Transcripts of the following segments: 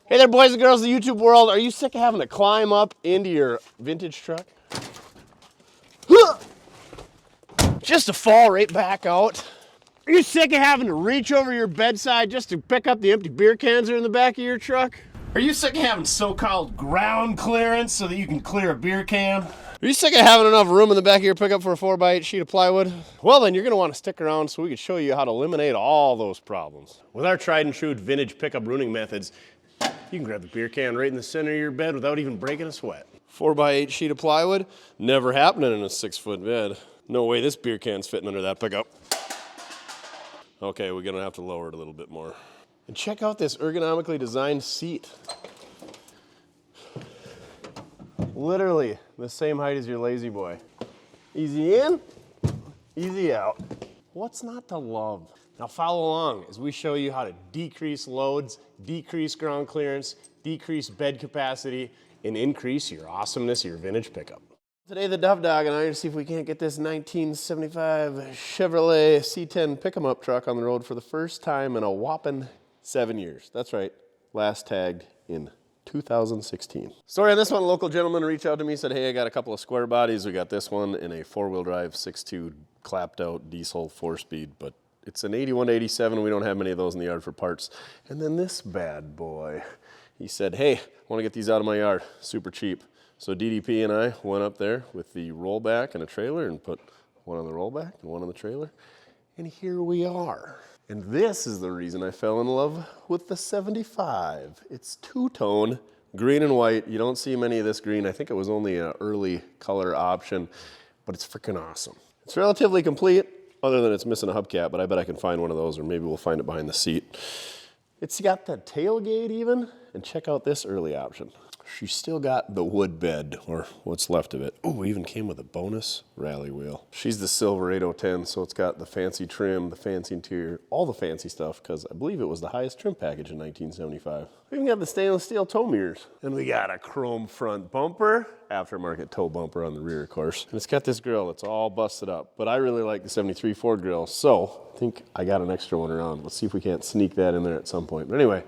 Hey there, boys and girls of the YouTube world. Are you sick of having to climb up into your vintage truck? Just to fall right back out? Are you sick of having to reach over your bedside just to pick up the empty beer cans that are in the back of your truck? Are you sick of having so-called ground clearance so that you can clear a beer can? Are you sick of having enough room in the back of your pickup for a 4x8 sheet of plywood? Well, then you're going to want to stick around so we can show you how to eliminate all those problems. With our tried and true vintage pickup ruining methods, you can grab the beer can right in the center of your bed without even breaking a sweat. 4x8 sheet of plywood? Never happening in a 6-foot bed. No way this beer can's fitting under that pickup. Okay, we're gonna have to lower it a little bit more. And check out this ergonomically designed seat. Literally the same height as your lazy boy. Easy in, easy out. What's not to love? Now follow along as we show you how to decrease loads, decrease ground clearance, decrease bed capacity, and increase your awesomeness of your vintage pickup. Today the Duff Dog and I are to see if we can't get this 1975 Chevrolet C10 pick-em-up truck on the road for the first time in a whopping 7 years. That's right, last tagged in 2016. Story on this one, a local gentleman reached out to me, said, hey, I got a couple of square bodies. We got this one in a 4-wheel drive 6.2 clapped out diesel 4-speed, but it's an 81 to 87. We don't have many of those in the yard for parts. And then this bad boy, he said, hey, I want to get these out of my yard, super cheap. So DDP and I went up there with the rollback and a trailer and put one on the rollback and one on the trailer. And here we are. And this is the reason I fell in love with the 75. It's two-tone, green and white. You don't see many of this green. I think it was only an early color option, but it's freaking awesome. It's relatively complete, other than it's missing a hubcap, but I bet I can find one of those, or maybe we'll find it behind the seat. It's got the tailgate even, and check out this early option. She's still got the wood bed, or what's left of it. Oh, even came with a bonus rally wheel. She's the silver 810, so it's got the fancy trim, the fancy interior, all the fancy stuff, because I believe it was the highest trim package in 1975. We even got the stainless steel tow mirrors. And we got a chrome front bumper, aftermarket tow bumper on the rear, of course. And it's got this grill that's all busted up, but I really like the 73 Ford grill, so I think I got an extra one around. Let's see if we can't sneak that in there at some point. But anyway,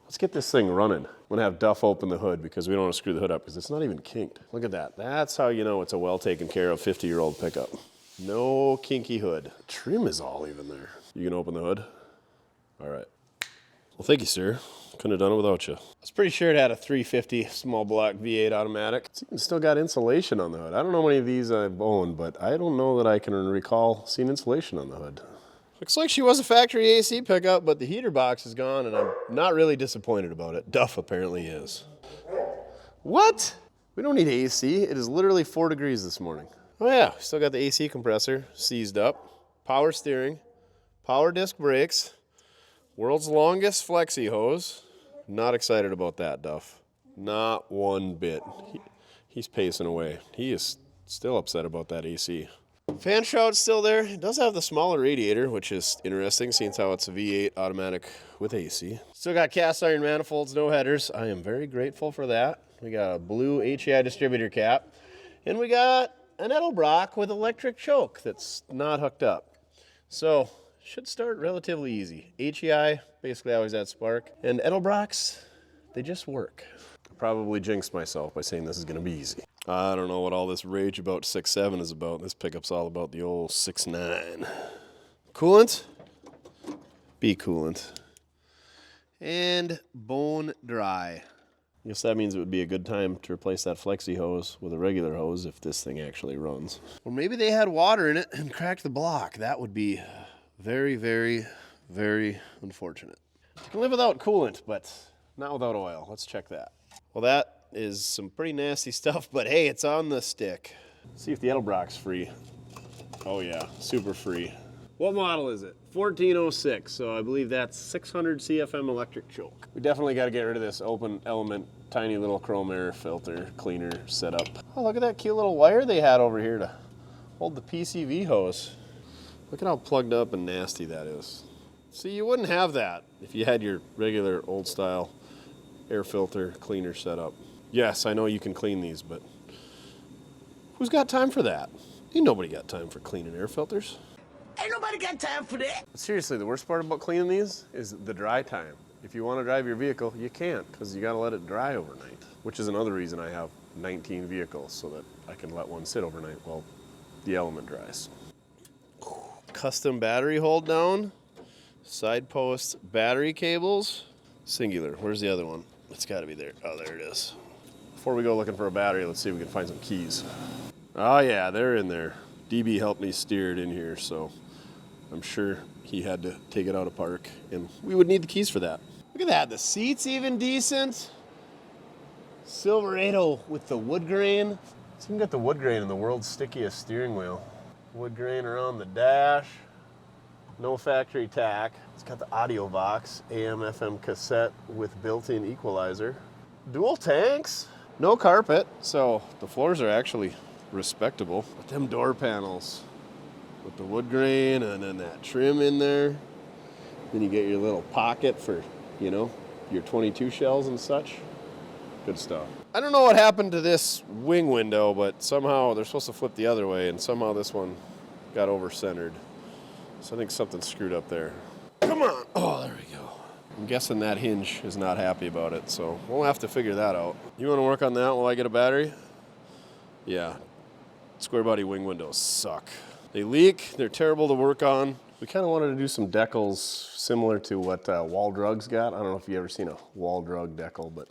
let's get this thing running. I'm gonna have Duff open the hood because we don't want to screw the hood up because it's not even kinked. Look at that. That's how you know it's a well taken care of 50-year-old pickup. No kinky hood. Trim is all even there. You can open the hood? All right. Well, thank you, sir. Couldn't have done it without you. I was pretty sure it had a 350 small block V8 automatic. It's even still got insulation on the hood. I don't know how many of these I've owned, but I don't know that I can recall seeing insulation on the hood. Looks like she was a factory AC pickup, but the heater box is gone, and I'm not really disappointed about it. Duff apparently is. What? We don't need AC. It is literally 4 degrees this morning. Oh yeah, still got the AC compressor seized up, power steering, power disc brakes, world's longest flexi hose. Not excited about that, Duff. Not one bit. He's pacing away. He is still upset about that AC. Fan shroud's still there. It does have the smaller radiator, which is interesting, seeing how it's a V8 automatic with AC. Still got cast iron manifolds, no headers. I am very grateful for that. We got a blue HEI distributor cap, and we got an Edelbrock with electric choke that's not hooked up. So, should start relatively easy. HEI, basically always at spark, and Edelbrocks, they just work. I probably jinxed myself by saying this is gonna be easy. I don't know what all this rage about 6.7 is about. This pickup's all about the old 6.9. Coolant? Be coolant. And bone dry. I guess that means it would be a good time to replace that flexi hose with a regular hose if this thing actually runs. Or maybe they had water in it and cracked the block. That would be very, very, very unfortunate. You can live without coolant, but not without oil. Let's check that. Well, that is some pretty nasty stuff, but hey, it's on the stick. Let's see if the Edelbrock's free. Oh yeah, super free. What model is it? 1406, so I believe that's 600 CFM electric choke. We definitely got to get rid of this open element, tiny little chrome air filter cleaner setup. Oh, look at that cute little wire they had over here to hold the PCV hose. Look at how plugged up and nasty that is. See, you wouldn't have that if you had your regular old style air filter cleaner setup. Yes, I know you can clean these, but who's got time for that? Ain't nobody got time for cleaning air filters. Ain't nobody got time for that. But seriously, the worst part about cleaning these is the dry time. if you want to drive your vehicle, you can't, because you got to let it dry overnight, which is another reason I have 19 vehicles, so that I can let one sit overnight while the element dries. Custom battery hold down, side post battery cables, singular. Where's the other one? It's got to be there. Oh, there it is. Before we go looking for a battery, let's see if we can find some keys. Oh yeah, they're in there. DB helped me steer it in here, so I'm sure he had to take it out of park, and we would need the keys for that. Look at that, the seat's even decent. Silverado with the wood grain. It's even got the wood grain in the world's stickiest steering wheel. Wood grain around the dash. No factory tack. It's got the audio box, AM, FM cassette with built-in equalizer. Dual tanks. No carpet, so the floors are actually respectable. But them door panels with the wood grain and then that trim in there. Then you get your little pocket for, you know, your 22 shells and such. Good stuff. I don't know what happened to this wing window, but somehow they're supposed to flip the other way, and somehow this one got over-centered. So I think something's screwed up there. Come on. Oh, there we go. I'm guessing that hinge is not happy about it, so we'll have to figure that out. You want to work on that while I get a battery? Yeah. Squarebody wing windows suck. They leak. They're terrible to work on. We kind of wanted to do some decals similar to what Wall Drug's got. I don't know if you've ever seen a Wall Drug decal, but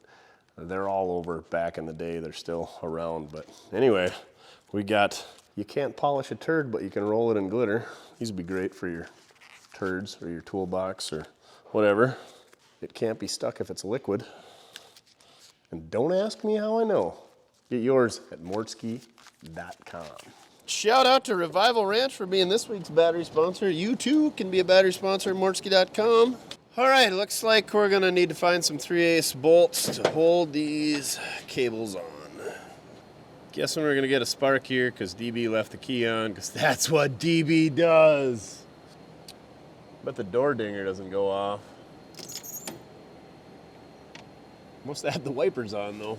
they're all over back in the day. They're still around. But anyway, we got, you can't polish a turd, but you can roll it in glitter. These would be great for your turds or your toolbox or whatever. It can't be stuck if it's liquid. And don't ask me how I know. Get yours at mortskerepair.com. Shout out to Revival Ranch for being this week's battery sponsor. You too can be a battery sponsor at mortske.com. All right, looks like we're gonna need to find some 3/8 bolts to hold these cables on. Guessing we're gonna get a spark here because DB left the key on, because that's what DB does. But the door dinger doesn't go off. Must have had the wipers on though.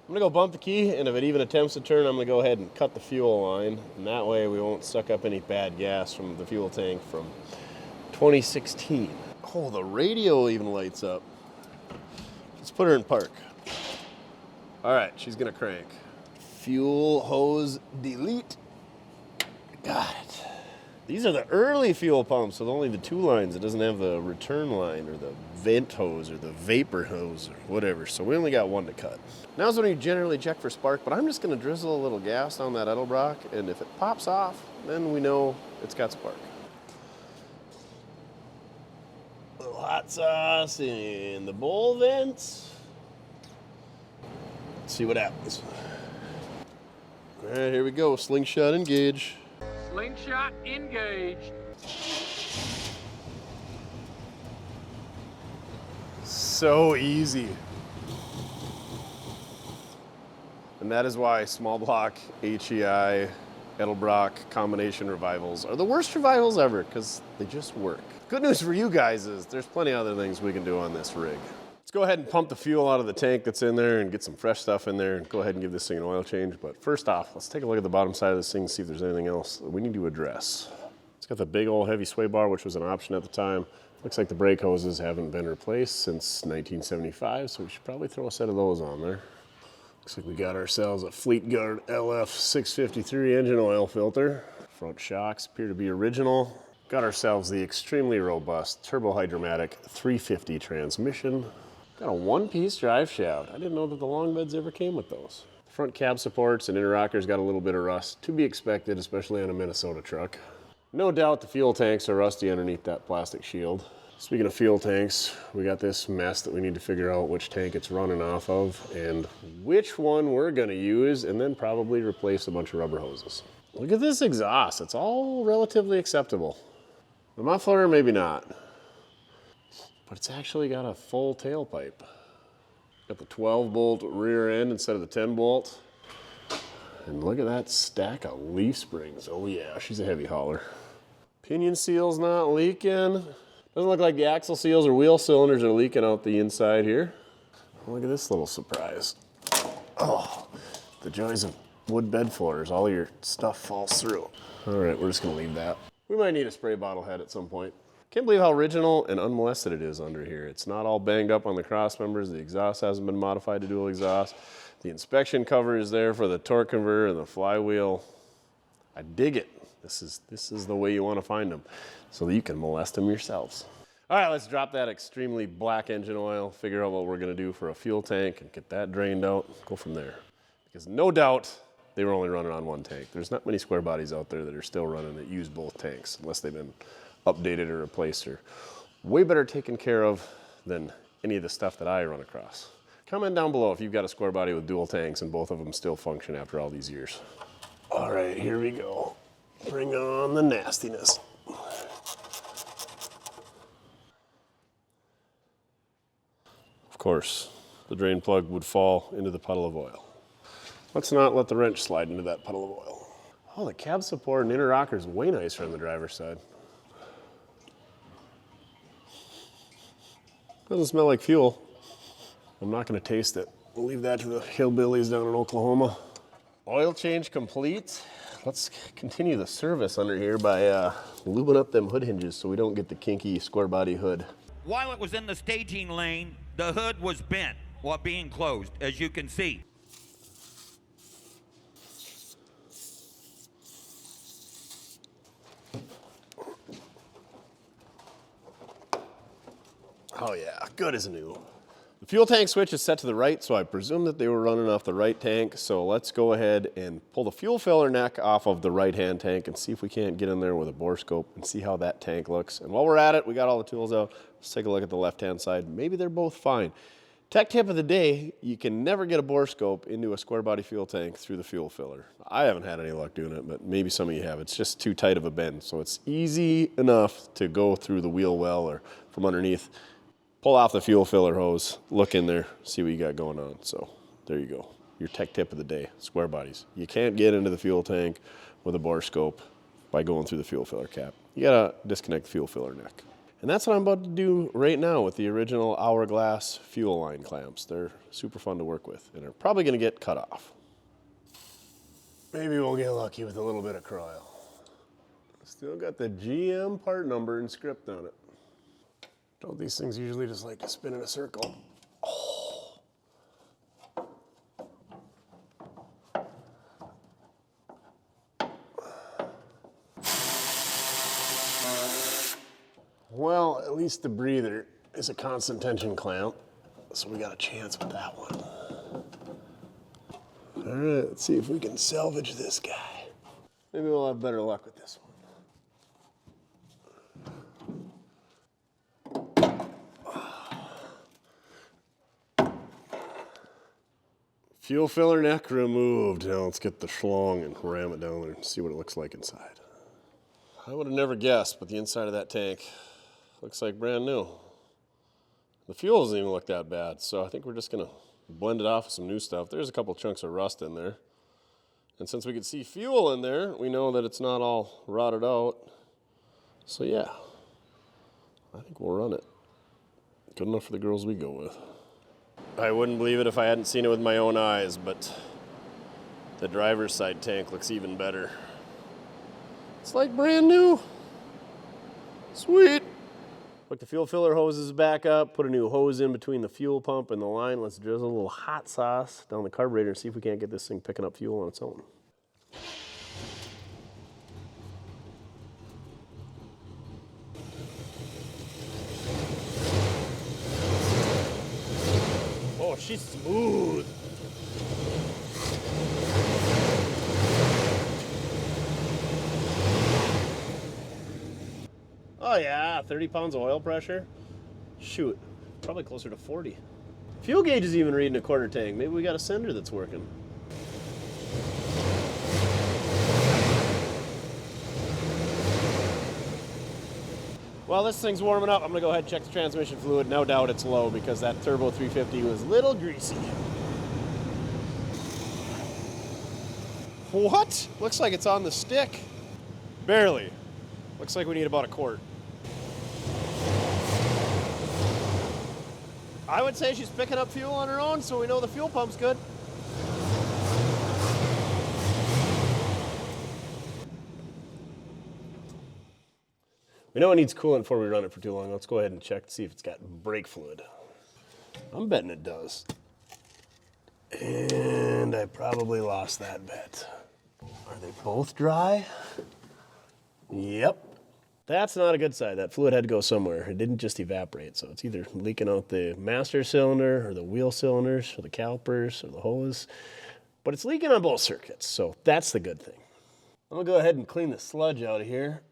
I'm gonna go bump the key, and if it even attempts to turn, I'm gonna go ahead and cut the fuel line, and that way we won't suck up any bad gas from the fuel tank from 2016. Oh, the radio even lights up. Let's put her in park. All right, she's gonna crank. Fuel hose delete. Got it. These are the early fuel pumps with only the 2 lines. It doesn't have the return line or the vent hose or the vapor hose or whatever. So we only got 1 to cut. Now's when you generally check for spark, but I'm just gonna drizzle a little gas on that Edelbrock, and if it pops off, then we know it's got spark. A little hot sauce in the bowl vents. Let's see what happens. All right, here we go. Slingshot engage. Slingshot engaged. So easy. And that is why small block, HEI, Edelbrock combination revivals are the worst revivals ever, because they just work. Good news for you guys is there's plenty of other things we can do on this rig. Let's go ahead and pump the fuel out of the tank that's in there and get some fresh stuff in there and go ahead and give this thing an oil change. But first off, let's take a look at the bottom side of this thing and see if there's anything else that we need to address. It's got the big old heavy sway bar, which was an option at the time. Looks like the brake hoses haven't been replaced since 1975, so we should probably throw a set of those on there. Looks like we got ourselves a Fleetguard LF653 engine oil filter. Front shocks appear to be original. Got ourselves the extremely robust Turbo Hydromatic 350 transmission. Got a 1-piece drive shaft. I didn't know that the long beds ever came with those. Front cab supports and interrockers got a little bit of rust, to be expected, especially on a Minnesota truck. No doubt the fuel tanks are rusty underneath that plastic shield. Speaking of fuel tanks, we got this mess that we need to figure out which tank it's running off of and which one we're gonna use, and then probably replace a bunch of rubber hoses. Look at this exhaust. It's all relatively acceptable. The muffler, maybe not. But it's actually got a full tailpipe. Got the 12-bolt rear end instead of the 10-bolt. And look at that stack of leaf springs. Oh yeah, she's a heavy hauler. Pinion seal's not leaking. Doesn't look like the axle seals or wheel cylinders are leaking out the inside here. Look at this little surprise. Oh, the joys of wood bed floors. All your stuff falls through. All right, we're just gonna leave that. We might need a spray bottle head at some point. Can't believe how original and unmolested it is under here. It's not all banged up on the cross members. The exhaust hasn't been modified to dual exhaust. The inspection cover is there for the torque converter and the flywheel. I dig it. This is the way you want to find them, so that you can molest them yourselves. All right, let's drop that extremely black engine oil, figure out what we're gonna do for a fuel tank and get that drained out, go from there. Because no doubt they were only running on one tank. There's not many square bodies out there that are still running that use both tanks, unless they've been updated or replaced or way better taken care of than any of the stuff that I run across. Comment down below if you've got a square body with dual tanks and both of them still function after all these years. All right, here we go. Bring on the nastiness. Of course, the drain plug would fall into the puddle of oil. Let's not let the wrench slide into that puddle of oil. Oh, the cab support and inner rocker is way nicer on the driver's side. Doesn't smell like fuel. I'm not gonna taste it. We'll leave that to the hillbillies down in Oklahoma. Oil change complete. Let's continue the service under here by lubing up them hood hinges so we don't get the kinky square body hood. While it was in the staging lane, the hood was bent while being closed, as you can see. Oh yeah, good as new. The fuel tank switch is set to the right, so I presume that they were running off the right tank. So let's go ahead and pull the fuel filler neck off of the right-hand tank and see if we can't get in there with a bore scope and see how that tank looks. And while we're at it, we got all the tools out. Let's take a look at the left-hand side. Maybe they're both fine. Tech tip of the day, you can never get a bore scope into a square body fuel tank through the fuel filler. I haven't had any luck doing it, but maybe some of you have. It's just too tight of a bend. So it's easy enough to go through the wheel well or from underneath. Pull off the fuel filler hose, look in there, see what you got going on. So there you go, your tech tip of the day, square bodies. You can't get into the fuel tank with a bore scope by going through the fuel filler cap. You gotta disconnect the fuel filler neck. And that's what I'm about to do right now with the original hourglass fuel line clamps. They're super fun to work with and are probably gonna get cut off. Maybe we'll get lucky with a little bit of coil. Still got the GM part number and script on it. Don't these things usually just like to spin in a circle? Oh. Well, at least the breather is a constant tension clamp, so we got a chance with that one. All right, let's see if we can salvage this guy. Maybe we'll have better luck with this one. Fuel filler neck removed. Now let's get the schlong and ram it down there and see what it looks like inside. I would have never guessed, but the inside of that tank looks like brand new. The fuel doesn't even look that bad, so I think we're just gonna blend it off with some new stuff. There's a couple chunks of rust in there. And since we can see fuel in there, we know that it's not all rotted out. So yeah, I think we'll run it. Good enough for the girls we go with. I wouldn't believe it if I hadn't seen it with my own eyes, but the driver's side tank looks even better. It's like brand new. Sweet. Hook the fuel filler hoses back up, put a new hose in between the fuel pump and the line. Let's drizzle a little hot sauce down the carburetor and see if we can't get this thing picking up fuel on its own. Oh, she's smooth. Oh yeah, 30 pounds of oil pressure. Shoot, probably closer to 40. Fuel gauge is even reading a quarter tank. Maybe we got a sender that's working. While this thing's warming up, I'm gonna go ahead and check the transmission fluid. No doubt it's low because that turbo 350 was a little greasy. What? Looks like it's on the stick. Barely. Looks like we need about a quart. I would say she's picking up fuel on her own, so we know the fuel pump's good. We know it needs coolant before we run it for too long. Let's go ahead and check to see if it's got brake fluid. I'm betting it does. And I probably lost that bet. Are they both dry? Yep. That's not a good sign. That fluid had to go somewhere. It didn't just evaporate, so it's either leaking out the master cylinder or the wheel cylinders or the calipers or the hose. But it's leaking on both circuits, so that's the good thing. I'm gonna go ahead and clean the sludge out of here,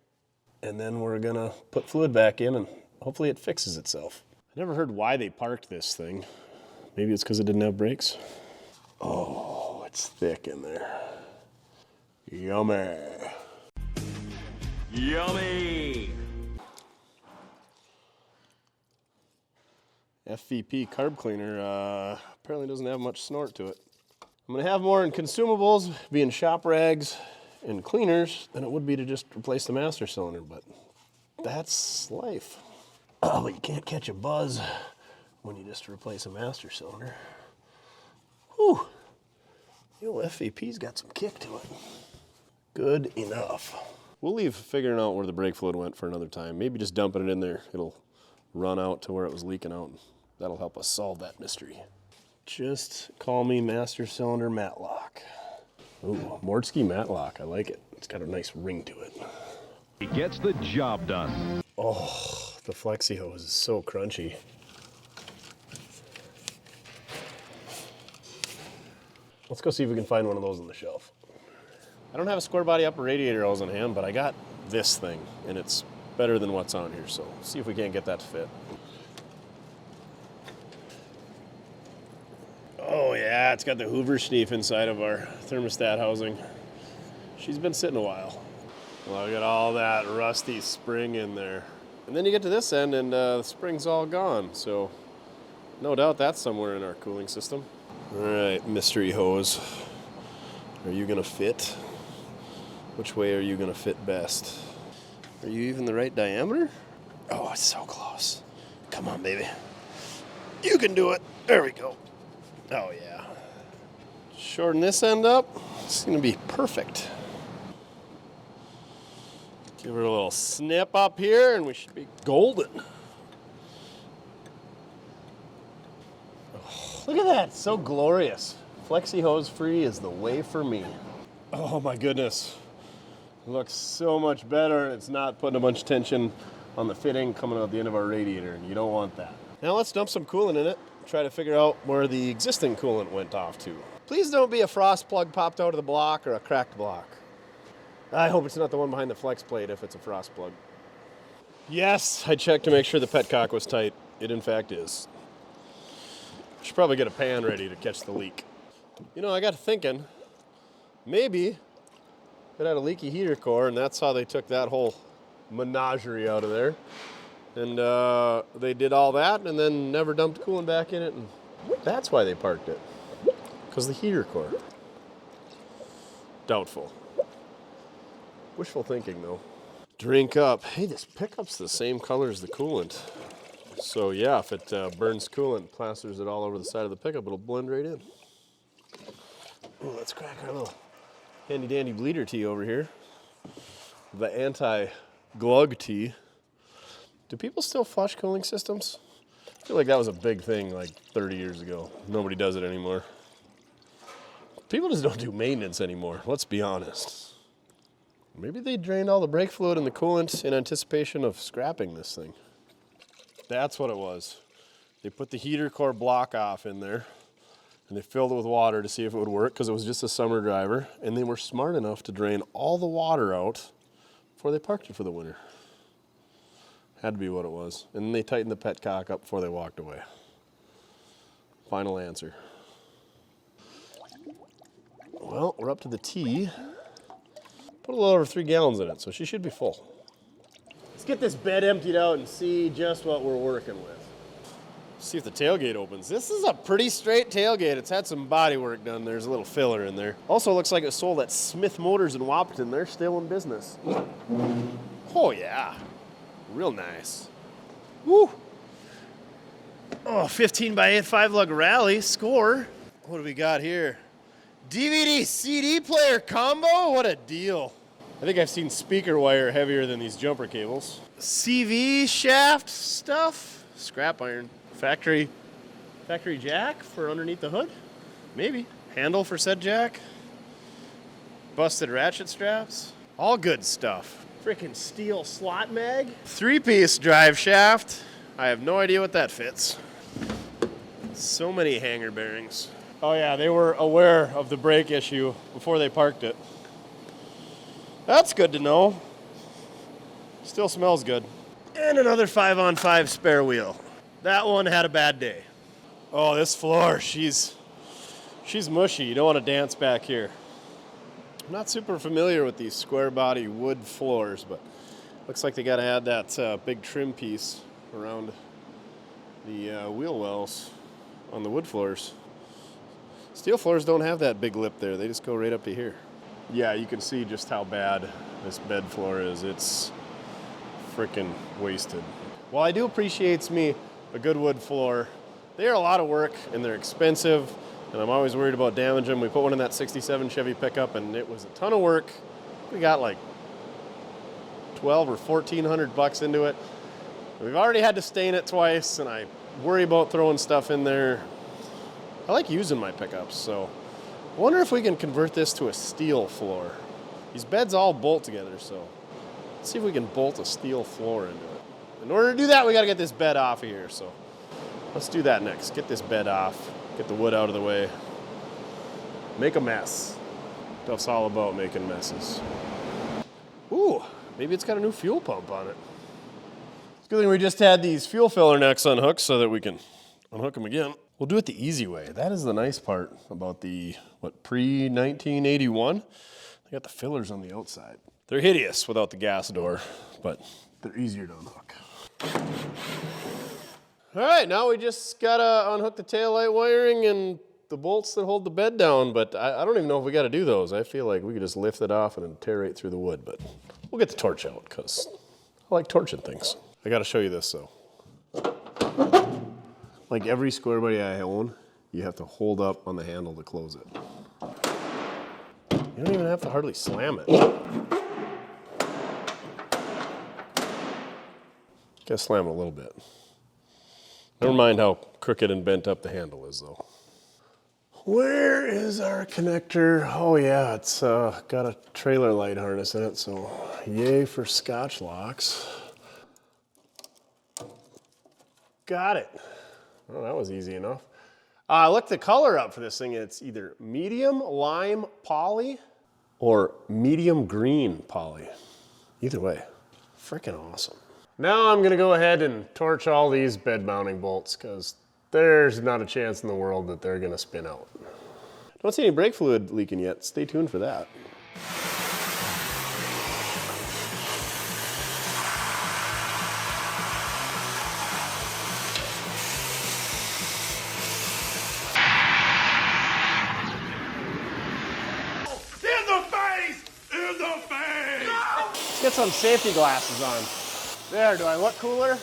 and then we're gonna put fluid back in and hopefully it fixes itself. I never heard why they parked this thing. Maybe it's because it didn't have brakes. Oh, it's thick in there. Yummy. Yummy! FVP carb cleaner apparently doesn't have much snort to it. I'm gonna have more in consumables, being shop rags and cleaners, than it would be to just replace the master cylinder, but that's life. Oh, but you can't catch a buzz when you just replace a master cylinder. Whew, the old FVP's got some kick to it. Good enough. We'll leave figuring out where the brake fluid went for another time. Maybe just dumping it in there. It'll run out to where it was leaking out. That'll help us solve that mystery. Just call me Master Cylinder Matlock. Ooh, Mortske Matlock. I like it. It's got a nice ring to it. He gets the job done. Oh, the flexi hose is so crunchy. Let's go see if we can find one of those on the shelf. I don't have a Squarebody upper radiator hose on hand, but I got this thing, and it's better than what's on here, so see if we can't get that to fit. Oh yeah, it's got the Hoover Schneef inside of our thermostat housing. She's been sitting a while. Look at all that rusty spring in there. And then you get to this end and the spring's all gone, so no doubt that's somewhere in our cooling system. All right, mystery hose. Are you gonna fit? Which way are you gonna fit best? Are you even the right diameter? Oh, it's so close. Come on, baby. You can do it. There we go. Oh, yeah. Shorten this end up. It's gonna be perfect. Give her a little snip up here and we should be golden. Oh, look at that, it's so glorious. Flexi hose free is the way for me. Oh my goodness. It looks so much better and it's not putting a bunch of tension on the fitting coming out the end of our radiator, and you don't want that. Now let's dump some coolant in it, try to figure out where the existing coolant went off to. Please don't be a frost plug popped out of the block or a cracked block. I hope it's not the one behind the flex plate if it's a frost plug. Yes, I checked to make sure the petcock was tight. It in fact is. Should probably get a pan ready to catch the leak. You know, I got thinking, maybe it had a leaky heater core and that's how they took that whole menagerie out of there. And they did all that and then never dumped coolant back in it, and that's why they parked it. Because the heater core. Doubtful. Wishful thinking, though. Drink up. Hey, this pickup's the same color as the coolant. So yeah, if it burns coolant, plasters it all over the side of the pickup, it'll blend right in. Ooh, let's crack our little handy dandy bleeder tea over here. The anti-glug tea. Do people still flush cooling systems? I feel like that was a big thing like 30 years ago. Nobody does it anymore. People just don't do maintenance anymore, let's be honest. Maybe they drained all the brake fluid and the coolant in anticipation of scrapping this thing. That's what it was. They put the heater core block off in there and they filled it with water to see if it would work because it was just a summer driver, and they were smart enough to drain all the water out before they parked it for the winter. Had to be what it was. And then they tightened the petcock up before they walked away. Final answer. Well, we're up to the tea. Put a little over 3 gallons in it, so she should be full. Let's get this bed emptied out and see just what we're working with. See if the tailgate opens. This is a pretty straight tailgate. It's had some body work done. There's a little filler in there. Also looks like it was sold at Smith Motors in Wapton. They're still in business. Oh yeah, real nice. Woo! Oh, 15 by 8 5-lug rally score. What do we got here? DVD CD player combo? What a deal. I think I've seen speaker wire heavier than these jumper cables. CV shaft stuff, scrap iron, factory jack for underneath the hood, maybe. Handle for said jack, busted ratchet straps, all good stuff. Freaking steel slot mag, 3-piece drive shaft. I have no idea what that fits. So many hanger bearings. Oh yeah, they were aware of the brake issue before they parked it. That's good to know. Still smells good. And another 5-on-5 spare wheel. That one had a bad day. Oh, this floor, she's mushy. You don't want to dance back here. I'm not super familiar with these square body wood floors, but looks like they got to add that big trim piece around the wheel wells on the wood floors. Steel floors don't have that big lip there. They just go right up to here. Yeah, you can see just how bad this bed floor is. It's freaking wasted. While I do appreciate me a good wood floor, they are a lot of work and they're expensive, and I'm always worried about damaging them. We put one in that 67 Chevy pickup and it was a ton of work. We got like 12 or 1,400 bucks into it. We've already had to stain it twice, and I worry about throwing stuff in there. I like using my pickups, so I wonder if we can convert this to a steel floor. These beds all bolt together, so let's see if we can bolt a steel floor into it. In order to do that, we got to get this bed off of here, so let's do that next. Get this bed off, get the wood out of the way, make a mess. Duff's all about making messes. Ooh, maybe it's got a new fuel pump on it. It's a good thing we just had these fuel filler necks unhooked so that we can unhook them again. We'll do it the easy way. That is the nice part about the, pre-1981? They got the fillers on the outside. They're hideous without the gas door, but they're easier to unhook. All right, now we just gotta unhook the taillight wiring and the bolts that hold the bed down, but I don't even know if we gotta do those. I feel like we could just lift it off and then tear right through the wood, but we'll get the torch out because I like torching things. I gotta show you this though. Like every square body I own, you have to hold up on the handle to close it. You don't even have to hardly slam it. Gotta slam it a little bit. Never mind how crooked and bent up the handle is though. Where is our connector? Oh yeah, it's got a trailer light harness in it, so yay for Scotch locks. Got it. Oh, that was easy enough. I looked the color up for this thing. It's either medium lime poly or medium green poly. Either way, freaking awesome. Now I'm gonna go ahead and torch all these bed mounting bolts because there's not a chance in the world that they're gonna spin out. Don't see any brake fluid leaking yet. Stay tuned for that. Let's get some safety glasses on. There, do I look cooler? I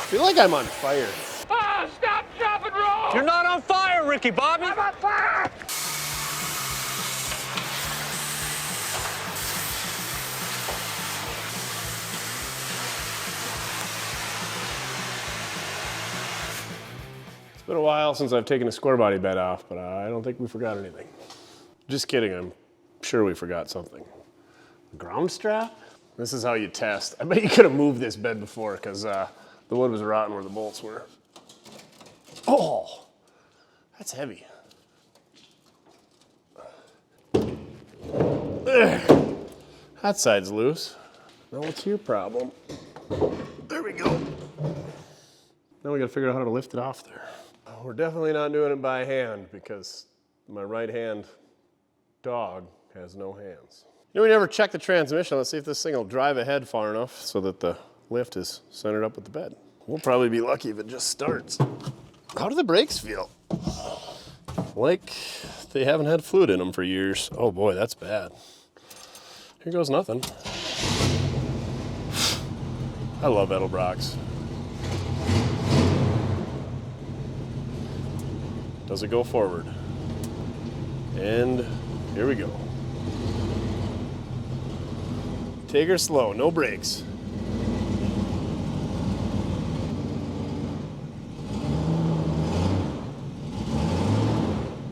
feel like I'm on fire. Ah, stop, drop, and roll! You're not on fire, Ricky Bobby. I'm on fire! It's been a while since I've taken a square body bed off, but I don't think we forgot anything. Just kidding, I'm sure we forgot something. Ground strap? This is how you test. I bet you could have moved this bed before because the wood was rotten where the bolts were. Oh, that's heavy. Ugh. That side's loose. Now what's your problem? There we go. Now we gotta figure out how to lift it off there. We're definitely not doing it by hand because my right hand dog has no hands. You know, we never checked the transmission. Let's see if this thing will drive ahead far enough so that the lift is centered up with the bed. We'll probably be lucky if it just starts. How do the brakes feel? Like they haven't had fluid in them for years. Oh boy, that's bad. Here goes nothing. I love Edelbrock's. Does it go forward? And here we go. Take her slow, no brakes.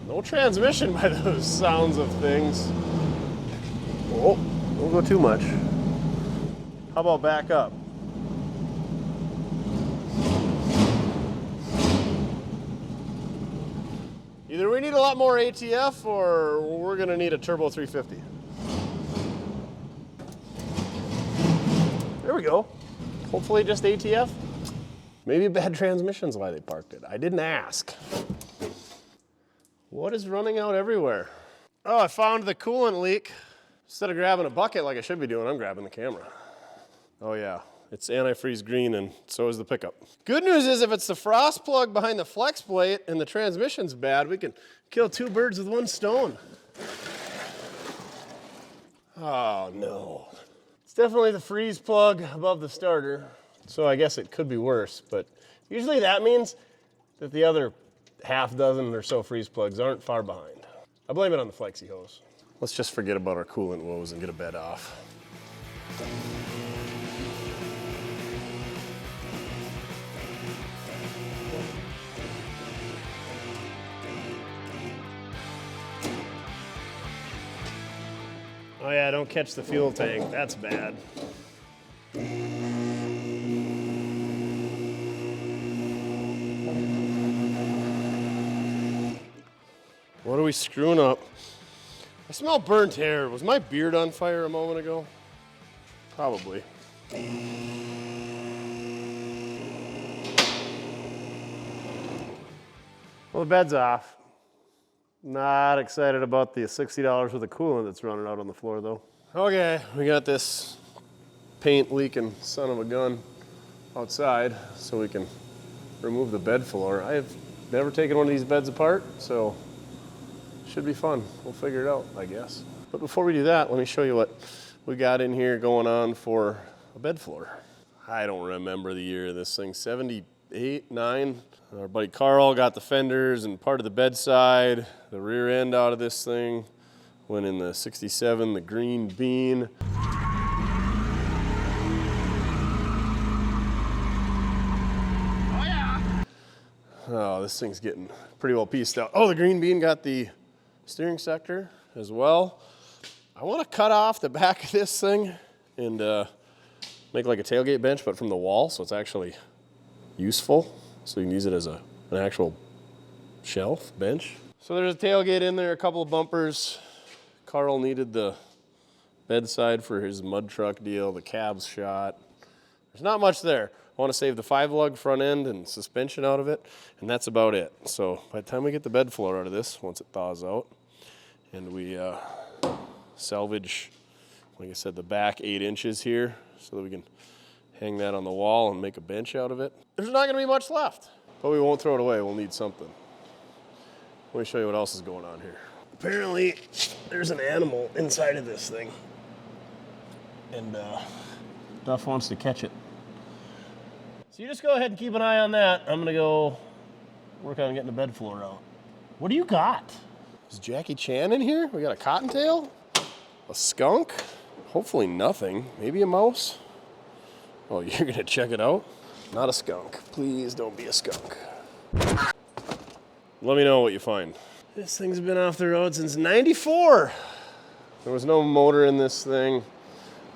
No transmission by those sounds of things. Oh, don't go too much. How about back up? Either we need a lot more ATF or we're gonna need a turbo 350. There we go. Hopefully just ATF. Maybe bad transmission's why they parked it. I didn't ask. What is running out everywhere? Oh, I found the coolant leak. Instead of grabbing a bucket like I should be doing, I'm grabbing the camera. Oh yeah, it's antifreeze green and so is the pickup. Good news is if it's the frost plug behind the flex plate and the transmission's bad, we can kill 2 birds with 1 stone. Oh no. It's definitely the freeze plug above the starter. So I guess it could be worse, but usually that means that the other half dozen or so freeze plugs aren't far behind. I blame it on the flexi hose. Let's just forget about our coolant woes and get a bed off. Oh yeah, don't catch the fuel tank. That's bad. What are we screwing up? I smell burnt hair. Was my beard on fire a moment ago? Probably. Well, the bed's off. Not excited about the $60 worth of coolant that's running out on the floor, though. Okay, we got this paint leaking son of a gun outside so we can remove the bed floor. I've never taken one of these beds apart, so should be fun. We'll figure it out, I guess. But before we do that, let me show you what we got in here going on for a bed floor. I don't remember the year of this thing, 78, 9. Our buddy Carl got the fenders and part of the bedside, the rear end out of this thing. Went in the 67, the green bean. Oh yeah! Oh, this thing's getting pretty well pieced out. Oh, the green bean got the steering sector as well. I want to cut off the back of this thing and make like a tailgate bench, but from the wall, so it's actually useful. So you can use it as an actual shelf, bench. So there's a tailgate in there, a couple of bumpers. Carl needed the bedside for his mud truck deal, the cab's shot. There's not much there. I want to save the 5-lug front end and suspension out of it, and that's about it. So by the time we get the bed floor out of this, once it thaws out, and we salvage, like I said, the back 8 inches here so that we can hang that on the wall and make a bench out of it. There's not gonna be much left, but we won't throw it away. We'll need something. Let me show you what else is going on here. Apparently, there's an animal inside of this thing, and Duff wants to catch it. So you just go ahead and keep an eye on that. I'm gonna go work on getting the bed floor out. What do you got? Is Jackie Chan in here? We got a cottontail, a skunk, hopefully nothing, maybe a mouse. Oh, you're gonna check it out? Not a skunk. Please don't be a skunk. Let me know what you find. This thing's been off the road since '94. There was no motor in this thing.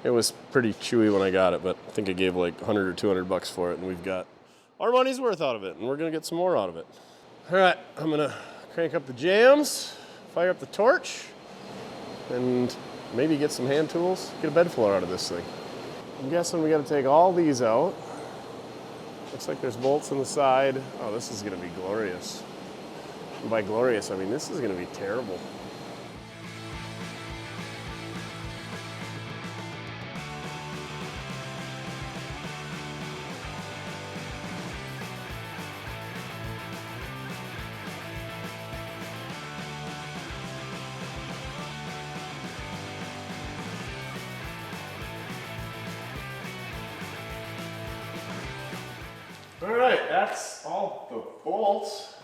It was pretty chewy when I got it, but I think I gave like 100 or 200 bucks for it, and we've got our money's worth out of it, and we're gonna get some more out of it. All right, I'm gonna crank up the jams, fire up the torch, and maybe get some hand tools, get a bed floor out of this thing. I'm guessing we gotta take all these out. Looks like there's bolts on the side. Oh, this is gonna be glorious. And by glorious, I mean this is gonna be terrible. All right, that's all the bolts.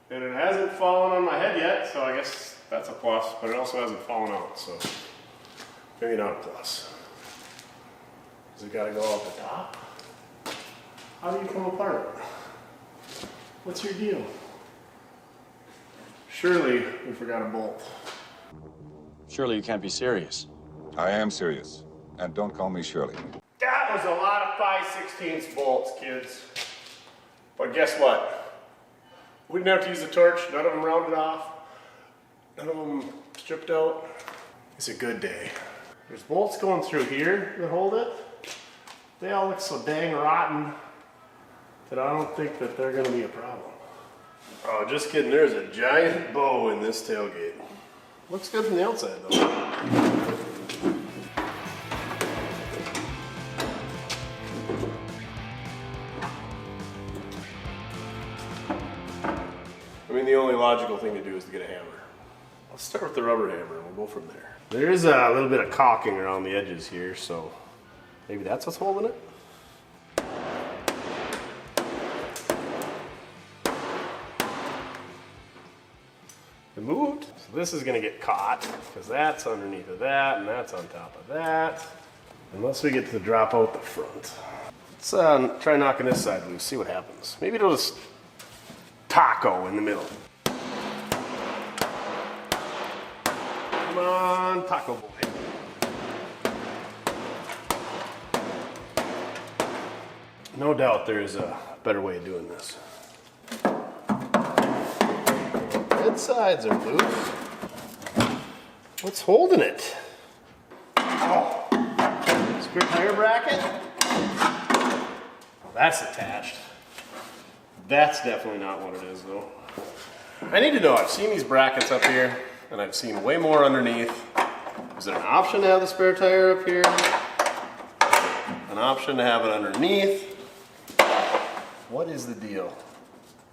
And it hasn't fallen on my head yet, so I guess that's a plus, but it also hasn't fallen out, so maybe not a plus. Does it gotta go out the top? How do you come apart? What's your deal? Surely we forgot a bolt. Surely you can't be serious. I am serious. And don't call me Shirley. That was a lot of 5/16 bolts, kids. But guess what? We didn't have to use a torch, none of them rounded off, none of them stripped out. It's a good day. There's bolts going through here that hold it. They all look so dang rotten that I don't think that they're gonna be a problem. Oh, just kidding, there's a giant bow in this tailgate. Looks good from the outside though. I mean, the only logical thing to do is to get a hammer. Let's start with the rubber hammer and we'll go from there. There is a little bit of caulking around the edges here, so maybe that's what's holding it. It moved. So this is gonna get caught because that's underneath of that and that's on top of that. Unless we get to drop out the front. Let's try knocking this side loose, see what happens. Maybe it'll just taco in the middle. Come on, taco boy. No doubt there is a better way of doing this. Red sides are loose. What's holding it? Oh, spare tire bracket? That's attached. That's definitely not what it is though. I need to know, I've seen these brackets up here and I've seen way more underneath. Is there an option to have the spare tire up here? An option to have it underneath? What is the deal?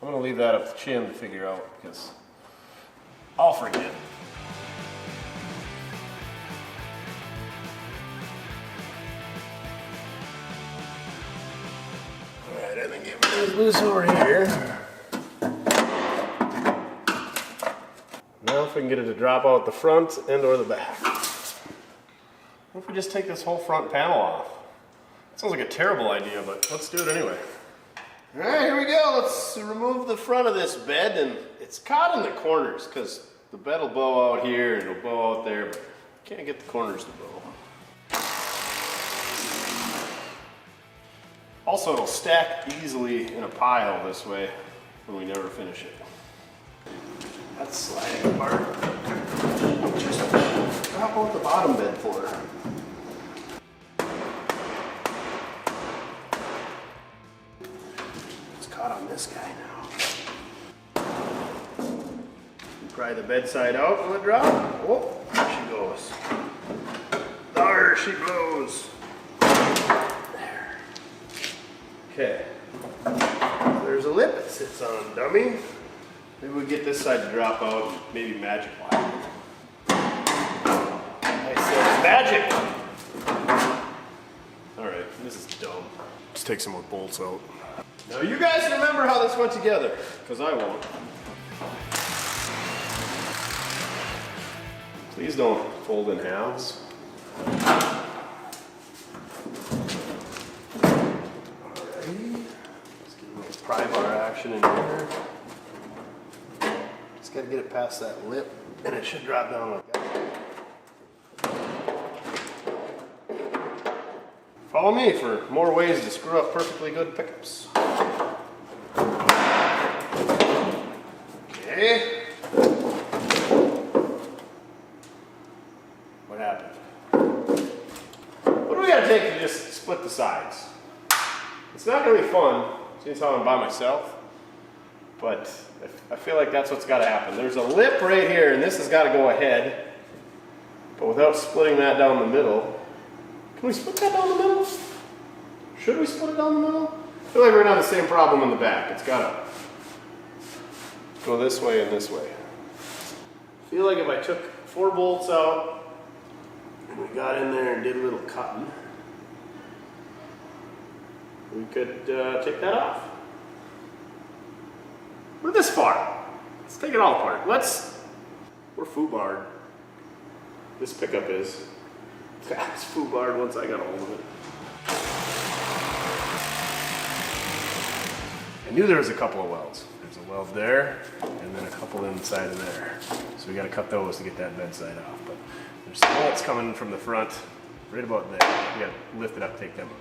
I'm gonna leave that up to Chim to figure out because I'll forget. Alright, I think everything's loose over here. Now if we can get it to drop out the front and or the back. What if we just take this whole front panel off? Sounds like a terrible idea, but let's do it anyway. Alright, here we go. Let's remove the front of this bed, and it's caught in the corners because the bed will bow out here and it'll bow out there, but can't get the corners to bow. Also, it'll stack easily in a pile this way when we never finish it. That's sliding apart. Just drop out the bottom bed for her. It's caught on this guy now. Pry the bed side out on the drop. Oh, there she goes. There she blows. There. Okay. There's a lip it sits on, dummy. Maybe we get this side to drop out and maybe magic wire. I said magic! Alright, this is dumb. Let's take some more bolts out. Now you guys remember how this went together, because I won't. Please don't fold in halves. Alrighty. Let's get a little pry bar action in here. Just gotta get it past that lip, and it should drop down like that. Follow me for more ways to screw up perfectly good pickups. Okay. What happened? What do we gotta take to just split the sides? It's not gonna be fun, since I'm by myself, but I feel like that's what's gotta happen. There's a lip right here, and this has gotta go ahead, but without splitting that down the middle. Can we split that down the middle? Should we split it down the middle? I feel like we're gonna have the same problem in the back. It's gotta go this way and this way. I feel like if I took 4 bolts out and we got in there and did a little cutting, we could take that off. We're this far. Let's take it all apart. We're foobarred. This pickup is. That's foobarred once I got a hold of it. I knew there was a couple of welds. There's a weld there, and then a couple inside of there. So we got to cut those to get that bed side off. But there's some bolts coming from the front, right about there. We got to lift it up, take them out.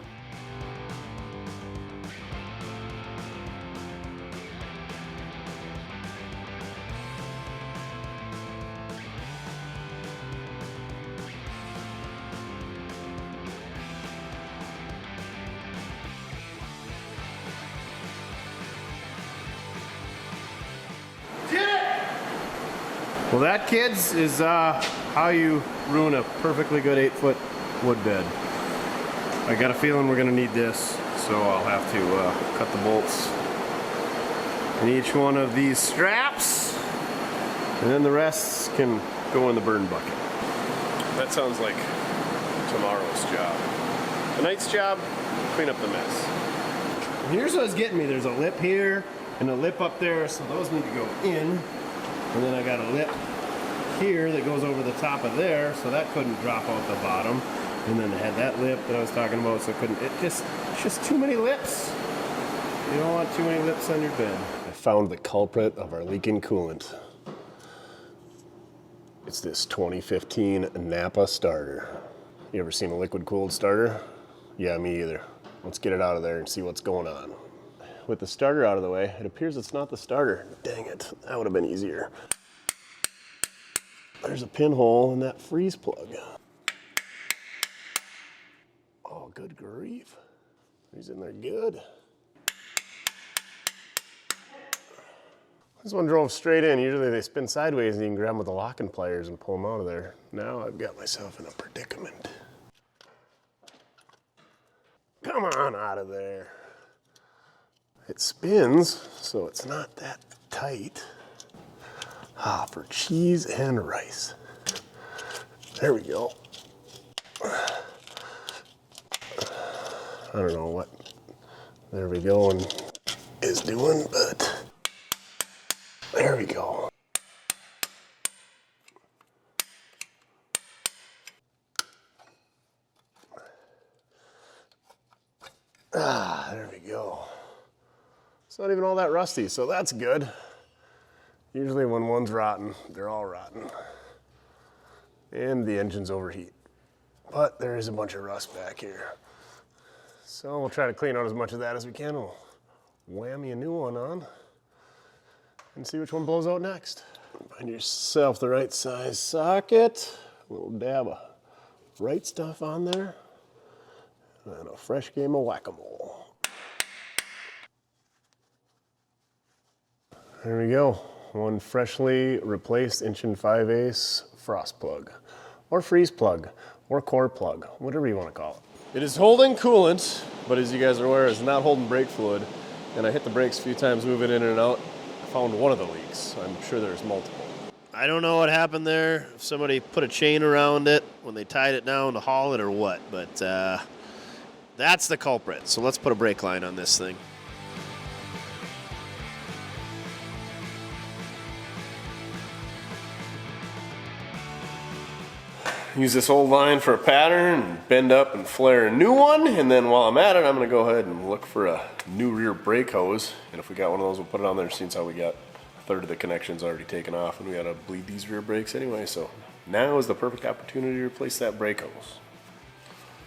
Well, that, kids, is how you ruin a perfectly good 8-foot wood bed. I got a feeling we're gonna need this, so I'll have to cut the bolts in each one of these straps, and then the rest can go in the burn bucket. That sounds like tomorrow's job. Tonight's job, clean up the mess. And here's what's getting me. There's a lip here and a lip up there, so those need to go in. And then I got a lip here that goes over the top of there, so that couldn't drop out the bottom. And then I had that lip that I was talking about, so it couldn't. It's just too many lips. You don't want too many lips on your bed. I found the culprit of our leaking coolant. It's this 2015 Napa starter. You ever seen a liquid cooled starter? Yeah, me either. Let's get it out of there and see what's going on. With the starter out of the way, it appears it's not the starter. Dang it, that would have been easier. There's a pinhole in that freeze plug. Oh, good grief. He's in there good. This one drove straight in. Usually they spin sideways and you can grab them with the locking pliers and pull them out of there. Now I've got myself in a predicament. Come on out of there. It spins, so it's not that tight. Ah, for cheese and rice. There we go. I don't know what there we go and is doing, but there we go. Ah, there we go. It's not even all that rusty, so that's good. Usually when one's rotten, they're all rotten. And the engines overheat. But there is a bunch of rust back here. So we'll try to clean out as much of that as we can. We'll whammy a new one on and see which one blows out next. Find yourself the right size socket. A little dab of right stuff on there. And a fresh game of whack-a-mole. There we go. One freshly replaced 1.5" frost plug, or freeze plug, or core plug, whatever you want to call it. It is holding coolant, but as you guys are aware, it's not holding brake fluid. And I hit the brakes a few times moving in and out. I found one of the leaks. I'm sure there's multiple. I don't know what happened there, if somebody put a chain around it when they tied it down to haul it or what, but that's the culprit. So let's put a brake line on this thing. Use this old line for a pattern and bend up and flare a new one, and then while I'm at it, I'm gonna go ahead and look for a new rear brake hose, and if we got one of those, we'll put it on there. Since how we got a third of the connections already taken off, and we gotta bleed these rear brakes anyway, so now is the perfect opportunity to replace that brake hose.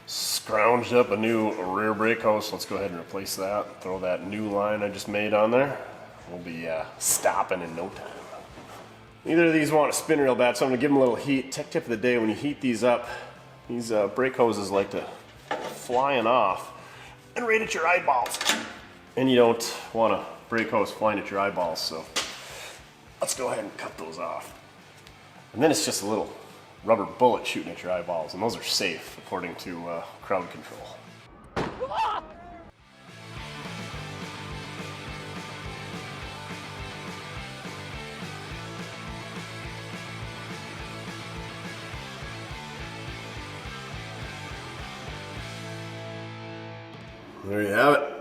Scrounged up a new rear brake hose, so let's go ahead and replace that. Throw that new line I just made on there. We'll be stopping in no time. Neither of these want to spin real bad, so I'm going to give them a little heat. Tech tip of the day, when you heat these up, these brake hoses like to flying off and right at your eyeballs. And you don't want a brake hose flying at your eyeballs, so let's go ahead and cut those off. And then it's just a little rubber bullet shooting at your eyeballs, and those are safe according to crowd control. There you have it.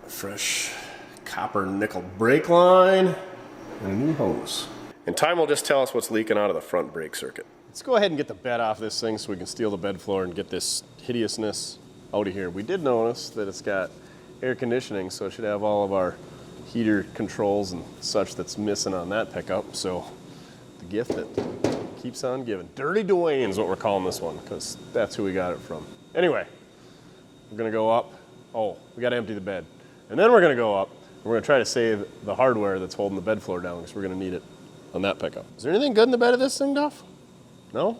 Fresh copper nickel brake line. And then we'll put a and a new hose. And time will just tell us what's leaking out of the front brake circuit. Let's go ahead and get the bed off this thing so we can steal the bed floor and get this hideousness out of here. We did notice that it's got air conditioning, so it should have all of our heater controls and such that's missing on that pickup. So the gift that keeps on giving. Dirty Dwayne is what we're calling this one, because that's who we got it from. Anyway, we're gonna go up. Oh, we gotta empty the bed. And then we're gonna go up, and we're gonna try to save the hardware that's holding the bed floor down, because we're gonna need it on that pickup. Is there anything good in the bed of this thing, Duff? No?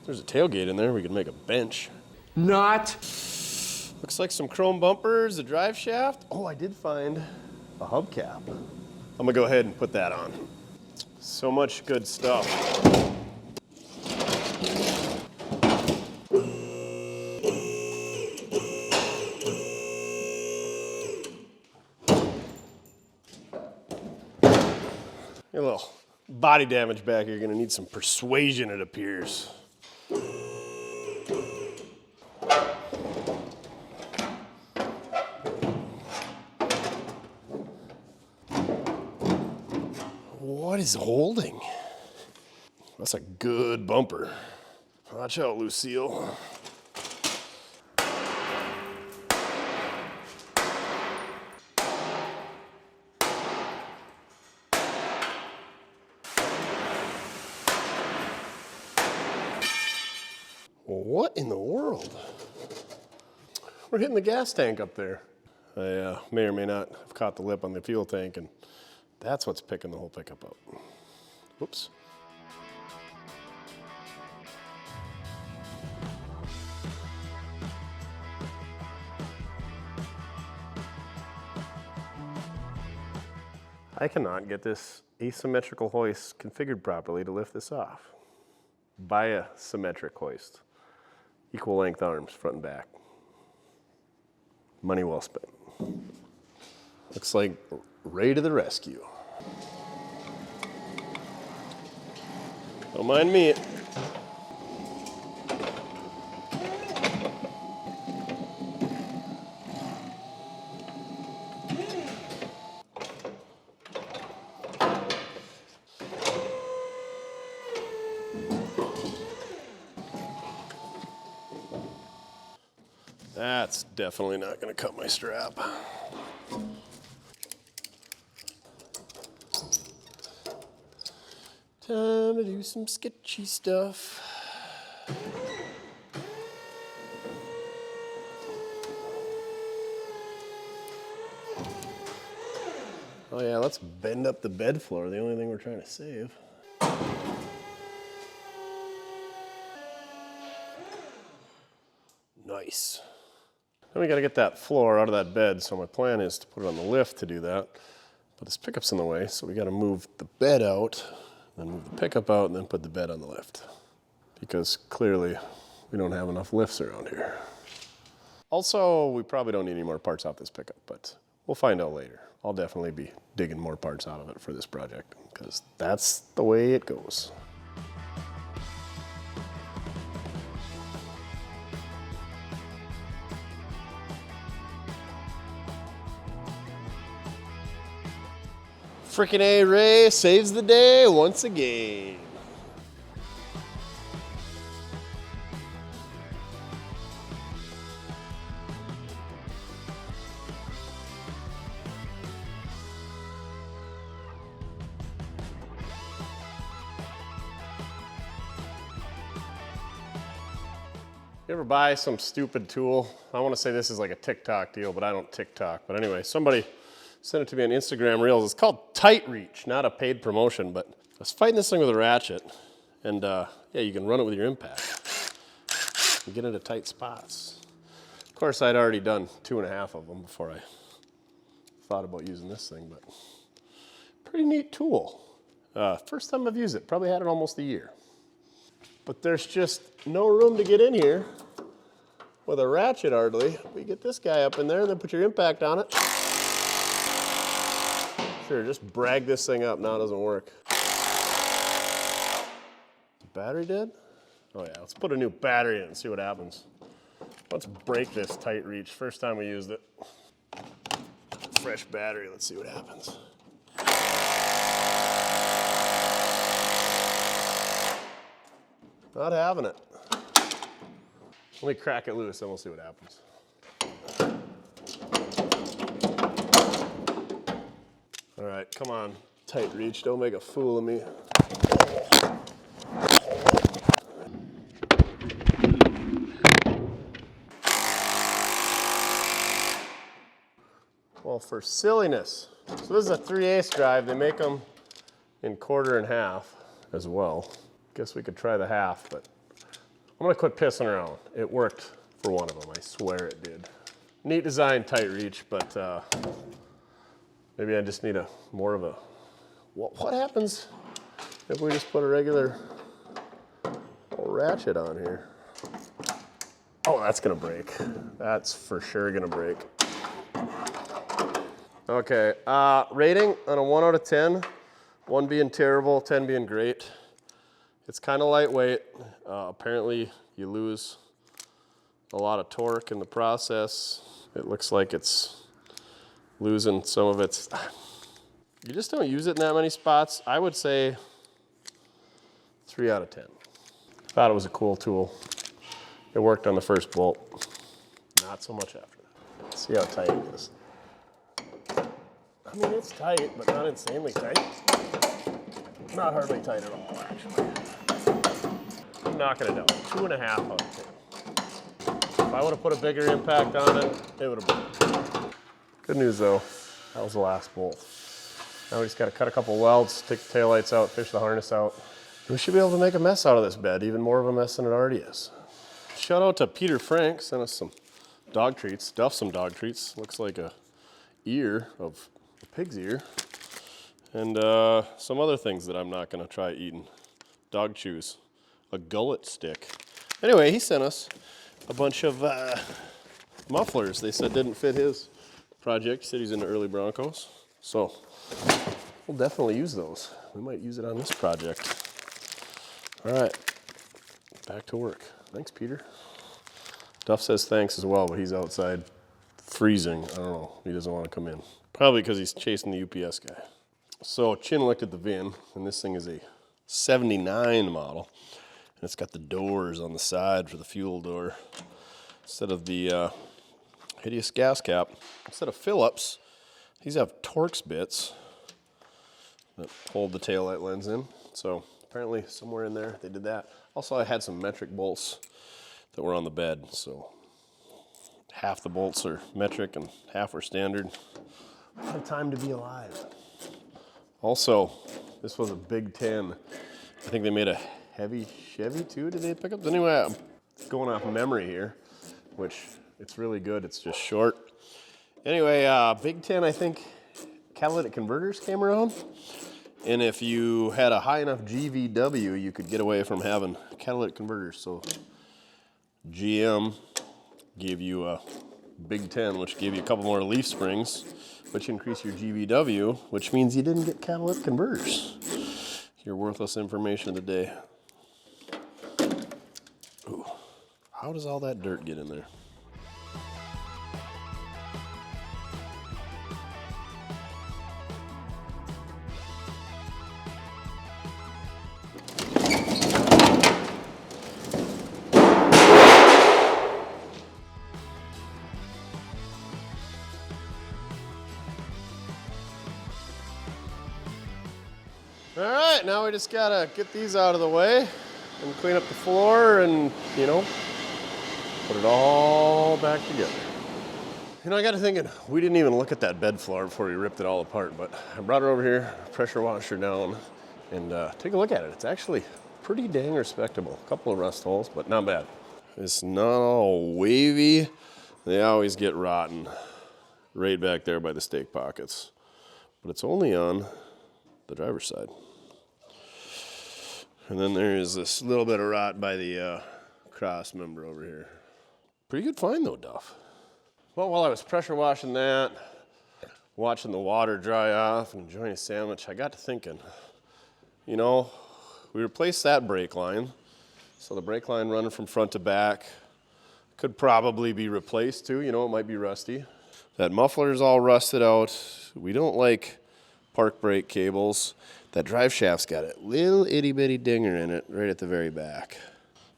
There's a tailgate in there. We could make a bench. Not. Looks like some chrome bumpers, a drive shaft. Oh, I did find a hubcap. I'm gonna go ahead and put that on. So much good stuff. A little body damage back here. You're gonna need some persuasion, it appears. What is holding? That's a good bumper. Watch out, Lucille. What in the world? We're hitting the gas tank up there. I may or may not have caught the lip on the fuel tank, and that's what's picking the whole pickup up. Whoops. I cannot get this asymmetrical hoist configured properly to lift this off. Buy a symmetric hoist. Equal length arms, front and back. Money well spent. Looks like Ray to the rescue. Don't mind me. That's definitely not going to cut my strap. Time to do some sketchy stuff. Oh yeah, let's bend up the bed floor, the only thing we're trying to save. Nice. Then we gotta get that floor out of that bed, so my plan is to put it on the lift to do that. But this pickup's in the way, so we gotta move the bed out, then move the pickup out, and then put the bed on the lift. Because clearly, we don't have enough lifts around here. Also, we probably don't need any more parts off this pickup, but we'll find out later. I'll definitely be digging more parts out of it for this project, because that's the way it goes. Frickin' A Ray saves the day once again. You ever buy some stupid tool? I want to say this is like a TikTok deal, but I don't TikTok. But anyway, somebody sent it to me on Instagram Reels. It's called Tight Reach, not a paid promotion, but I was fighting this thing with a ratchet, and yeah, you can run it with your impact and get into tight spots. Of course, I'd already done 2.5 of them before I thought about using this thing, but pretty neat tool. First time I've used it, probably had it almost a year. But there's just no room to get in here with a ratchet hardly. We get this guy up in there and then put your impact on it. Sure, just brag this thing up. Now it doesn't work. The battery dead? Oh yeah, let's put a new battery in and see what happens. Let's break this Tight Reach. First time we used it. Fresh battery, let's see what happens. Not having it. Let me crack it loose and we'll see what happens. All right, come on. Tight reach, don't make a fool of me. Well, for silliness. So this is a 3/8 drive. They make them in 1/4 and 1/2 as well. Guess we could try the 1/2, but I'm gonna quit pissing around. It worked for one of them, I swear it did. Neat design, tight reach, but maybe I just need more of a, what happens if we just put a regular ratchet on here? Oh, that's gonna break. That's for sure gonna break. Okay, rating on a 1 out of 10, 1 being terrible, 10 being great. It's kind of lightweight. Apparently you lose a lot of torque in the process. It looks like it's losing some of its, you just don't use it in that many spots. I would say 3 out of 10. Thought it was a cool tool. It worked on the first bolt. Not so much after that. Let's see how tight it is. I mean, it's tight, but not insanely tight. Not hardly tight at all, actually. I'm knocking it out. 2.5 out of 10. If I would have put a bigger impact on it, it would have been. Good news though, that was the last bolt. Now we just got to cut a couple welds, take the taillights out, fish the harness out. We should be able to make a mess out of this bed, even more of a mess than it already is. Shout out to Peter Frank, sent us some dog treats. Duff some dog treats. Looks like a ear of a pig's ear. And some other things that I'm not gonna try eating. Dog chews, a gullet stick. Anyway, he sent us a bunch of mufflers. They said didn't fit his project. He said he's into early Broncos. So we'll definitely use those. We might use it on this project. All right, back to work. Thanks, Peter. Duff says thanks as well, but he's outside freezing. I don't know, he doesn't want to come in. Probably because he's chasing the UPS guy. So Chin looked at the VIN, and this thing is a 79 model. And it's got the doors on the side for the fuel door. Instead of the hideous gas cap. Instead of Phillips, these have Torx bits that hold the taillight lens in. So apparently somewhere in there they did that. Also, I had some metric bolts that were on the bed. So half the bolts are metric and half are standard. What a time to be alive. Also, this was a Big 10. I think they made a heavy Chevy too. Did they pick up? Anyway, I'm going off memory here, which it's really good. It's just short. Anyway, Big 10, I think catalytic converters came around. And if you had a high enough GVW, you could get away from having catalytic converters. So GM gave you a Big 10, which gave you a couple more leaf springs, which increase your GVW, which means you didn't get catalytic converters. Your worthless information of the day. Ooh, how does all that dirt get in there? All right, now we just gotta get these out of the way and clean up the floor and, you know, put it all back together. You know, I got to thinking, we didn't even look at that bed floor before we ripped it all apart, but I brought her over here, pressure washed her down, and take a look at it. It's actually pretty dang respectable. A couple of rust holes, but not bad. It's not all wavy. They always get rotten right back there by the stake pockets, but it's only on the driver's side. And then there is this little bit of rot by the cross member over here. Pretty good find though, Duff. Well, while I was pressure washing that, watching the water dry off and enjoying a sandwich, I got to thinking, you know, we replaced that brake line. So the brake line running from front to back could probably be replaced too. You know, it might be rusty. That muffler is all rusted out. We don't like park brake cables. That drive shaft's got a little itty bitty dinger in it right at the very back.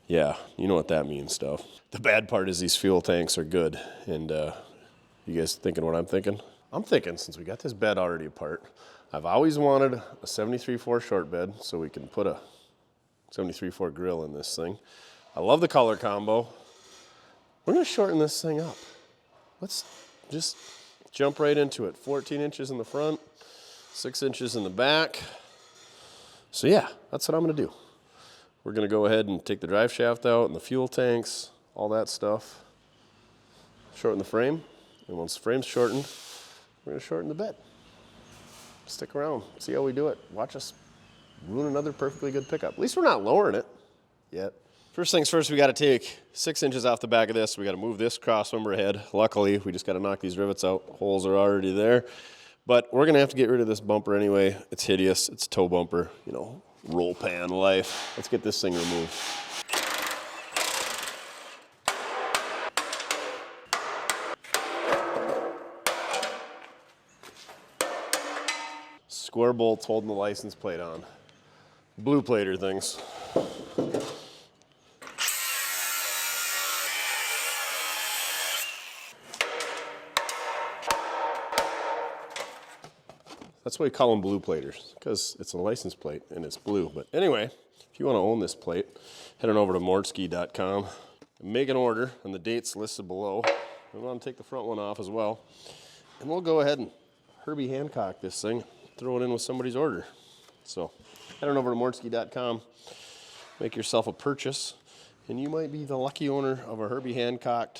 Yeah, you know what that means, Duff. The bad part is these fuel tanks are good. And you guys thinking what I'm thinking? I'm thinking, since we got this bed already apart, I've always wanted a 73.4 short bed so we can put a 73.4 grill in this thing. I love the color combo. We're gonna shorten this thing up. Let's just jump right into it. 14 inches in the front, 6 inches in the back. So yeah, that's what I'm gonna do. We're gonna go ahead and take the drive shaft out and the fuel tanks, all that stuff. Shorten the frame, and once the frame's shortened, we're gonna shorten the bed. Stick around, see how we do it. Watch us ruin another perfectly good pickup. At least we're not lowering it yet. First things first, we gotta take 6 inches off the back of this. We gotta move this crossmember ahead. Luckily, we just gotta knock these rivets out. Holes are already there. But we're gonna have to get rid of this bumper anyway. It's hideous, it's a tow bumper, you know, roll pan life. Let's get this thing removed. Square bolts holding the license plate on. Blue plater things. That's why we call them blue platers, because it's a license plate and it's blue. But anyway, if you want to own this plate, head on over to mortske.com and make an order, and the date's listed below. We want to take the front one off as well. And we'll go ahead and Herbie Hancock this thing, throw it in with somebody's order. So head on over to mortske.com, make yourself a purchase, and you might be the lucky owner of a Herbie Hancock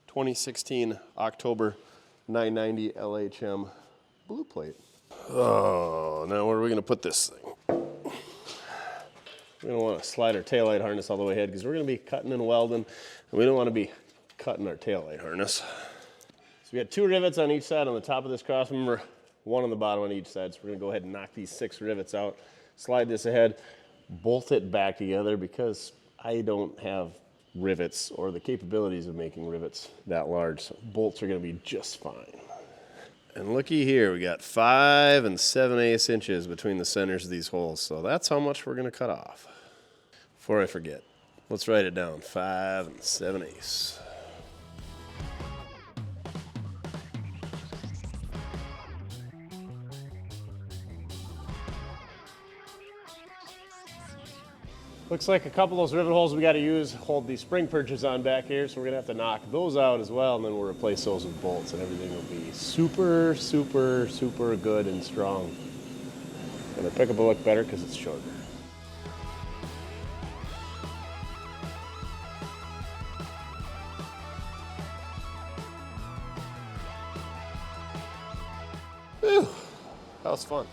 2016 October 990 LHM blue plate. Oh, now where are we going to put this thing? We're going to want to slide our taillight harness all the way ahead because we're going to be cutting and welding, and we don't want to be cutting our taillight harness. So we got 2 rivets on each side on the top of this crossmember, 1 on the bottom on each side. So we're going to go ahead and knock these 6 rivets out, slide this ahead, bolt it back together because I don't have rivets or the capabilities of making rivets that large. So bolts are going to be just fine. And looky here, we got 5 7/8 inches between the centers of these holes. So that's how much we're going to cut off. Before I forget, let's write it down, 5 7/8. Looks like a couple of those rivet holes we got to use hold these spring perches on back here, so we're gonna have to knock those out as well, and then we'll replace those with bolts, and everything will be super, super, super good and strong. And the pickup will look better because it's shorter. Whew, that was fun.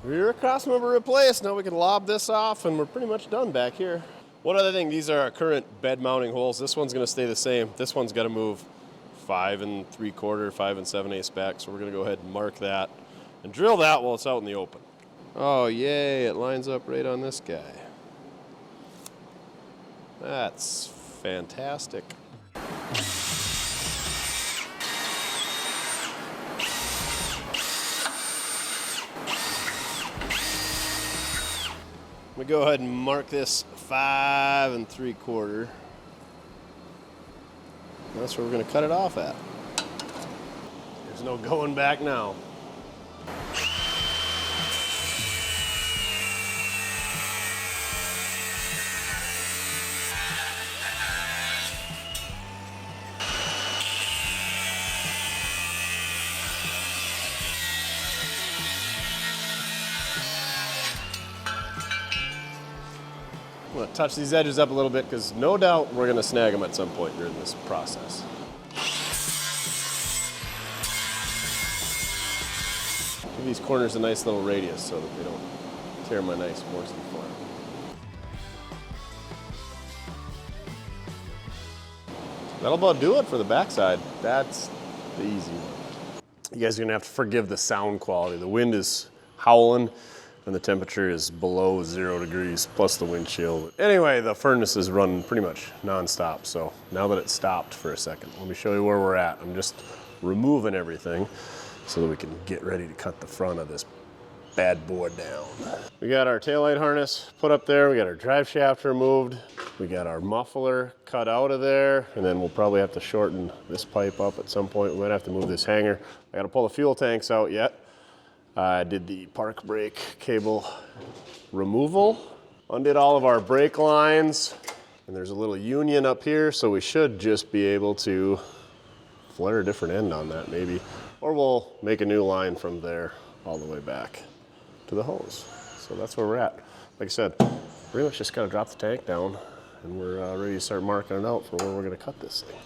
Rear crossmember replaced. Now we can lob this off and we're pretty much done back here. One other thing, these are our current bed mounting holes. This one's gonna stay the same. This one's gotta move 5 3/4, 5 7/8 back. So we're gonna go ahead and mark that and drill that while it's out in the open. Oh yay, it lines up right on this guy. That's fantastic. I'm gonna go ahead and mark this 5 3/4. That's where we're gonna cut it off at. There's no going back now. I'm gonna touch these edges up a little bit because no doubt we're gonna snag them at some point during this process. Give these corners a nice little radius so that they don't tear my nice Mortske form. That'll about do it for the backside. That's the easy one. You guys are gonna have to forgive the sound quality. The wind is howling and the temperature is below 0 degrees plus the wind chill. Anyway, the furnace is running pretty much non-stop. So now that it's stopped for a second, let me show you where we're at. I'm just removing everything so that we can get ready to cut the front of this bad boy down. We got our taillight harness put up there. We got our drive shaft removed. We got our muffler cut out of there, and then we'll probably have to shorten this pipe up at some point. We might have to move this hanger. I got to pull the fuel tanks out yet. I did the park brake cable removal. Undid all of our brake lines, and there's a little union up here, so we should just be able to flare a different end on that maybe, or we'll make a new line from there all the way back to the hose. So that's where we're at. Like I said, pretty much just gotta drop the tank down, and we're ready to start marking it out for where we're gonna cut this thing.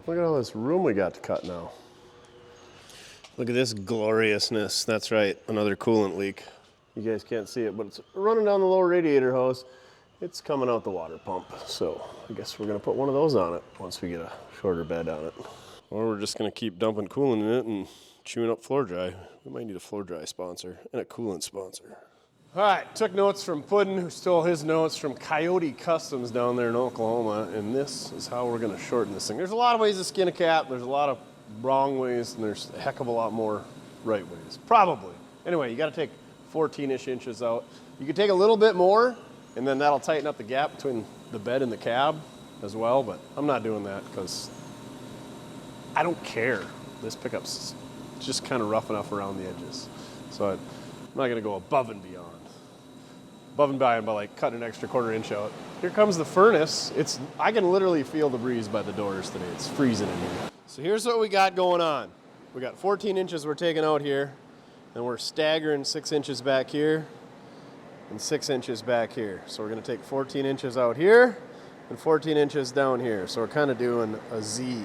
Look at all this room we got to cut now. Look at this gloriousness. That's right, another coolant leak. You guys can't see it, but it's running down the lower radiator hose. It's coming out the water pump. So I guess we're gonna put one of those on it once we get a shorter bed on it. Or we're just gonna keep dumping coolant in it and chewing up floor dry. We might need a floor dry sponsor and a coolant sponsor. All right, took notes from Puddin', who stole his notes from Coyote Customs down there in Oklahoma, and this is how we're gonna shorten this thing. There's a lot of ways to skin a cat, there's a lot of wrong ways, and there's a heck of a lot more right ways, probably. Anyway, you gotta take 14-ish inches out. You can take a little bit more, and then that'll tighten up the gap between the bed and the cab as well, but I'm not doing that because I don't care. This pickup's just kind of rough enough around the edges. So I'm not gonna go above and beyond. Above and beyond by like cutting an extra 1/4 inch out. Here comes the furnace. I can literally feel the breeze by the doors today. It's freezing in here. So here's what we got going on. We got 14 inches we're taking out here, and we're staggering 6 inches back here and 6 inches back here. So we're gonna take 14 inches out here and 14 inches down here. So we're kind of doing a Z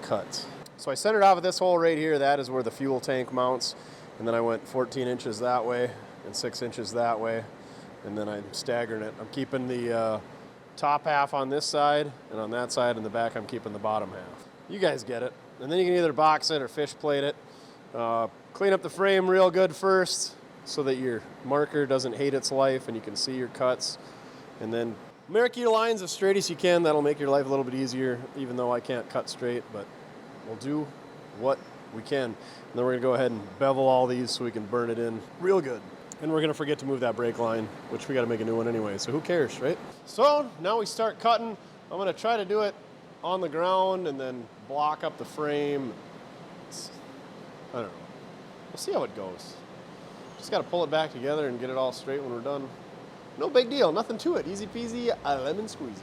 cut. So I centered off at this hole right here. That is where the fuel tank mounts. And then I went 14 inches that way and 6 inches that way. And then I'm staggering it. I'm keeping the top half on this side, and on that side in the back I'm keeping the bottom half. You guys get it. And then you can either box it or fish plate it. Clean up the frame real good first so that your marker doesn't hate its life and you can see your cuts. And then mark your lines as straight as you can. That'll make your life a little bit easier, even though I can't cut straight, but we'll do what we can. And then we're gonna go ahead and bevel all these so we can burn it in real good. And we're gonna forget to move that brake line, which we gotta make a new one anyway, so who cares, right? So now we start cutting. I'm gonna try to do it on the ground and then block up the frame. I don't know. We'll see how it goes. Just gotta pull it back together and get it all straight when we're done. No big deal, nothing to it. Easy peasy, a lemon squeezy.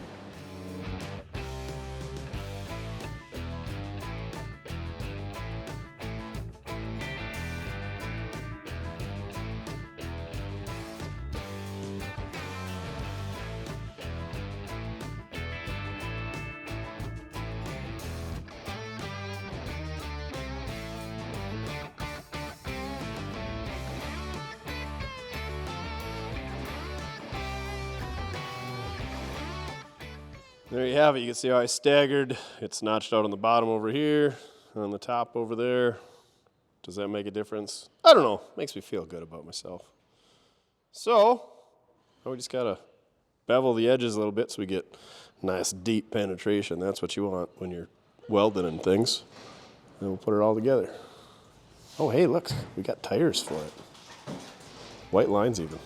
There you have it. You can see how I staggered. It's notched out on the bottom over here, and on the top over there. Does that make a difference? I don't know. Makes me feel good about myself. So, now we just gotta bevel the edges a little bit so we get nice deep penetration. That's what you want when you're welding and things. And we'll put it all together. Oh, hey, look, we got tires for it. White lines even.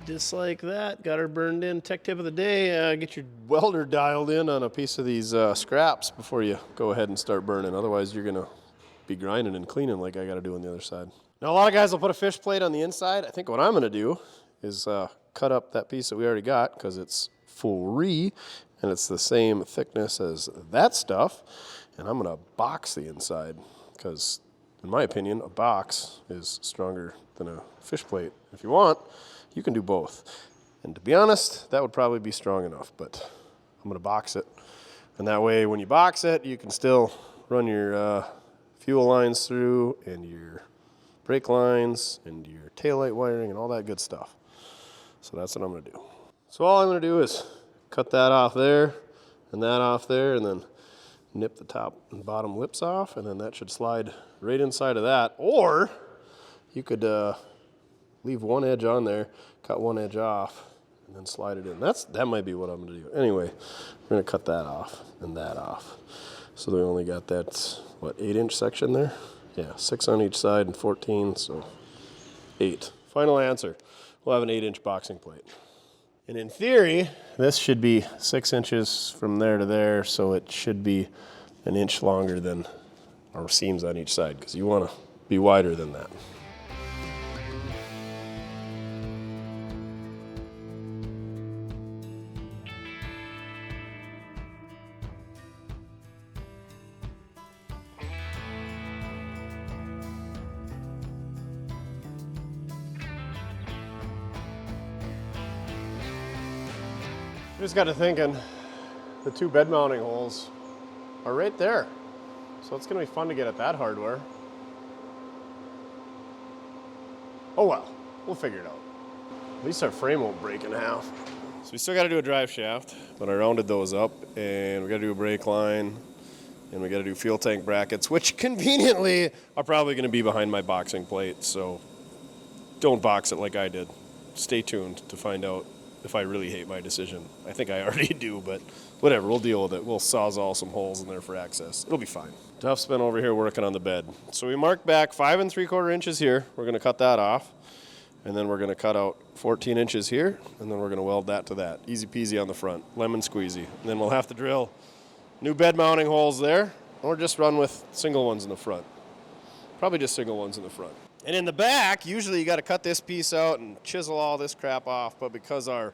Just like that, got her burned in. Tech tip of the day, get your welder dialed in on a piece of these scraps before you go ahead and start burning. Otherwise, you're gonna be grinding and cleaning like I gotta do on the other side. Now, a lot of guys will put a fish plate on the inside. I think what I'm gonna do is cut up that piece that we already got because it's free and it's the same thickness as that stuff. And I'm gonna box the inside because, in my opinion, a box is stronger than a fish plate. If you want, you can do both. And to be honest, that would probably be strong enough, but I'm gonna box it. And that way, when you box it, you can still run your fuel lines through and your brake lines and your taillight wiring and all that good stuff. So that's what I'm gonna do. So all I'm gonna do is cut that off there and that off there and then nip the top and bottom lips off, and then that should slide right inside of that. Or you could leave one edge on there, cut one edge off, and then slide it in. That might be what I'm gonna do. Anyway, we're gonna cut that off and that off. So we only got that, what, 8-inch section there? Yeah, 6 on each side and 14, so 8. Final answer, we'll have an 8-inch boxing plate. And in theory, this should be 6 inches from there to there, so it should be an inch longer than our seams on each side, because you wanna be wider than that. I just got to thinking, the 2 bed mounting holes are right there. So it's going to be fun to get at that hardware. Oh well, we'll figure it out. At least our frame won't break in half. So we still got to do a drive shaft, but I rounded those up, and we got to do a brake line, and we got to do fuel tank brackets, which conveniently are probably going to be behind my boxing plate. So don't box it like I did. Stay tuned to find out if I really hate my decision. I think I already do, but whatever, we'll deal with it. We'll sawzall some holes in there for access. It'll be fine. Duff's been over here working on the bed. So we marked back 5 3/4 inches here. We're gonna cut that off. And then we're gonna cut out 14 inches here, and then we're gonna weld that to that. Easy peasy on the front, lemon squeezy. And then we'll have to drill new bed mounting holes there, or just run with single ones in the front. Probably just single ones in the front. And in the back, usually you got to cut this piece out and chisel all this crap off, but because our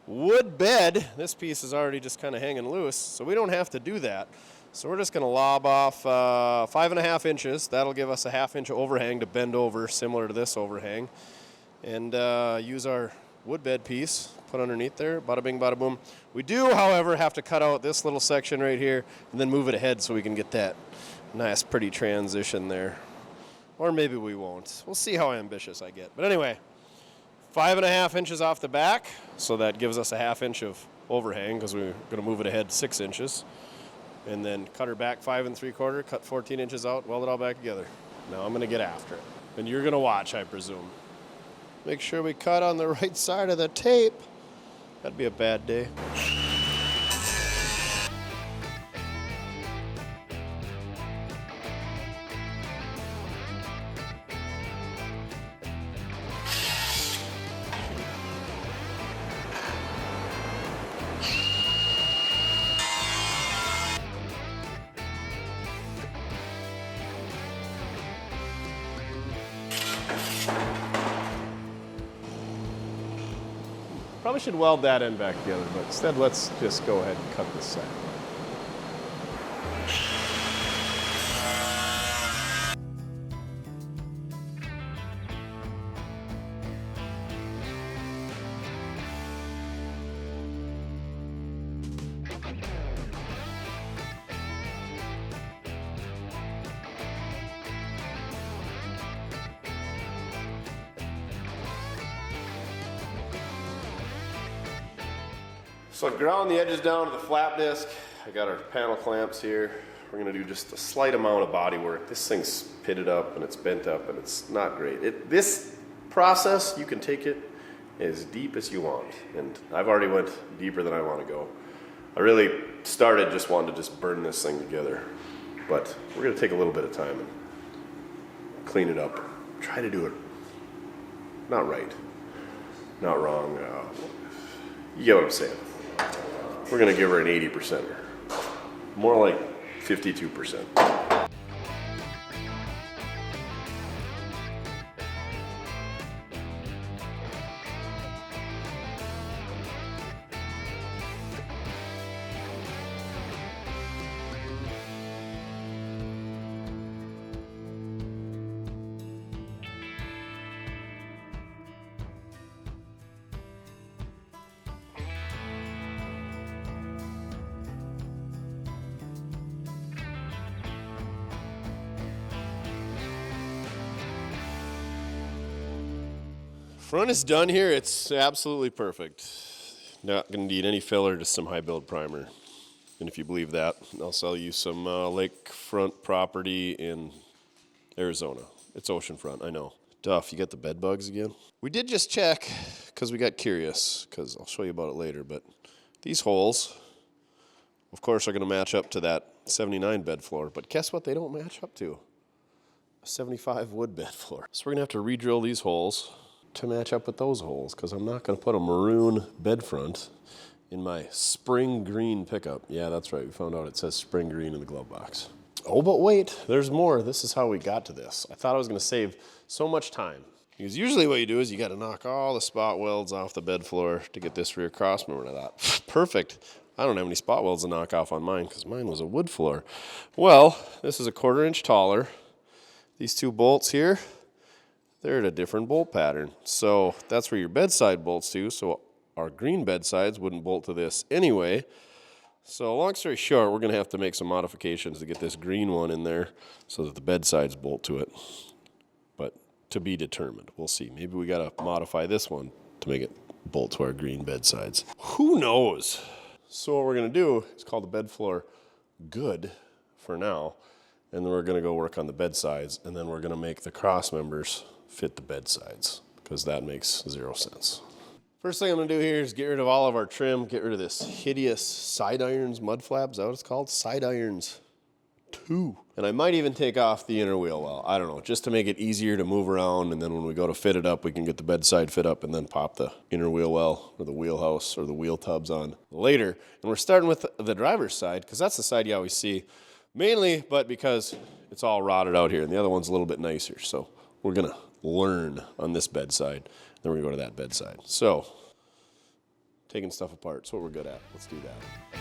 wood bed, this piece is already just kind of hanging loose, so we don't have to do that. So we're just going to lob off 5 1/2 inches. That'll give us a 1/2 inch overhang to bend over, similar to this overhang. And use our wood bed piece, put underneath there, bada bing, bada boom. We do, however, have to cut out this little section right here and then move it ahead so we can get that nice, pretty transition there. Or maybe we won't. We'll see how ambitious I get. But anyway, 5 1/2 inches off the back, so that gives us a 1/2 inch of overhang because we're going to move it ahead 6 inches. And then cut her back 5 3/4, cut 14 inches out, weld it all back together. Now I'm going to get after it. And you're going to watch, I presume. Make sure we cut on the right side of the tape. That'd be a bad day. Probably should weld that end back together, but instead let's just go ahead and cut this side. So I've ground the edges down to the flap disc. I got our panel clamps here. We're gonna do just a slight amount of body work. This thing's pitted up and it's bent up and it's not great. This process, you can take it as deep as you want. And I've already went deeper than I want to go. I really started just wanting to just burn this thing together. But we're gonna take a little bit of time and clean it up. Try to do it not right. not wrong. You get what I'm saying. We're gonna give her an 80%. More like 52%. Front is done here. It's absolutely perfect. Not going to need any filler, just some high build primer. And if you believe that, I'll sell you some lakefront property in Arizona. It's oceanfront, I know. Duff, you got the bed bugs again? We did just check because we got curious, because I'll show you about it later, but these holes, of course, are going to match up to that 79 bed floor, but guess what they don't match up to? A 75 wood bed floor. So we're going to have to re-drill these holes to match up with those holes, because I'm not going to put a maroon bed front in my spring green pickup. Yeah, that's right. We found out it says spring green in the glove box. Oh, but wait, there's more. This is how we got to this. I thought I was going to save so much time, because usually what you do is you got to knock all the spot welds off the bed floor to get this rear cross member. And I thought, perfect. I don't have any spot welds to knock off on mine, because mine was a wood floor. Well, this is a 1/4 inch taller. These two bolts here, they're at a different bolt pattern. So that's where your bedside bolts to. So our green bedsides wouldn't bolt to this anyway. So long story short, we're going to have to make some modifications to get this green one in there so that the bedsides bolt to it. But to be determined. We'll see. Maybe we got to modify this one to make it bolt to our green bedsides. Who knows? So what we're going to do is call the bed floor good for now. And then we're going to go work on the bedsides. And then we're going to make the cross members fit the bed sides, because that makes 0 sense. First thing I'm going to do here is get rid of all of our trim, get rid of this hideous side irons mud flap. Is that what it's called? Side irons 2. And I might even take off the inner wheel well. I don't know, just to make it easier to move around, and then when we go to fit it up, we can get the bedside fit up and then pop the inner wheel well or the wheelhouse or the wheel tubs on later. And we're starting with the driver's side, because that's the side you always see mainly, but because it's all rotted out here, and the other one's a little bit nicer. So we're going to learn on this bedside, then we're going to go to that bedside. So, taking stuff apart, it's what we're good at. Let's do that.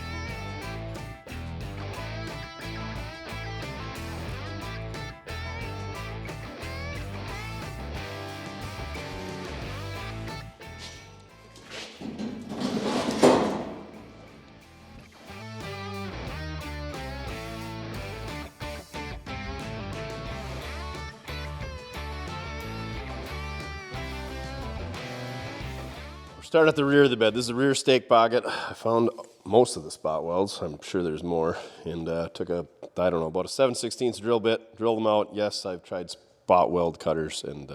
Start at the rear of the bed. This is the rear stake pocket. I found most of the spot welds. I'm sure there's more. And took a, I don't know, about a 7/16 drill bit, drilled them out. Yes, I've tried spot weld cutters, and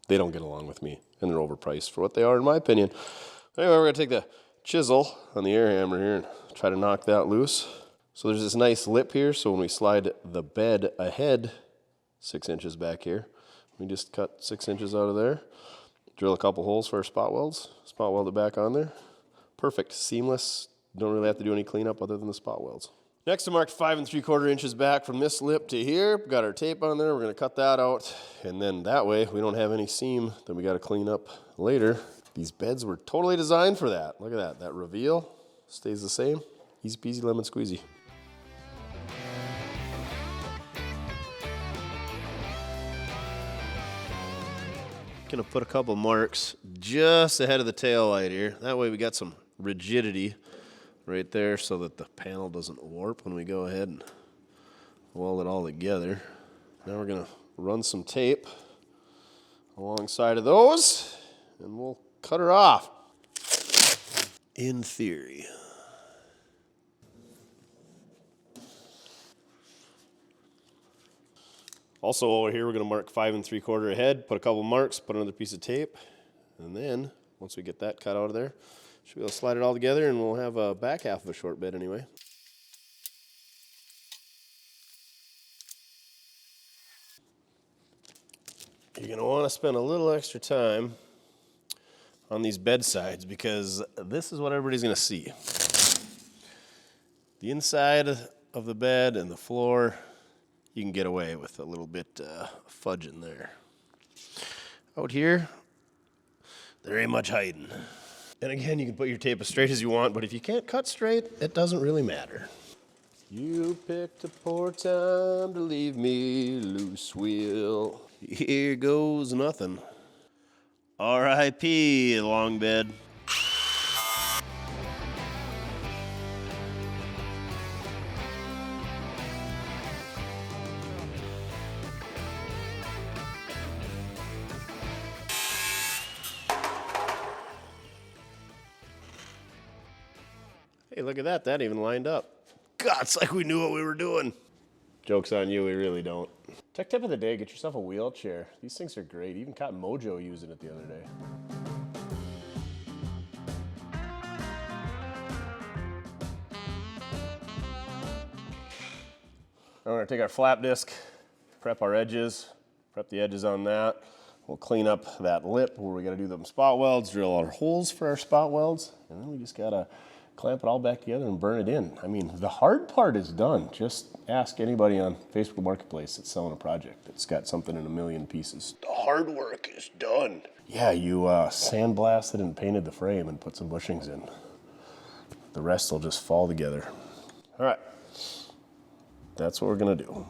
they don't get along with me. And they're overpriced for what they are, in my opinion. Anyway, we're going to take the chisel on the air hammer here and try to knock that loose. So there's this nice lip here. So when we slide the bed ahead 6 inches back here, we just cut 6 inches out of there. Drill a couple holes for our spot welds, spot weld it back on there. Perfect, seamless, don't really have to do any cleanup other than the spot welds. Next I marked 5 3/4 inches back from this lip to here. Got our tape on there, we're gonna cut that out. And then that way we don't have any seam that we gotta clean up later. These beds were totally designed for that. Look at that reveal stays the same. Easy peasy lemon squeezy. Gonna put a couple marks just ahead of the tail light here. That way we got some rigidity right there so that the panel doesn't warp when we go ahead and weld it all together. Now we're gonna run some tape alongside of those and we'll cut her off. In theory. Also over here, we're going to mark 5 3/4 ahead, put a couple marks, put another piece of tape, and then once we get that cut out of there, should be able to slide it all together and we'll have a back half of a short bed anyway. You're going to want to spend a little extra time on these bed sides because this is what everybody's gonna see. The inside of the bed and the floor, you can get away with a little bit fudge in there. Out here, there ain't much hiding. And again, you can put your tape as straight as you want, but if you can't cut straight, it doesn't really matter. You picked a poor time to leave me loose, Will. Here goes nothing. R.I.P. long bed. Hey, look at that. That even lined up. God, it's like we knew what we were doing. Joke's on you, we really don't. Tech tip of the day, get yourself a wheelchair. These things are great. Even caught Mojo using it the other day. Now we're gonna take our flap disc, prep our edges, prep the edges on that. We'll clean up that lip where we gotta do them spot welds, drill our holes for our spot welds, and then we just gotta clamp it all back together and burn it in. I mean, the hard part is done. Just ask anybody on Facebook Marketplace that's selling a project that's got something in a million pieces. The hard work is done. Yeah, you sandblasted and painted the frame and put some bushings in. The rest will just fall together. All right, that's what we're gonna do.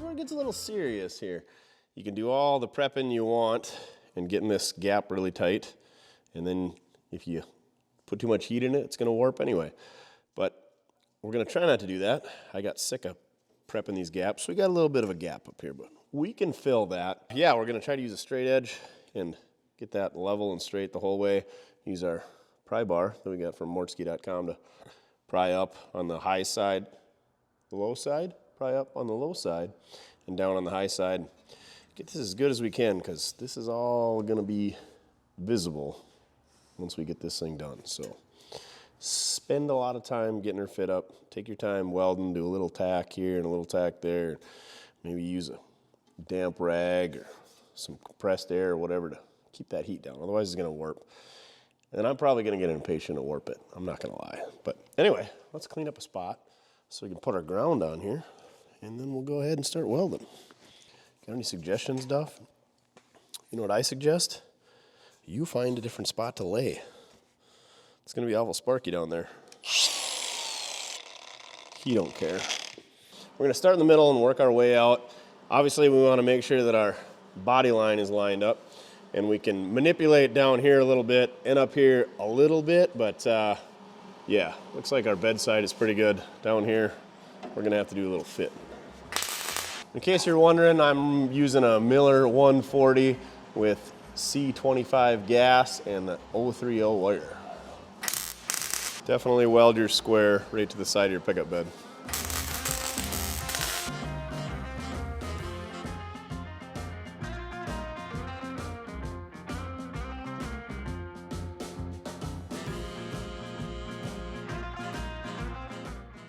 It gets a little serious here. You can do all the prepping you want and getting this gap really tight, and then if you put too much heat in it, it's gonna warp anyway. But we're gonna try not to do that. I got sick of prepping these gaps, so we got a little bit of a gap up here, but we can fill that. Yeah, we're gonna try to use a straight edge and get that level and straight the whole way. Use our pry bar that we got from mortske.com to pry up on the high side, the low side, pry up on the low side and down on the high side. Get this as good as we can because this is all gonna be visible once we get this thing done. So spend a lot of time getting her fit up. Take your time welding, do a little tack here and a little tack there. Maybe use a damp rag or some compressed air or whatever to keep that heat down. Otherwise it's gonna warp. And I'm probably gonna get impatient to warp it. I'm not gonna lie. But anyway, let's clean up a spot so we can put our ground on here. And then we'll go ahead and start welding. Got any suggestions, Duff? You know what I suggest? You find a different spot to lay. It's gonna be awful sparky down there. He don't care. We're gonna start in the middle and work our way out. Obviously, we wanna make sure that our body line is lined up, and we can manipulate down here a little bit and up here a little bit, but yeah, looks like our bedside is pretty good down here. We're gonna have to do a little fit. In case you're wondering, I'm using a Miller 140 with C25 gas and the 030 wire. Definitely weld your square right to the side of your pickup bed.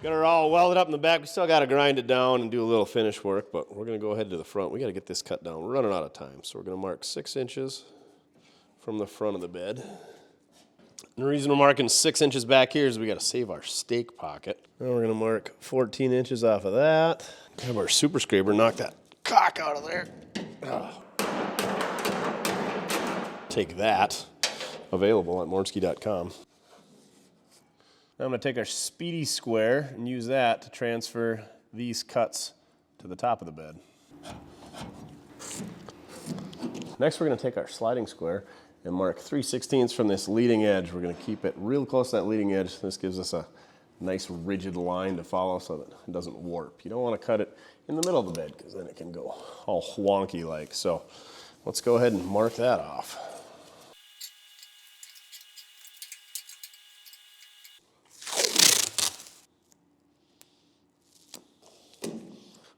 Got her all welded up in the back. We still got to grind it down and do a little finish work, but we're going to go ahead to the front. We got to get this cut down. We're running out of time, so we're going to mark 6 inches from the front of the bed. And the reason we're marking 6 inches back here is we got to save our stake pocket. Now we're going to mark 14 inches off of that. Have our super scraper knock that cock out of there. Oh. Take that. Available at mortske.com. Now I'm going to take our speedy square and use that to transfer these cuts to the top of the bed. Next we're going to take our sliding square and mark 3/16 from this leading edge. We're going to keep it real close to that leading edge. This gives us a nice rigid line to follow so that it doesn't warp. You don't want to cut it in the middle of the bed because then it can go all wonky like. So let's go ahead and mark that off.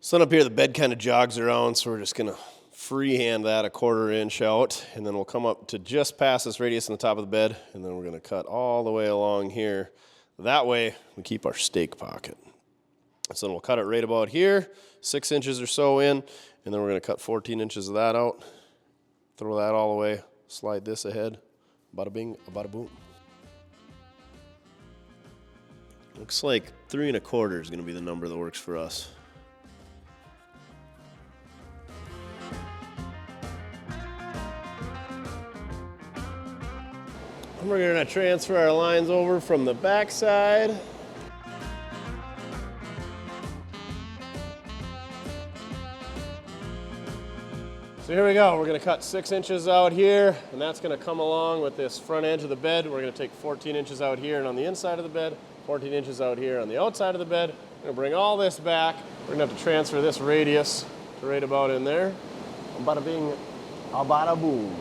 So up here, the bed kind of jogs around, so we're just gonna freehand that a 1/4 inch out, and then we'll come up to just past this radius on the top of the bed, and then we're gonna cut all the way along here. That way, we keep our stake pocket. So then we'll cut it right about here, 6 inches or so in, and then we're gonna cut 14 inches of that out, throw that all away, slide this ahead, bada bing, bada boom. Looks like 3 1/4 is gonna be the number that works for us. And we're gonna transfer our lines over from the back side. So here we go, we're gonna cut 6 inches out here, and that's gonna come along with this front edge of the bed. We're gonna take 14 inches out here and on the inside of the bed, 14 inches out here on the outside of the bed. We're gonna bring all this back. We're gonna have to transfer this radius to right about in there. Bada bing, bada boom.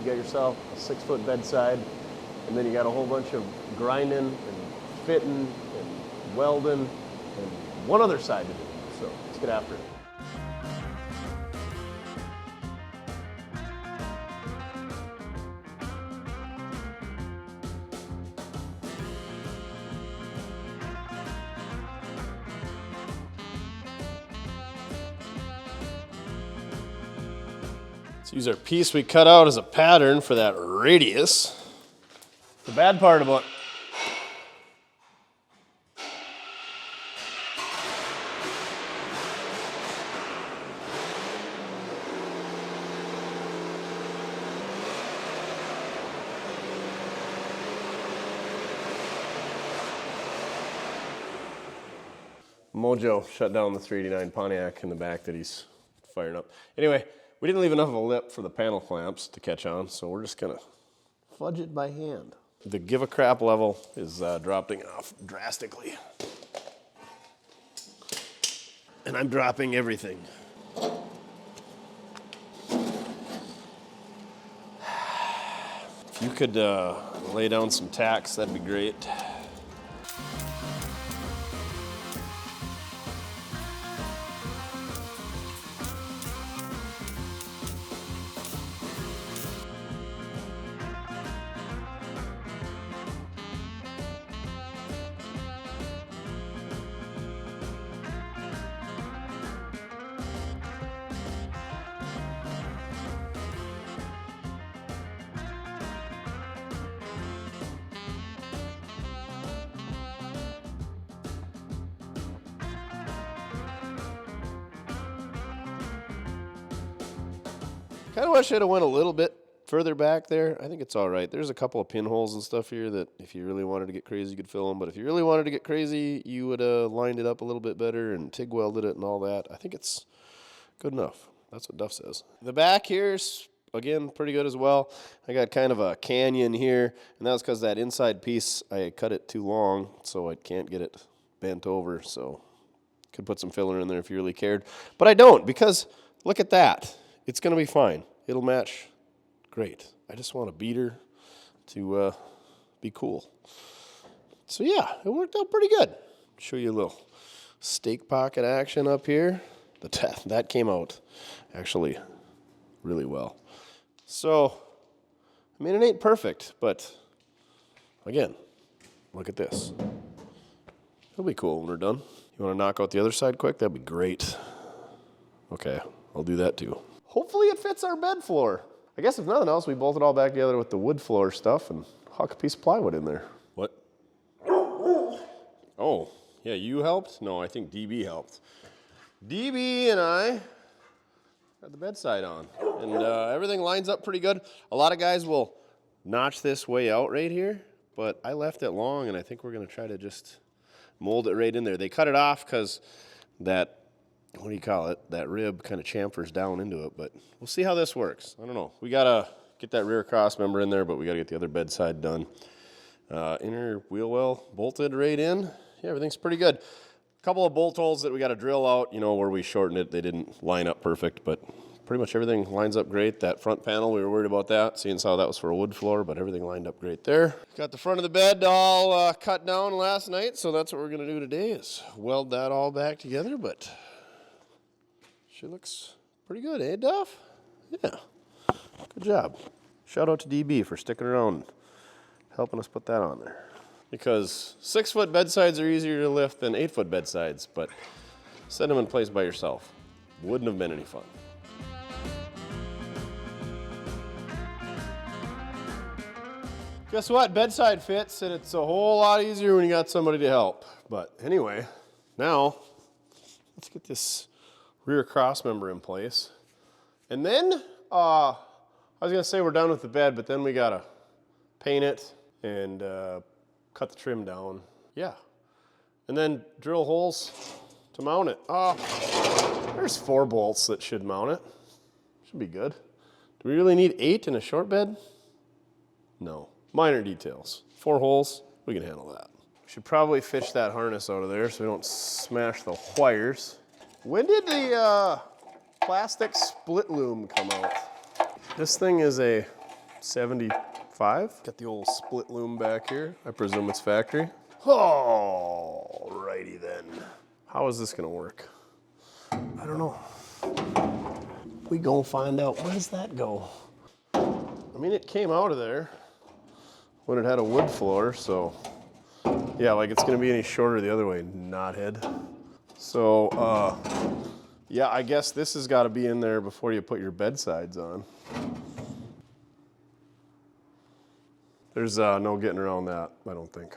You got yourself a 6-foot bedside, and then you got a whole bunch of grinding and fitting and welding and one other side to do. So let's get after it. Let's use our piece we cut out as a pattern for that radius. The bad part about Mojo shut down the 389 Pontiac in the back that he's firing up. Anyway, we didn't leave enough of a lip for the panel clamps to catch on, so we're just gonna fudge it by hand. The give a crap level is dropping off drastically. And I'm dropping everything. If you could lay down some tacks, that'd be great. Kind of wish I'd have went a little bit further back there. I think it's all right. There's a couple of pinholes and stuff here that if you really wanted to get crazy, you could fill them. But if you really wanted to get crazy, you would have lined it up a little bit better and TIG welded it and all that. I think it's good enough. That's what Duff says. The back here's, again, pretty good as well. I got kind of a canyon here, and that was because that inside piece, I cut it too long, so I can't get it bent over. So could put some filler in there if you really cared. But I don't, because look at that. It's going to be fine. It'll match great. I just want a beater to be cool. So yeah, it worked out pretty good. Show you a little stake pocket action up here. That came out actually really well. So, I mean, it ain't perfect, but again, look at this. It'll be cool when we're done. You want to knock out the other side quick? That'd be great. Okay, I'll do that too. Hopefully it fits our bed floor. I guess if nothing else, we bolt it all back together with the wood floor stuff and huck a piece of plywood in there. What? Oh, yeah, you helped? No, I think DB helped. DB and I got the bedside on, and everything lines up pretty good. A lot of guys will notch this way out right here, but I left it long, and I think we're gonna try to just mold it right in there. They cut it off because that, what do you call it? That rib kind of chamfers down into it, but we'll see how this works. I don't know. We gotta get that rear cross member in there, but we gotta get the other bedside done. Inner wheel well bolted right in. Yeah, everything's pretty good. A couple of bolt holes that we gotta drill out, you know, where we shortened it. They didn't line up perfect, but pretty much everything lines up great. That front panel, we were worried about that, seeing how that was for a wood floor, but everything lined up great there. Got the front of the bed all cut down last night, so that's what we're gonna do today is weld that all back together, but Actually looks pretty good, eh, Duff? Yeah, good job. Shout out to DB for sticking around, helping us put that on there. Because 6-foot bedsides are easier to lift than 8-foot bedsides, but set them in place by yourself. Wouldn't have been any fun. Guess what? Bedside fits, and it's a whole lot easier when you got somebody to help. But anyway, now let's get this rear cross member in place. And then, I was gonna say we're done with the bed, but then we gotta paint it and cut the trim down. Yeah. And then drill holes to mount it. There's 4 bolts that should mount it. Should be good. Do we really need 8 in a short bed? No. Minor details. 4 holes, we can handle that. We should probably fish that harness out of there so we don't smash the wires. When did the plastic split loom come out? This thing is a 75. Got the old split loom back here. I presume it's factory. Alrighty then. How is this gonna work? I don't know. We gonna find out. Where does that go? I mean, it came out of there when it had a wood floor, so yeah, like it's gonna be any shorter the other way, knothead. So, yeah, I guess this has gotta be in there before you put your bedsides on. There's no getting around that, I don't think.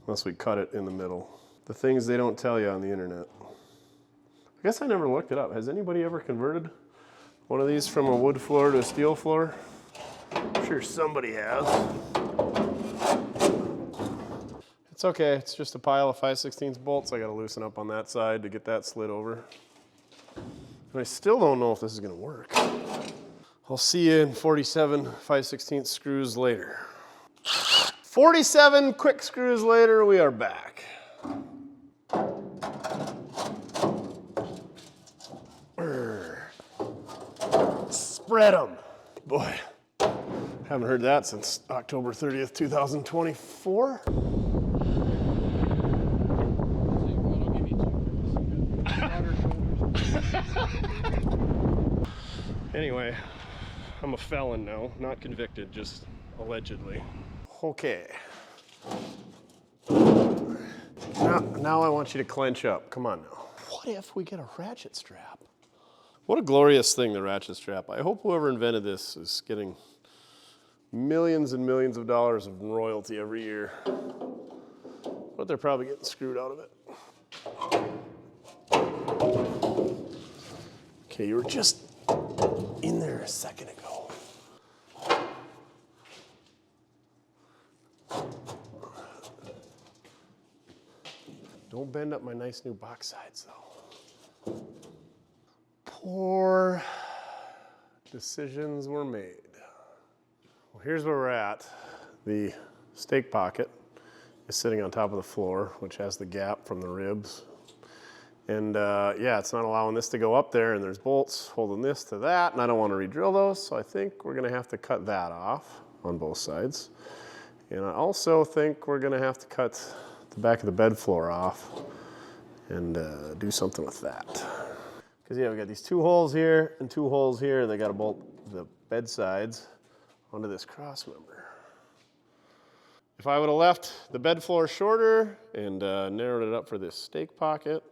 Unless we cut it in the middle. The things they don't tell you on the internet. I guess I never looked it up. Has anybody ever converted one of these from a wood floor to a steel floor? I'm sure somebody has. It's okay, it's just a pile of 5/16 bolts. I gotta loosen up on that side to get that slid over. And I still don't know if this is gonna work. I'll see you in 47 5/16 screws later. 47 quick screws later, we are back. Spread them. Boy, haven't heard that since October 30th, 2024. Anyway, I'm a felon now, not convicted, just allegedly. Okay. Now I want you to clench up. Come on now. What if we get a ratchet strap? What a glorious thing, the ratchet strap. I hope whoever invented this is getting millions and millions of dollars of royalty every year. But they're probably getting screwed out of it. Okay, you were just in there a second ago. Don't bend up my nice new box sides, though. Poor decisions were made. Well, here's where we're at. The stake pocket is sitting on top of the floor, which has the gap from the ribs. And yeah, it's not allowing this to go up there, and there's bolts holding this to that, and I don't want to re-drill those, so I think we're gonna have to cut that off on both sides. And I also think we're gonna have to cut the back of the bed floor off and do something with that. Because yeah, we got these 2 holes here and 2 holes here, and they gotta bolt the bed sides onto this cross member. If I would have left the bed floor shorter and narrowed it up for this stake pocket,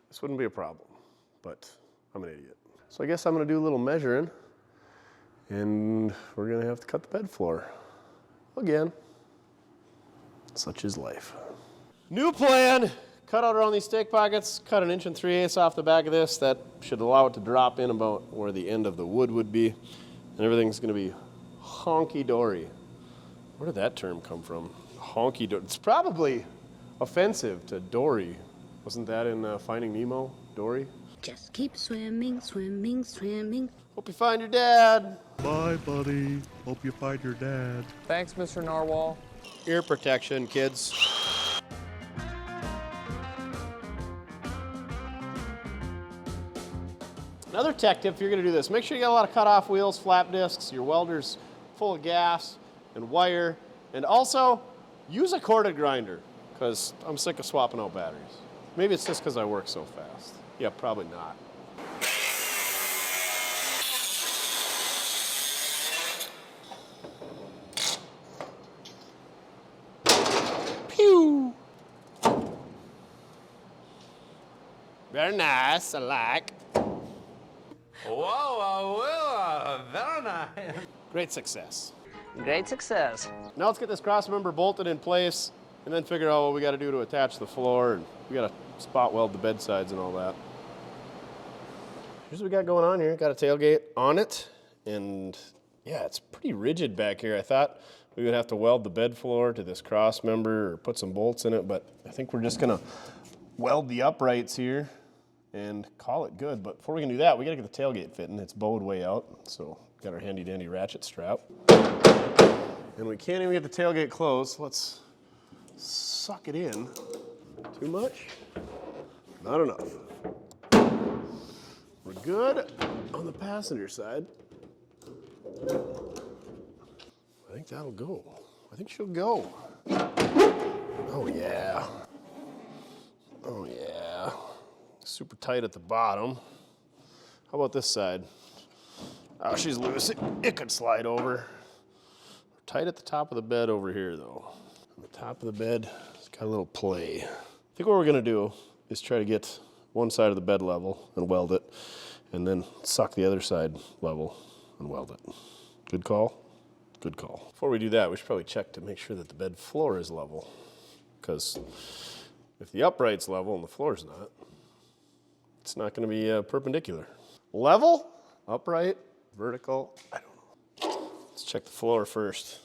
this wouldn't be a problem, but I'm an idiot. So I guess I'm gonna do a little measuring, and we're gonna have to cut the bed floor again. Such is life. New plan, cut out around these stake pockets, cut 1 3/8 off the back of this. That should allow it to drop in about where the end of the wood would be, and everything's gonna be honky-dory. Where did that term come from? Honky-dory. It's probably offensive to Dory. Wasn't that in Finding Nemo, Dory? Just keep swimming, swimming, swimming. Hope you find your dad. Bye, buddy. Hope you find your dad. Thanks, Mr. Narwhal. Ear protection, kids. Another tech tip if you're gonna do this, make sure you got a lot of cut-off wheels, flap discs, your welder's full of gas and wire, and also use a corded grinder, because I'm sick of swapping out batteries. Maybe it's just because I work so fast. Yeah, probably not. Very nice, I like. Whoa, very nice. Great success. Great success. Now let's get this cross member bolted in place and then figure out what we got to do to attach the floor, and we got to spot weld the bed sides and all that. Here's what we got going on here. Got a tailgate on it, and yeah, it's pretty rigid back here. I thought we would have to weld the bed floor to this cross member or put some bolts in it, but I think we're just gonna weld the uprights here and call it good. But before we can do that, we gotta get the tailgate fitting. It's bowed way out, so got our handy dandy ratchet strap. And we can't even get the tailgate closed. Let's suck it in. Too much? Not enough. We're good on the passenger side. I think that'll go. I think she'll go. Oh yeah. Oh yeah. Super tight at the bottom. How about this side? Oh, she's loose. It could slide over. Tight at the top of the bed over here though. On the top of the bed, it's got a little play. I think what we're gonna do is try to get one side of the bed level and weld it, and then suck the other side level and weld it. Good call? Good call. Before we do that, we should probably check to make sure that the bed floor is level, because if the upright's level and the floor's not, it's not gonna be perpendicular. Level, upright, vertical, I don't know. Let's check the floor first.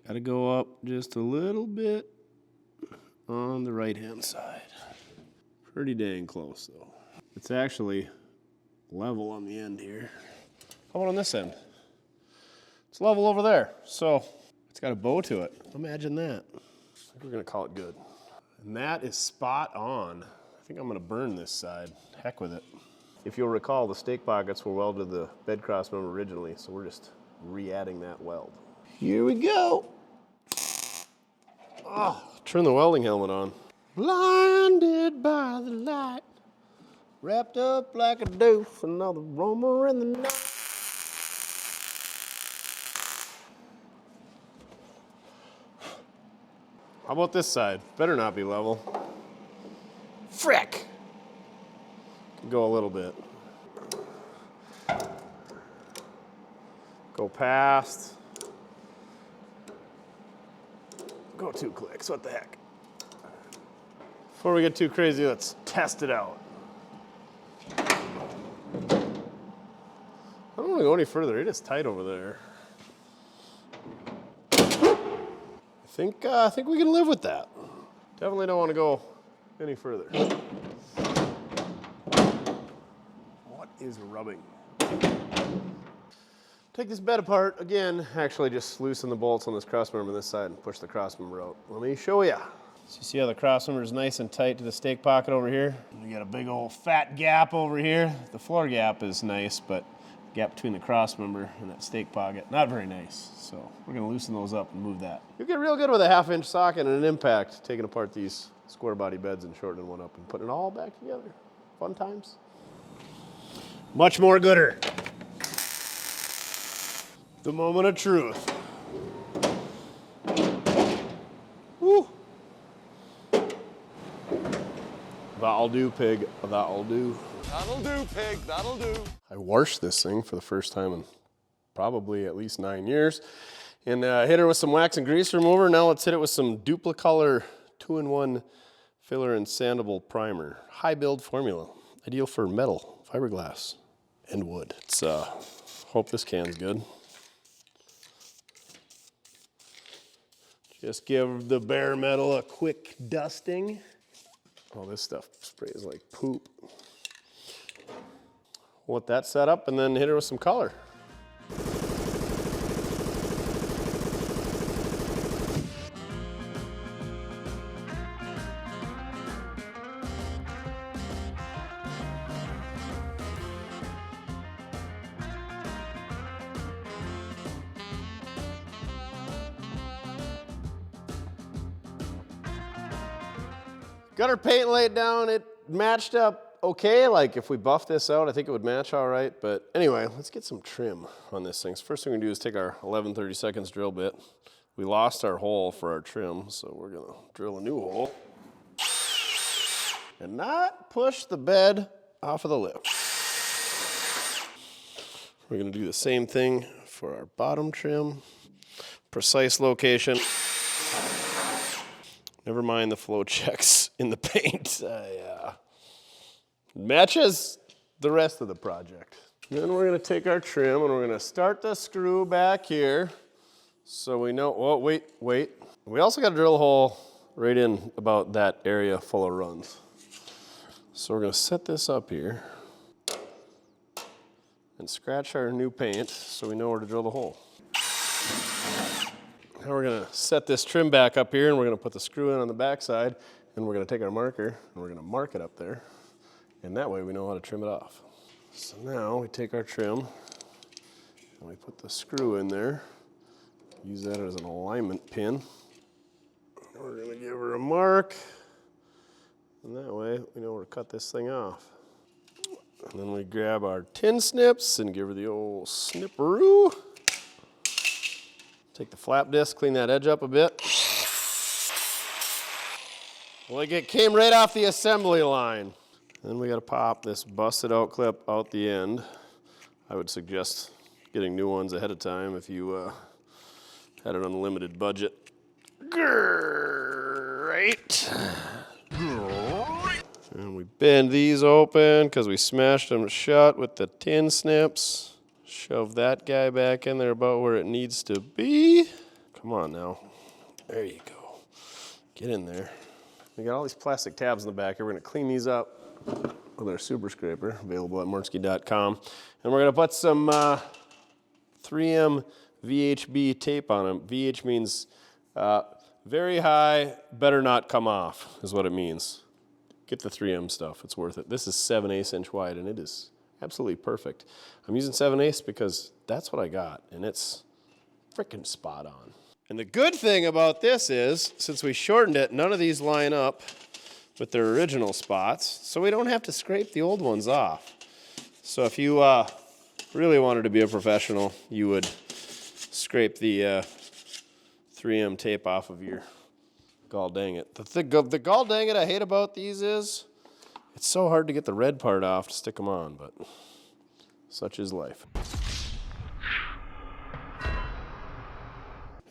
Gotta go up just a little bit on the right-hand side. Pretty dang close though. It's actually level on the end here. How about on this end? It's level over there, so it's got a bow to it. Imagine that. I think we're gonna call it good. And that is spot on. I think I'm gonna burn this side. Heck with it. If you'll recall, the stake pockets were welded to the bed cross member originally, so we're just re-adding that weld. Here we go. Oh, turn the welding helmet on. Blinded by the light, wrapped up like a doof, another roamer in the night. How about this side? Better not be level. Frick! Could go a little bit. Go past. Go 2 clicks, what the heck? Before we get too crazy, let's test it out. I don't want to go any further. It is tight over there. I think we can live with that. Definitely don't want to go any further. What is rubbing? Take this bed apart again. Actually, just loosen the bolts on this crossmember on this side and push the crossmember out. Let me show you. So you see how the crossmember is nice and tight to the stake pocket over here? You got a big old fat gap over here. The floor gap is nice, but the gap between the crossmember and that stake pocket, not very nice. So we're gonna loosen those up and move that. You'll get real good with a 1/2-inch socket and an impact, taking apart these square body beds and shortening one up and putting it all back together. Fun times. Much more gooder. The moment of truth. Woo. That'll do, pig. That'll do. That'll do, pig. That'll do. I washed this thing for the first time in probably at least 9 years. And hit her with some wax and grease remover. Now let's hit it with some Duplicolor 2-in-1 filler and sandable primer. High build formula. Ideal for metal, fiberglass, and wood. Let's hope this can's good. Just give the bare metal a quick dusting. Oh, this stuff sprays like poop. We'll let that set up and then hit her with some color. Got our paint laid down. It matched up okay. Like if we buff this out, I think it would match all right. But anyway, let's get some trim on this thing. So first thing we're gonna do is take our 11/32 drill bit. We lost our hole for our trim, so we're gonna drill a new hole. and not push the bed off of the lip. We're gonna do the same thing for our bottom trim. Precise location. Never mind the flow checks in the paint. Matches the rest of the project. Then we're gonna take our trim and we're gonna start the screw back here so we know, oh, wait. We also gotta drill a hole right in about that area full of runs. So we're gonna set this up here and scratch our new paint so we know where to drill the hole. Now we're gonna set this trim back up here and we're gonna put the screw in on the back side and we're gonna take our marker and we're gonna mark it up there. And that way we know how to trim it off. So now we take our trim and we put the screw in there. Use that as an alignment pin. We're gonna give her a mark. And that way we know where to cut this thing off. And then we grab our tin snips and give her the old snipperoo. Take the flap disc, clean that edge up a bit. Like it came right off the assembly line. Then we gotta pop this busted out clip out the end. I would suggest getting new ones ahead of time if you had an unlimited budget. Great. And we bend these open because we smashed them shut with the tin snips. Shove that guy back in there about where it needs to be. Come on now. There you go. Get in there. We got all these plastic tabs in the back here. We're gonna clean these up with our super scraper, available at mortske.com. And we're gonna put some 3M VHB tape on them. VH means very high, better not come off, is what it means. Get the 3M stuff, it's worth it. This is 7/8 inch wide and it is absolutely perfect. I'm using 7/8 because that's what I got and it's freaking spot on. And the good thing about this is, since we shortened it, none of these line up with their original spots, so we don't have to scrape the old ones off. So if you really wanted to be a professional, you would scrape the 3M tape off of your gall dang it. The gall dang it I hate about these is, it's so hard to get the red part off to stick them on, but such is life.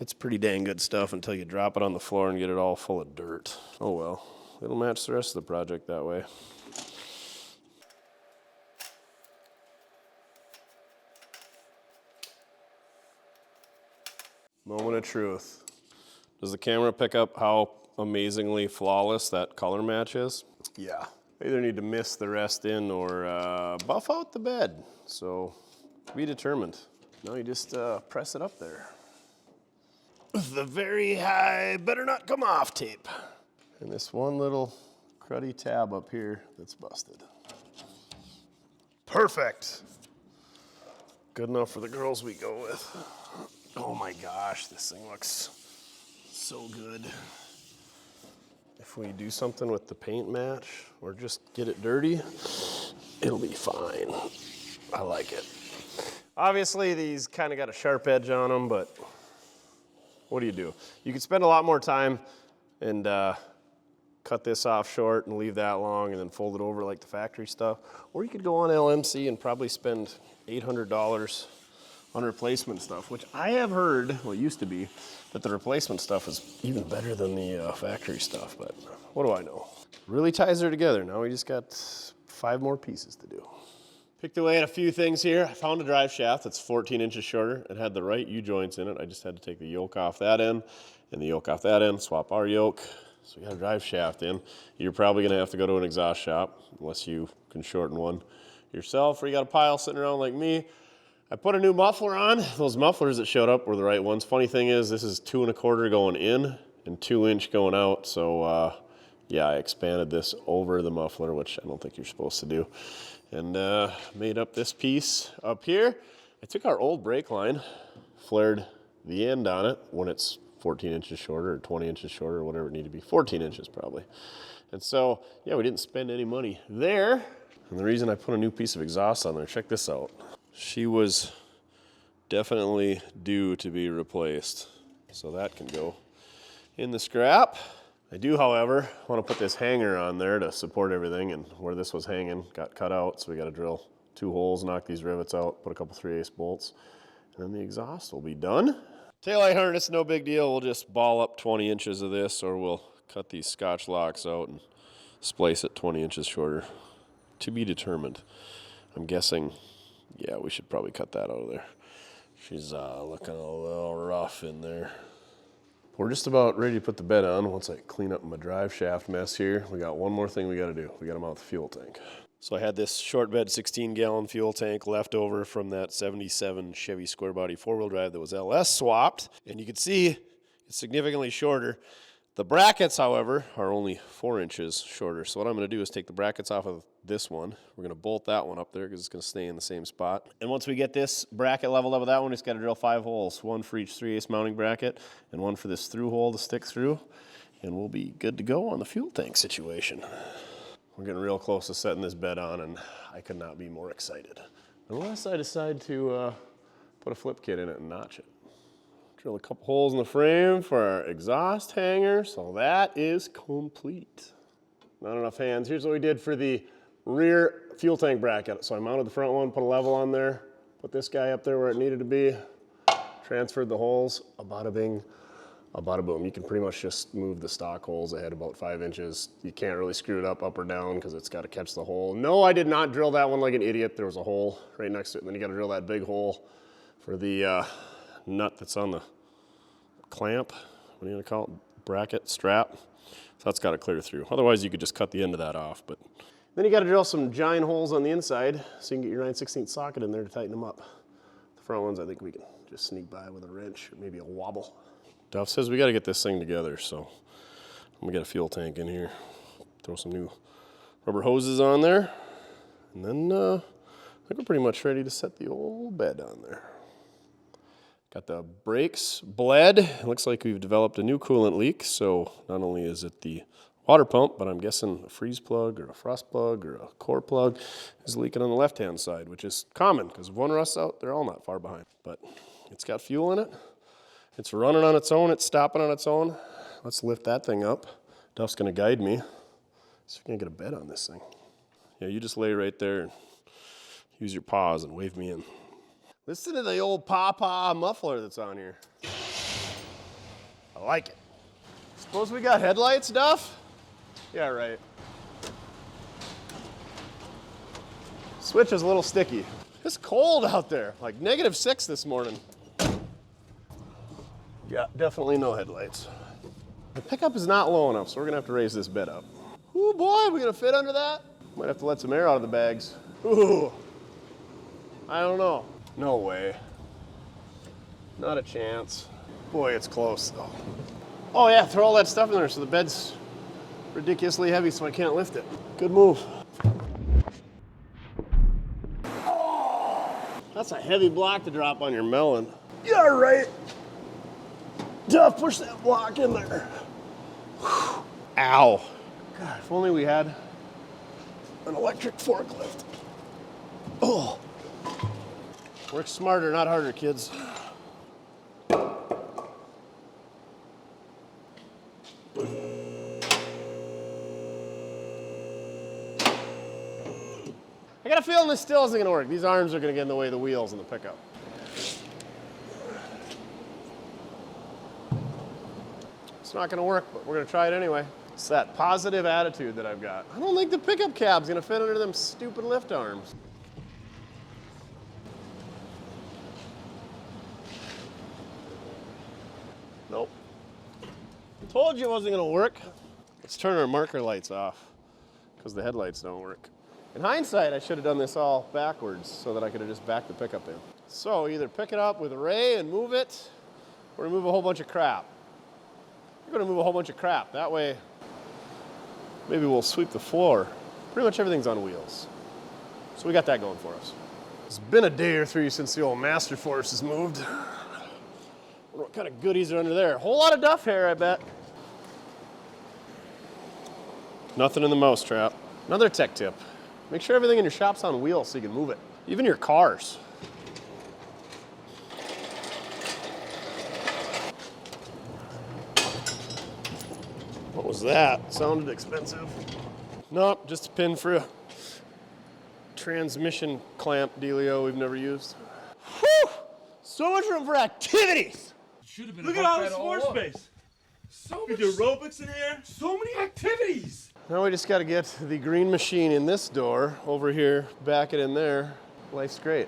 It's pretty dang good stuff until you drop it on the floor and get it all full of dirt. Oh well. It'll match the rest of the project that way. Moment of truth. Does the camera pick up how amazingly flawless that color match is? Yeah. Either need to miss the rest in or buff out the bed. So be determined. Now you just press it up there. With the very high, better not come off tape. And this one little cruddy tab up here that's busted. Perfect. Good enough for the girls we go with. Oh my gosh, this thing looks so good. If we do something with the paint match or just get it dirty, it'll be fine. I like it. Obviously, these kind of got a sharp edge on them, but what do? You could spend a lot more time and cut this off short and leave that long and then fold it over like the factory stuff. Or you could go on LMC and probably spend $800 on replacement stuff, which I have heard, well, it used to be, that the replacement stuff is even better than the factory stuff, but what do I know? Really ties her together. Now we just got 5 more pieces to do. Picked away at a few things here. I found a drive shaft that's 14 inches shorter. It had the right U-joints in it. I just had to take the yoke off that end and the yoke off that end, swap our yoke. So we got a drive shaft in. You're probably gonna have to go to an exhaust shop unless you can shorten one yourself or you got a pile sitting around like me. I put a new muffler on. Those mufflers that showed up were the right ones. Funny thing is, this is 2 1/4 going in and 2 inch going out. So yeah, I expanded this over the muffler, which I don't think you're supposed to do. And made up this piece up here. I took our old brake line, flared the end on it when it's 14 inches shorter or 20 inches shorter or whatever it needed to be. 14 inches probably. And so, yeah, we didn't spend any money there. And the reason I put a new piece of exhaust on there, check this out. She was definitely due to be replaced. So that can go in the scrap. I do, however, want to put this hanger on there to support everything, and where this was hanging got cut out, so we got to drill 2 holes, knock these rivets out, put a couple 3/8 bolts, and then the exhaust will be done. Taillight harness, no big deal. We'll just ball up 20 inches of this, or we'll cut these Scotch locks out and splice it 20 inches shorter. To be determined. I'm guessing, yeah, we should probably cut that out of there. She's looking a little rough in there. We're just about ready to put the bed on. Once I clean up my drive shaft mess here, we got one more thing we got to do. We got to mount the fuel tank. So I had this Shortbed 16-gallon fuel tank left over from that 77 Chevy Squarebody 4-wheel drive that was LS swapped. And you can see it's significantly shorter. The brackets, however, are only 4 inches shorter. So what I'm going to do is take the brackets off of this one. We're going to bolt that one up there because it's going to stay in the same spot. And once we get this bracket leveled up with that one, it's got to drill 5 holes, 1 for each 3/8 mounting bracket and 1 for this through hole to stick through. And we'll be good to go on the fuel tank situation. We're getting real close to setting this bed on, and I could not be more excited. Unless I decide to put a flip kit in it and notch it. Drill a couple holes in the frame for our exhaust hanger, so that is complete. Not enough hands. Here's what we did for the rear fuel tank bracket. So I mounted the front one, put a level on there, put this guy up there where it needed to be, transferred the holes, a bada bing, a bada boom. You can pretty much just move the stock holes ahead about 5 inches. You can't really screw it up or down because it's got to catch the hole. No, I did not drill that one like an idiot. There was a hole right next to it, and then you got to drill that big hole for the nut that's on the clamp, what are you gonna call it, bracket, strap. So that's got to clear through. Otherwise you could just cut the end of that off. But then you got to drill some giant holes on the inside so you can get your 9/16 socket in there to tighten them up. The front ones I think we can just sneak by with a wrench or maybe a wobble. Duff says we got to get this thing together, so I'm gonna get a fuel tank in here, throw some new rubber hoses on there, and then I think we're pretty much ready to set the old bed on there. Got the brakes bled. It looks like we've developed a new coolant leak, so not only is it the water pump, but I'm guessing a freeze plug or a frost plug or a core plug is leaking on the left-hand side, which is common because if one rusts out, they're all not far behind. But it's got fuel in it. It's running on its own. It's stopping on its own. Let's lift that thing up. Duff's going to guide me. So we're going to get a bed on this thing. Yeah, you just lay right there and use your paws and wave me in. Listen to the old pawpaw muffler that's on here. I like it. Suppose we got headlights, Duff? Yeah, right. Switch is a little sticky. It's cold out there, like -6 this morning. Yeah, definitely no headlights. The pickup is not low enough, so we're gonna have to raise this bed up. Ooh boy, we gonna fit under that? Might have to let some air out of the bags. Ooh, I don't know. No way. Not a chance. Boy, it's close though. Oh yeah, throw all that stuff in there so the bed's ridiculously heavy so I can't lift it. Good move. Oh, that's a heavy block to drop on your melon. Yeah, right. Duff, push that block in there. Whew. Ow. God, if only we had an electric forklift. Oh. Work smarter, not harder, kids. I got a feeling this still isn't gonna work. These arms are gonna get in the way of the wheels in the pickup. It's not gonna work, but we're gonna try it anyway. It's that positive attitude that I've got. I don't think the pickup cab's gonna fit under them stupid lift arms. Nope. I told you it wasn't gonna work. Let's turn our marker lights off because the headlights don't work. In hindsight, I should have done this all backwards so that I could have just backed the pickup in. So either pick it up with a ray and move it, or remove a whole bunch of crap. We're gonna move a whole bunch of crap. That way, maybe we'll sweep the floor. Pretty much everything's on wheels. So we got that going for us. It's been a day or 3 since the old Master Force has moved. What kind of goodies are under there? A whole lot of Duff hair, I bet. Nothing in the mousetrap. Another tech tip. Make sure everything in your shop's on wheels so you can move it. Even your cars. What was that? Sounded expensive. Nope, just a pin for a transmission clamp dealio we've never used. Whew! So much room for activities! Look at all this floor space. So much aerobics in here. So many activities. Now we just got to get the green machine in this door over here, back it in there. Life's great.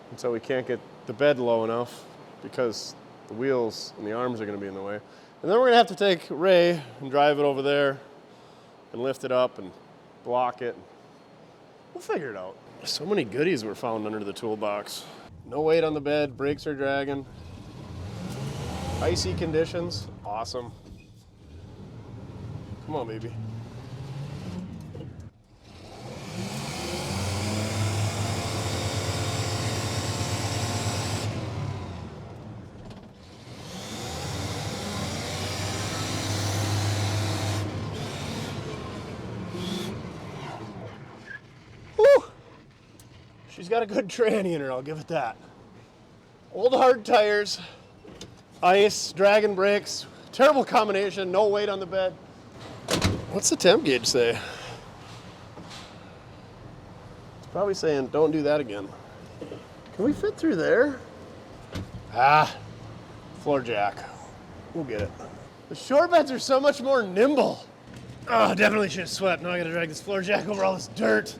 And so we can't get the bed low enough because the wheels and the arms are going to be in the way. And then we're going to have to take Ray and drive it over there and lift it up and block it. We'll figure it out. So many goodies were found under the toolbox. No weight on the bed, brakes are dragging. Icy conditions, awesome. Come on, baby. She's got a good tranny in her, I'll give it that. Old hard tires, ice, dragon brakes, terrible combination, no weight on the bed. What's the temp gauge say? It's probably saying, don't do that again. Can we fit through there? Ah, floor jack. We'll get it. The short beds are so much more nimble. Oh, definitely should have swept. Now I gotta drag this floor jack over all this dirt.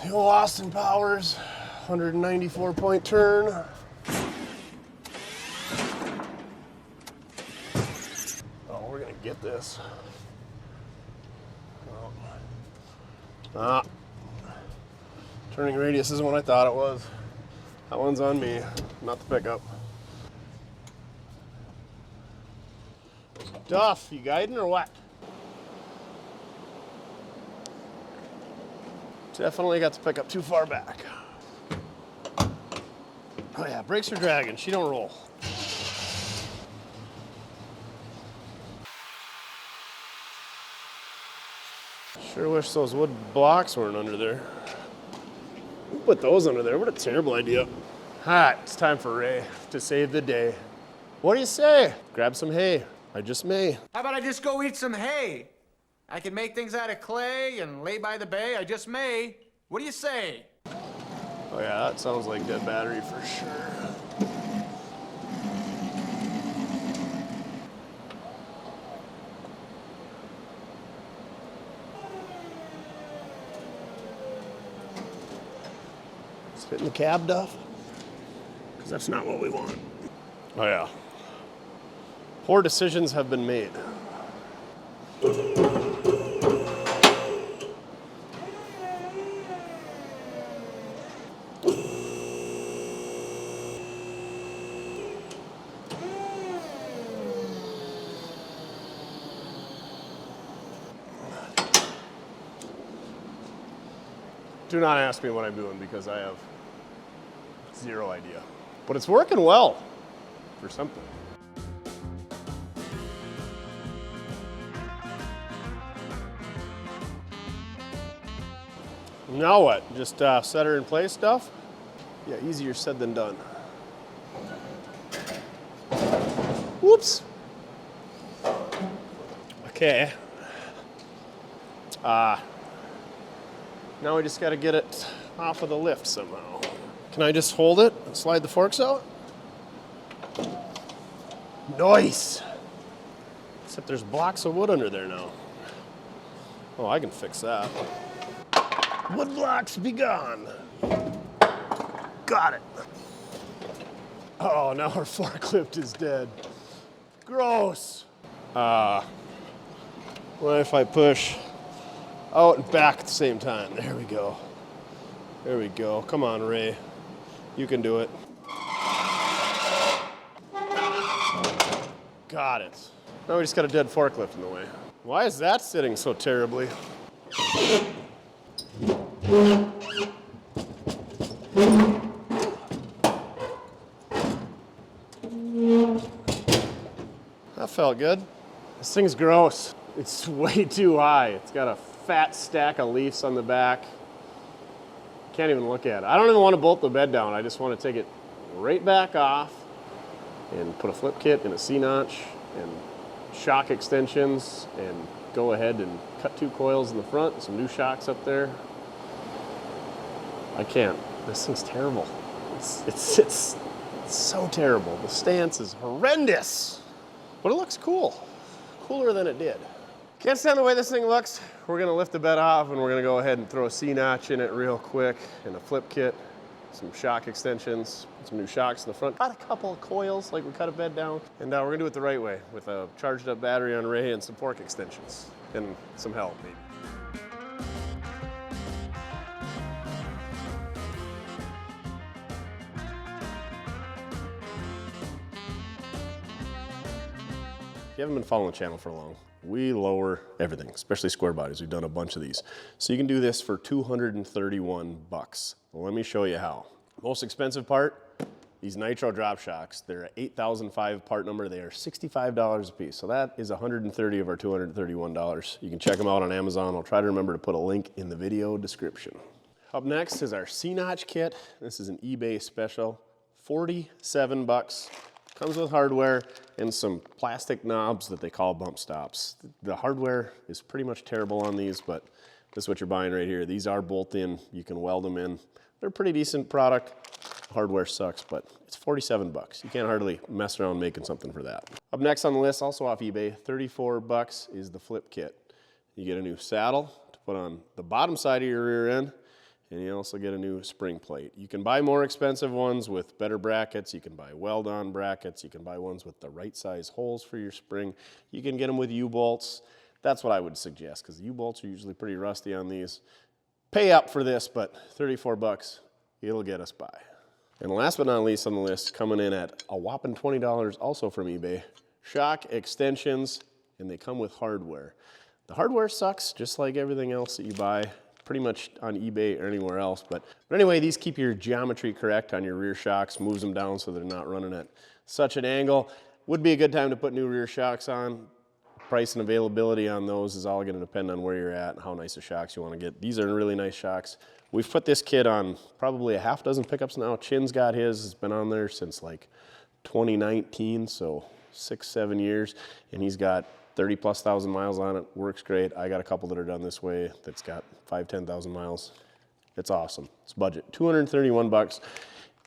The old Austin Powers, 194-point turn. Oh, we're gonna get this. Turning radius isn't what I thought it was. That one's on me, not the pickup. Duff, you guiding or what? Definitely got the pickup too far back. Oh yeah, brakes are dragging, she don't roll. Sure wish those wood blocks weren't under there. Who put those under there? What a terrible idea. Alright, it's time for Ray to save the day. What do you say? Grab some hay. I just may. How about I just go eat some hay? I can make things out of clay and lay by the bay. I just may. What do you say? Oh yeah, that sounds like dead battery for sure. Spit in the cab, Duff? Because that's not what we want. Oh yeah. Poor decisions have been made. Do not ask me what I'm doing because I have zero idea. But it's working well for something. Now what? Just set her in place stuff? Yeah, easier said than done. Whoops. Okay. Now we just got to get it off of the lift somehow. Can I just hold it and slide the forks out? Nice. Except there's blocks of wood under there now. Oh, I can fix that. Wood blocks be gone. Got it. Oh, now our forklift is dead. Gross. What if I push out and back at the same time? There we go. There we go. Come on, Ray. You can do it. Got it. Now we just got a dead forklift in the way. Why is that sitting so terribly? That felt good. This thing's gross. It's way too high. It's got a fat stack of leaves on the back. Can't even look at it. I don't even want to bolt the bed down. I just want to take it right back off and put a flip kit and a C-notch and shock extensions and go ahead and cut 2 coils in the front, some new shocks up there. I can't. This thing's terrible. It's so terrible. The stance is horrendous, but it looks cool. Cooler than it did. Can't stand the way this thing looks. We're gonna lift the bed off and we're gonna go ahead and throw a C-notch in it real quick and a flip kit, some shock extensions, some new shocks in the front. Got a couple of coils like we cut a bed down. And we're gonna do it the right way with a charged up battery on Ray and some fork extensions and some help maybe. If you haven't been following the channel for long, we lower everything, especially square bodies. We've done a bunch of these. So you can do this for 231 bucks. Well, let me show you how. Most expensive part, these nitro drop shocks. They're an 8005 part number. They are $65 a piece. So that is 130 of our $231. You can check them out on Amazon. I'll try to remember to put a link in the video description. Up next is our C-notch kit. This is an eBay special, 47 bucks. Comes with hardware and some plastic knobs that they call bump stops. The hardware is pretty much terrible on these, but this is what you're buying right here. These are bolt-in. You can weld them in. They're a pretty decent product. Hardware sucks, but it's 47 bucks. You can't hardly mess around making something for that. Up next on the list, also off eBay, 34 bucks is the flip kit. You get a new saddle to put on the bottom side of your rear end, and you also get a new spring plate. You can buy more expensive ones with better brackets. You can buy weld-on brackets. You can buy ones with the right size holes for your spring. You can get them with U-bolts. That's what I would suggest, because the U-bolts are usually pretty rusty on these. Pay up for this, but 34 bucks, it'll get us by. And last but not least on the list, coming in at a whopping $20 also from eBay, shock extensions, and they come with hardware. The hardware sucks, just like everything else that you buy pretty much on eBay or anywhere else. But anyway, these keep your geometry correct on your rear shocks, moves them down so they're not running at such an angle. Would be a good time to put new rear shocks on. Price and availability on those is all going to depend on where you're at and how nice of shocks you want to get. These are really nice shocks. We've put this kit on probably a half dozen pickups now. Chin's got his. It's been on there since like 2019, so 6-7 years, and he's got 30+ thousand miles on it. Works great. I got a couple that are done this way that's got 5-10,000 miles. It's awesome. It's budget. 231 bucks.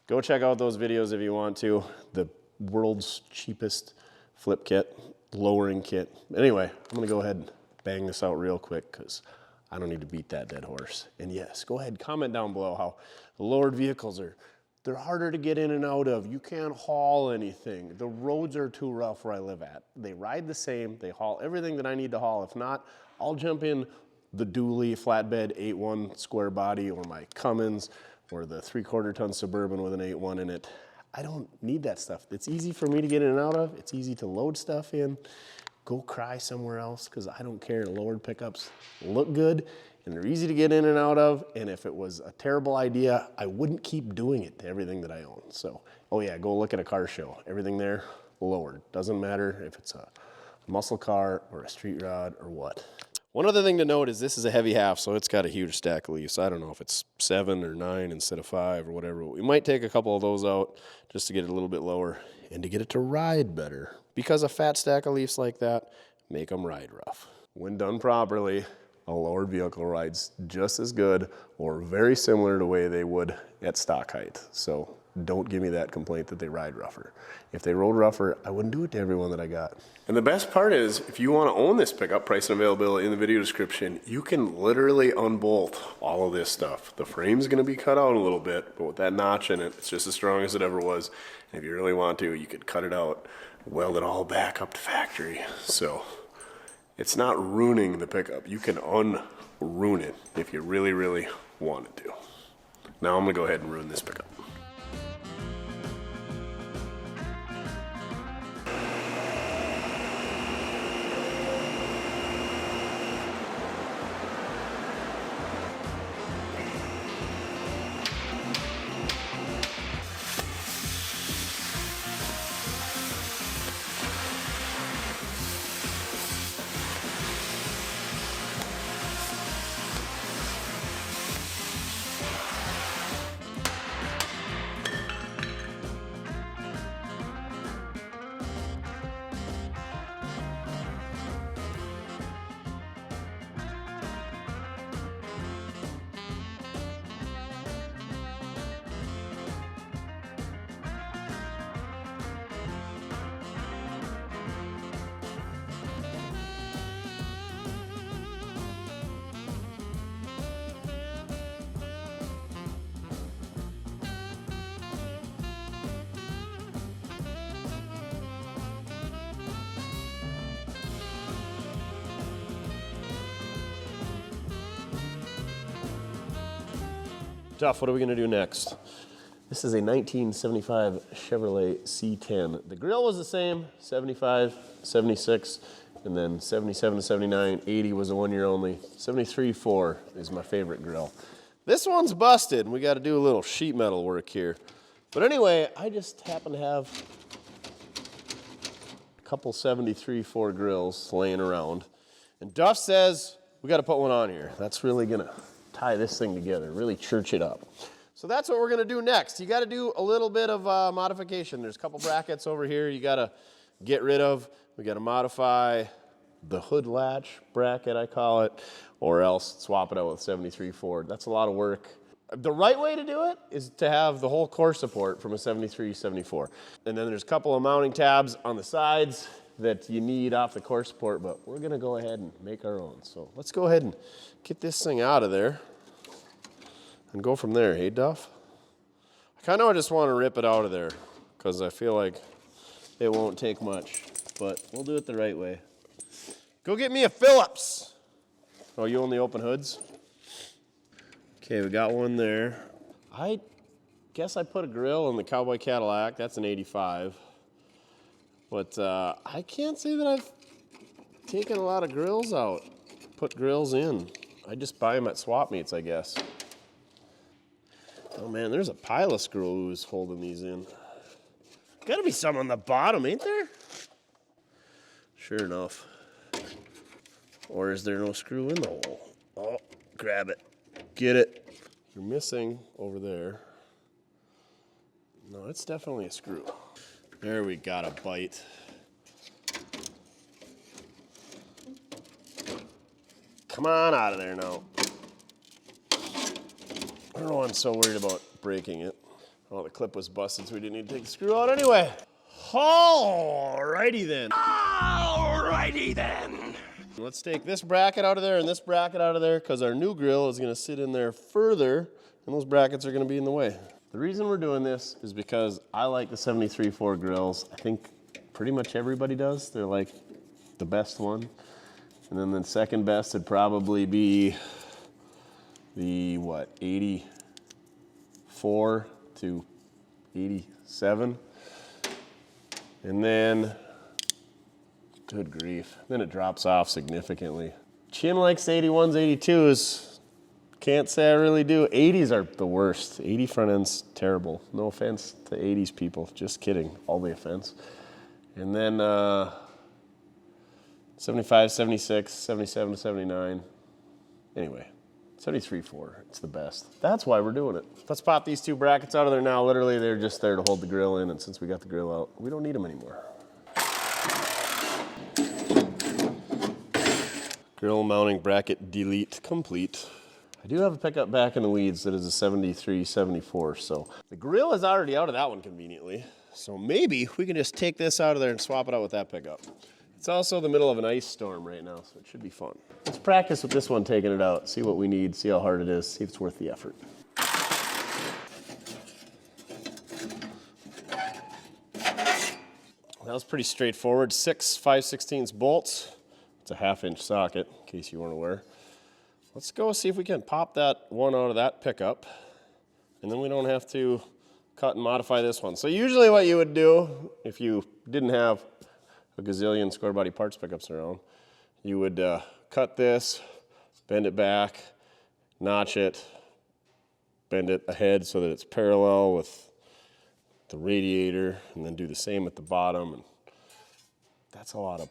Go check out those videos if you want to. The world's cheapest flip kit, lowering kit. Anyway, I'm gonna go ahead and bang this out real quick because I don't need to beat that dead horse. And yes, go ahead, comment down below how lowered vehicles they're harder to get in and out of. You can't haul anything. The roads are too rough where I live at. They ride the same. They haul everything that I need to haul. If not, I'll jump in the dually flatbed 8.1 square body or my Cummins or the 3/4 ton Suburban with an 8.1 in it. I don't need that stuff. It's easy for me to get in and out of. It's easy to load stuff in. Go cry somewhere else because I don't care. Lowered pickups look good and they're easy to get in and out of. And if it was a terrible idea, I wouldn't keep doing it to everything that I own. So, oh yeah, go look at a car show. Everything there, lowered. Doesn't matter if it's a muscle car or a street rod or what. One other thing to note is this is a heavy half, so it's got a huge stack of leaves. I don't know if it's 7 or 9 instead of 5 or whatever. We might take a couple of those out just to get it a little bit lower and to get it to ride better. Because a fat stack of leaves like that make them ride rough. When done properly, a lowered vehicle rides just as good or very similar to the way they would at stock height. So don't give me that complaint that they ride rougher. If they rode rougher, I wouldn't do it to everyone that I got. And the best part is, if you want to own this pickup, price and availability in the video description, you can literally unbolt all of this stuff. The frame's going to be cut out a little bit, but with that notch in it, it's just as strong as it ever was. And if you really want to, you could cut it out, weld it all back up to factory. So it's not ruining the pickup. You can unruin it if you really, really wanted to. Now I'm going to go ahead and ruin this pickup. Duff, what are we gonna do next? This is a 1975 Chevrolet C10. The grill was the same, 75, 76, and then 77 to 79, 80 was a 1 year only. 73-4 is my favorite grill. This one's busted, and we gotta do a little sheet metal work here. But anyway, I just happen to have a couple 73-4 grills laying around. And Duff says, we gotta put one on here. That's really gonna tie this thing together, really church it up. So that's what we're gonna do next. You gotta do a little bit of modification. There's a couple brackets over here you gotta get rid of. We gotta modify the hood latch bracket, I call it, or else swap it out with 73-4. That's a lot of work. The right way to do it is to have the whole core support from a 73-74. And then there's a couple of mounting tabs on the sides that you need off the core support, but we're gonna go ahead and make our own. So let's go ahead and get this thing out of there and go from there, hey Duff? I kind of just want to rip it out of there because I feel like it won't take much, but we'll do it the right way. Go get me a Phillips. Oh, you only open hoods? Okay, we got one there. I guess I put a grill in the Cowboy Cadillac. That's an 85. But I can't say that I've taken a lot of grills out, put grills in. I just buy them at swap meets, I guess. Oh man, there's a pile of screws holding these in. Gotta be some on the bottom, ain't there? Sure enough. Or is there no screw in the hole? Oh, grab it. Get it. You're missing over there. No, it's definitely a screw. There we got a bite. Come on out of there now. I don't know why I'm so worried about breaking it. Oh, the clip was busted, so we didn't need to take the screw out anyway. Alrighty then. Alrighty then. Let's take this bracket out of there and this bracket out of there because our new grill is going to sit in there further and those brackets are going to be in the way. The reason we're doing this is because I like the 73-4 grills. I think pretty much everybody does. They're like the best one. And then the second best would probably be the, 84 to 87. And then, good grief, then it drops off significantly. Chin likes 81s, 82s. Can't say I really do. 80s are the worst. 80 front end's terrible. No offense to 80s people, just kidding, all the offense. And then 75, 76, 77 to 79. Anyway, 73-4, it's the best. That's why we're doing it. Let's pop these two brackets out of there now. Literally, they're just there to hold the grill in, and since we got the grill out, we don't need them anymore. Grill mounting bracket delete complete. I do have a pickup back in the weeds that is a 73-74, so the grill is already out of that one conveniently. So maybe we can just take this out of there and swap it out with that pickup. It's also the middle of an ice storm right now, so it should be fun. Let's practice with this one, taking it out, see what we need, see how hard it is, see if it's worth the effort. That was pretty straightforward. 6 5/16 bolts. It's a 1/2-inch socket, in case you weren't aware. Let's go see if we can pop that one out of that pickup, and then we don't have to cut and modify this one. So usually what you would do, if you didn't have a gazillion square body parts pickups around, you would cut this, bend it back, notch it, bend it ahead so that it's parallel with the radiator, and then do the same at the bottom. And that's a lot of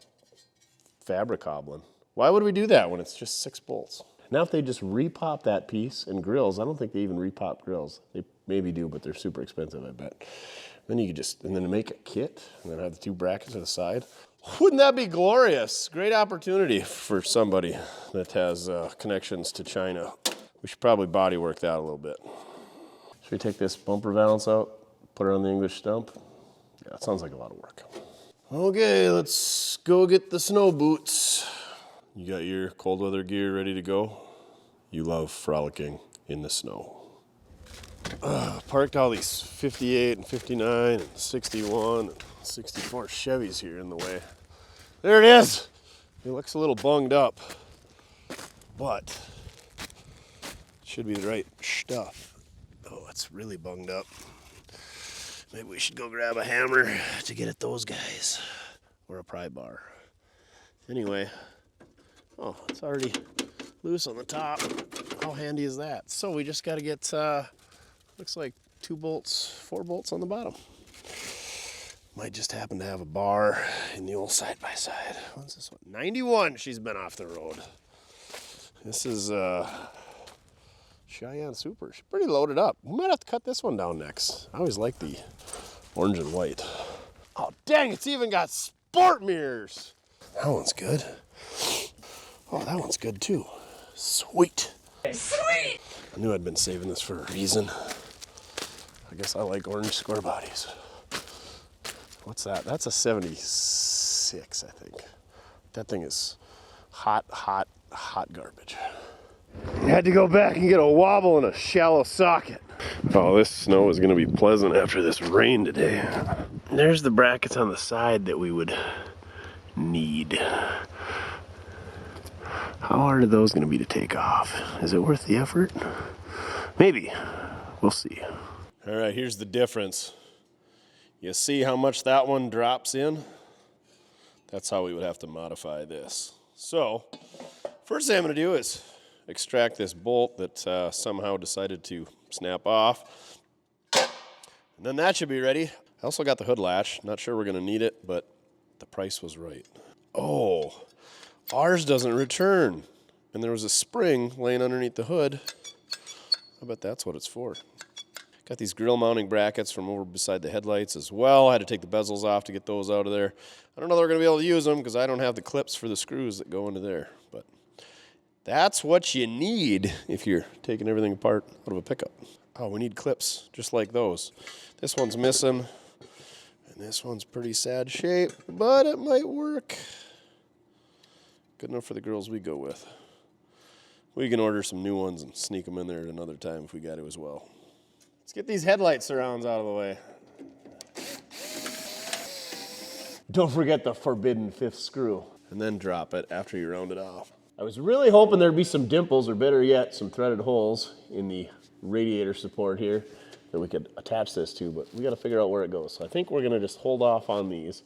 fabric hobbling. Why would we do that when it's just 6 bolts? Now if they just repop that piece, and grills, I don't think they even repop grills. They maybe do, but they're super expensive, I bet. Then you could just, and then make a kit, and then have the 2 brackets to the side. Wouldn't that be glorious? Great opportunity for somebody that has connections to China. We should probably body work that a little bit. Should we take this bumper valance out, put it on the English stump? Yeah, that sounds like a lot of work. Okay, let's go get the snow boots. You got your cold weather gear ready to go? You love frolicking in the snow. Parked all these 58 and 59 and 61 and 64 Chevys here in the way. There it is. It looks a little bunged up, but it should be the right stuff. it's really bunged up. Maybe we should go grab a hammer to get at those guys. Or a pry bar. Anyway, oh, it's already loose on the top. How handy is that? So we just got to get, looks like 4 bolts on the bottom. Might just happen to have a bar in the old side-by-side. What's this one? 91, she's been off the road. This is Cheyenne Super. She's pretty loaded up. We might have to cut this one down next. I always like the orange and white. Oh, dang, it's even got sport mirrors. That one's good. Oh, that one's good too. Sweet. Sweet! I knew I'd been saving this for a reason. I guess I like orange square bodies. What's that? That's a 76, I think. That thing is hot garbage. I had to go back and get a wobble and a shallow socket. Oh, this snow is gonna be pleasant after this rain today. There's the brackets on the side that we would need. How hard are those gonna be to take off? Is it worth the effort? Maybe. We'll see. All right, here's the difference. You see how much that one drops in? That's how we would have to modify this. So, first thing I'm gonna do is extract this bolt that somehow decided to snap off. And then that should be ready. I also got the hood latch. Not sure we're gonna need it, but the price was right. Oh, ours doesn't return. And there was a spring laying underneath the hood. I bet that's what it's for. Got these grill mounting brackets from over beside the headlights as well. I had to take the bezels off to get those out of there. I don't know if they're gonna be able to use them because I don't have the clips for the screws that go into there. But that's what you need if you're taking everything apart out of a pickup. Oh, we need clips just like those. This one's missing, and this one's pretty sad shape, but it might work. Good enough for the girls we go with. We can order some new ones and sneak them in there at another time if we got to as well. Let's get these headlight surrounds out of the way. Don't forget the forbidden 5th screw. And then drop it after you round it off. I was really hoping there'd be some dimples, or better yet, some threaded holes in the radiator support here that we could attach this to, but we gotta figure out where it goes. So I think we're gonna just hold off on these,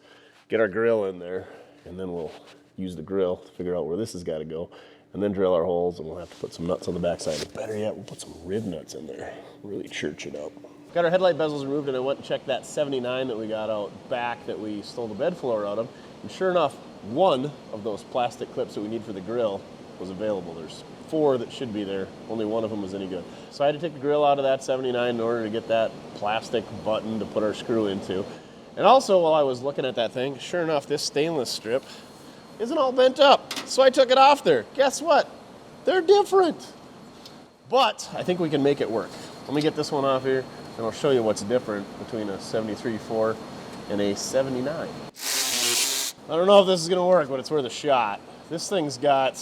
get our grill in there, and then we'll use the grill to figure out where this has gotta go, and then drill our holes, and we'll have to put some nuts on the backside. Better yet, we'll put some rib nuts in there, really church it up. Got our headlight bezels removed, and I went and checked that 79 that we got out back that we stole the bed floor out of, and sure enough, one of those plastic clips that we need for the grill was available. There's 4 that should be there. Only one of them was any good. So I had to take the grill out of that 79 in order to get that plastic button to put our screw into. And also, while I was looking at that thing, sure enough, this stainless strip isn't all bent up. So I took it off there. Guess what? They're different. But I think we can make it work. Let me get this one off here, and I'll show you what's different between a 73.4 and a 79. I don't know if this is gonna work, but it's worth a shot. This thing's got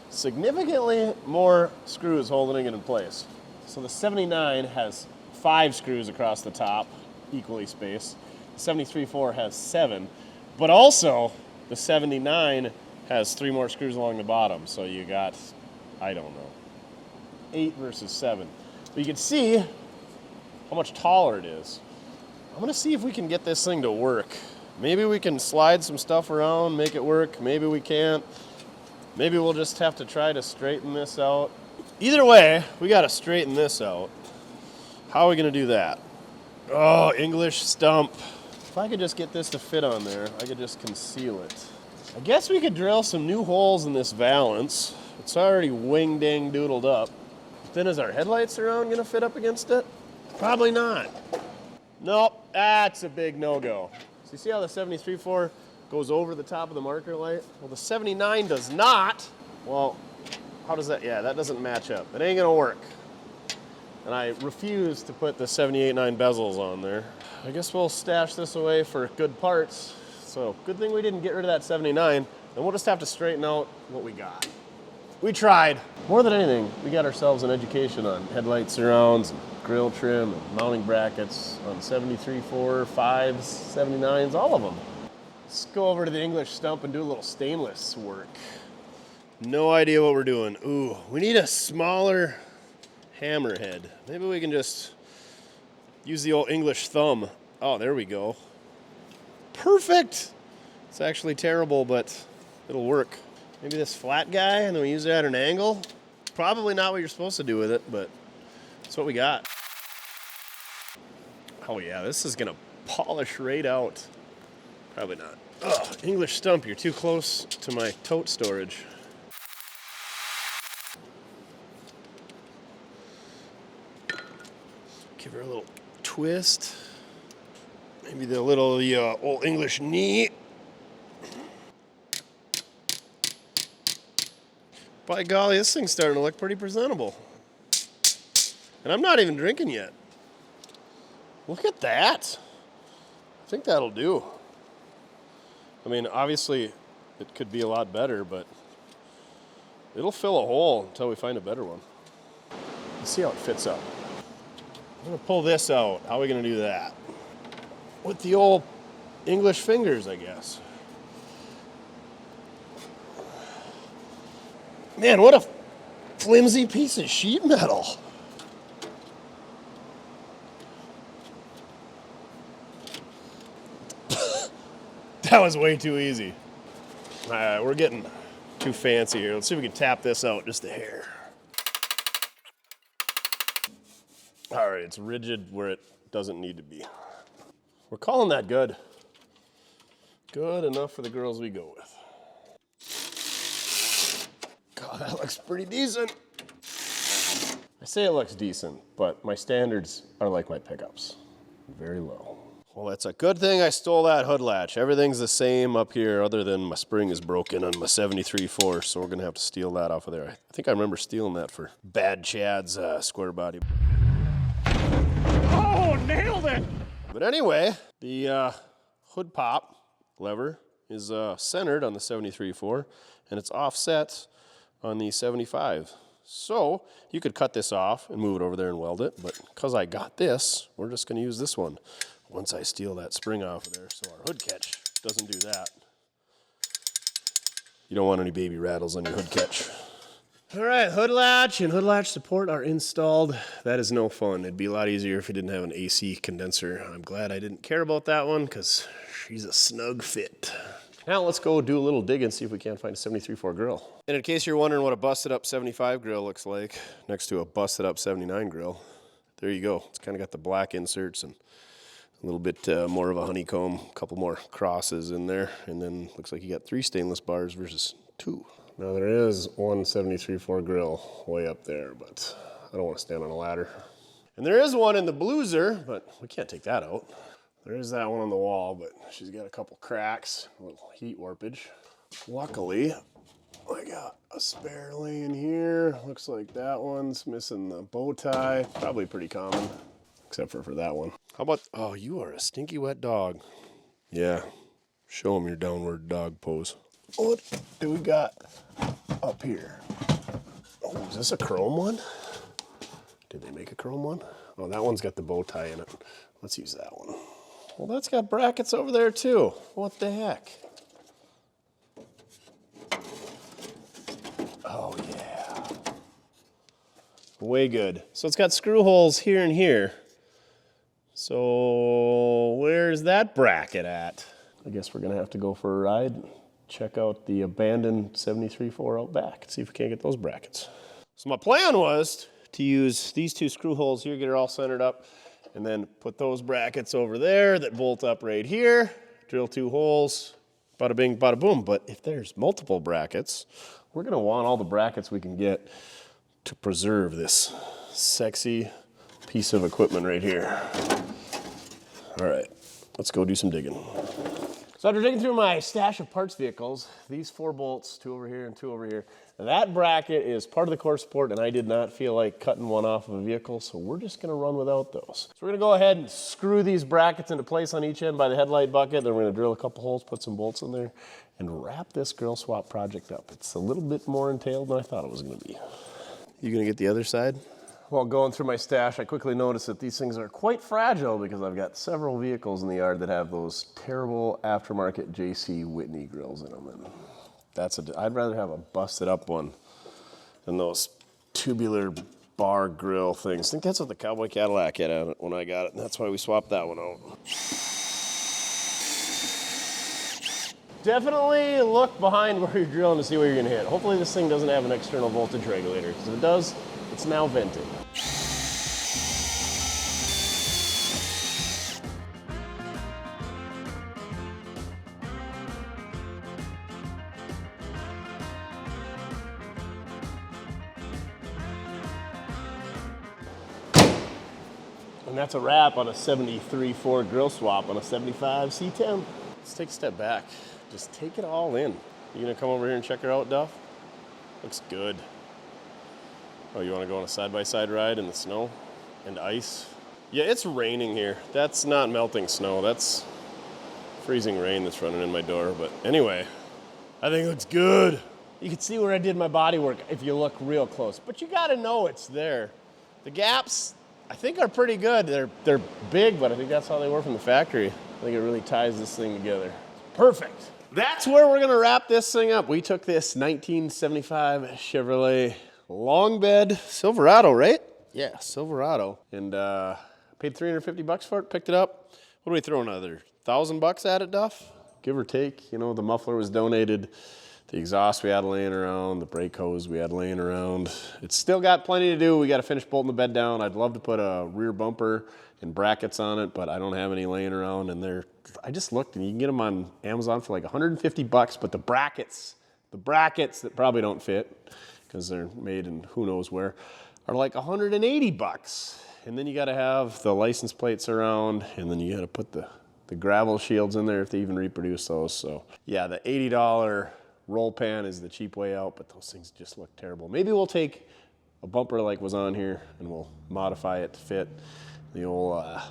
significantly more screws holding it in place. So the 79 has 5 screws across the top, equally spaced. The 73.4 has 7, but also the 79 has 3 more screws along the bottom. So you got, I don't know, 8 versus 7. But you can see how much taller it is. I'm gonna see if we can get this thing to work. Maybe we can slide some stuff around, make it work. Maybe we can't. Maybe we'll just have to try to straighten this out. Either way, we gotta straighten this out. How are we gonna do that? Oh, English stump. If I could just get this to fit on there, I could just conceal it. I guess we could drill some new holes in this valance. It's already wing-dang doodled up. But then is our headlight surround gonna fit up against it? Probably not. Nope, that's a big no-go. So you see how the 73.4 goes over the top of the marker light? Well, the 79 does not. Well, how does that, yeah, that doesn't match up. It ain't gonna work. And I refuse to put the 78.9 bezels on there. I guess we'll stash this away for good parts. So good thing we didn't get rid of that 79, and we'll just have to straighten out what we got. We tried. More than anything, we got ourselves an education on headlight surrounds, and grill trim, and mounting brackets on 73.4, 5s, 79s, all of them. Let's go over to the English stump and do a little stainless work. No idea what we're doing. Ooh, we need a smaller hammerhead. Maybe we can just Use the old English thumb. Oh, there we go. Perfect. It's actually terrible, but it'll work. Maybe this flat guy, and then we use it at an angle. Probably not what you're supposed to do with it, but that's what we got. Oh yeah, this is gonna polish right out. Probably not. Ugh, English stump, you're too close to my tote storage. Give her a little twist. Maybe the old English knee. By golly, this thing's starting to look pretty presentable. And I'm not even drinking yet. Look at that. I think that'll do. I mean, obviously, it could be a lot better, but it'll fill a hole until we find a better one. Let's see how it fits up. I'm gonna pull this out. How are we gonna do that? With the old English fingers, I guess. Man, what a flimsy piece of sheet metal. That was way too easy. All right, we're getting too fancy here. Let's see if we can tap this out just a hair. All right, it's rigid where it doesn't need to be. We're calling that good. Good enough for the girls we go with. God, that looks pretty decent. I say it looks decent, but my standards are like my pickups. Very low. Well, that's a good thing I stole that hood latch. Everything's the same up here other than my spring is broken on my 73.4, so we're gonna have to steal that off of there. I think I remember stealing that for Bad Chad's Squarebody. Oh, nailed it! But anyway, the hood pop lever is centered on the 73.4, and it's offset on the 75. So you could cut this off and move it over there and weld it, but because I got this, we're just gonna use this one once I steal that spring off of there so our hood catch doesn't do that. You don't want any baby rattles on your hood catch. All right, hood latch and hood latch support are installed. That is no fun. It'd be a lot easier if it didn't have an AC condenser. I'm glad I didn't care about that one because she's a snug fit. Now let's go do a little dig and see if we can't find a 73.4 grill. And in case you're wondering what a busted up 75 grill looks like next to a busted up 79 grill, there you go. It's kind of got the black inserts and a little bit more of a honeycomb, a couple more crosses in there, and then looks like you got 3 stainless bars versus 2. Now there is one 73.4 grill way up there, but I don't want to stand on a ladder. And there is one in the blueser, but we can't take that out. There is that one on the wall, but she's got a couple cracks, a little heat warpage. Luckily, I got a spare laying here. Looks like that one's missing the bow tie. Probably pretty common, except for that one. How about, oh, you are a stinky wet dog. Yeah, show them your downward dog pose. What do we got up here? Oh, is this a chrome one? Did they make a chrome one? Oh, that one's got the bow tie in it. Let's use that one. Well, that's got brackets over there too. What the heck? Oh yeah. Way good. So it's got screw holes here and here. So where's that bracket at? I guess we're gonna have to go for a ride, check out the abandoned 73.4 out back, see if we can't get those brackets. So my plan was to use these 2 screw holes here, get it all centered up, and then put those brackets over there that bolt up right here, drill 2 holes, bada bing, bada boom. But if there's multiple brackets, we're gonna want all the brackets we can get to preserve this sexy piece of equipment right here. All right, let's go do some digging. So after digging through my stash of parts vehicles, these 4 bolts, 2 over here and 2 over here, that bracket is part of the core support, and I did not feel like cutting one off of a vehicle, so we're just gonna run without those. So we're gonna go ahead and screw these brackets into place on each end by the headlight bucket, then we're gonna drill a couple holes, put some bolts in there, and wrap this grill swap project up. It's a little bit more entailed than I thought it was gonna be. You gonna get the other side? While going through my stash, I quickly noticed that these things are quite fragile because I've got several vehicles in the yard that have those terrible aftermarket JC Whitney grills in them. And I'd rather have a busted up one than those tubular bar grill things. I think that's what the Cowboy Cadillac had on it when I got it, and that's why we swapped that one out. Definitely look behind where you're drilling to see where you're gonna hit. Hopefully this thing doesn't have an external voltage regulator, because if it does, it's now vented. And that's a wrap on a 73 Ford grill swap on a 75 C10. Let's take a step back. Just take it all in. You gonna come over here and check her out, Duff? Looks good. Oh, you wanna go on a side-by-side ride in the snow and ice? Yeah, it's raining here. That's not melting snow. That's freezing rain that's running in my door. But anyway, I think it looks good. You can see where I did my body work if you look real close, but you gotta know it's there. The gaps, I think, are pretty good. They're big, but I think that's how they were from the factory. I think it really ties this thing together. Perfect. That's where we're gonna wrap this thing up. We took this 1975 Chevrolet long bed Silverado, right? Yeah, Silverado. And paid $350 for it, picked it up. What do we throw another $1,000 at it, Duff? Give or take. You know, the muffler was donated. The exhaust we had laying around, the brake hose we had laying around. It's still got plenty to do. We got to finish bolting the bed down. I'd love to put a rear bumper and brackets on it, but I don't have any laying around. And I just looked, and you can get them on Amazon for like $150, but the brackets that probably don't fit because they're made in who knows where, are like $180. And then you got to have the license plates around, and then you got to put the gravel shields in there if they even reproduce those. So yeah, the $80 roll pan is the cheap way out, but those things just look terrible. Maybe we'll take a bumper like was on here and we'll modify it to fit the old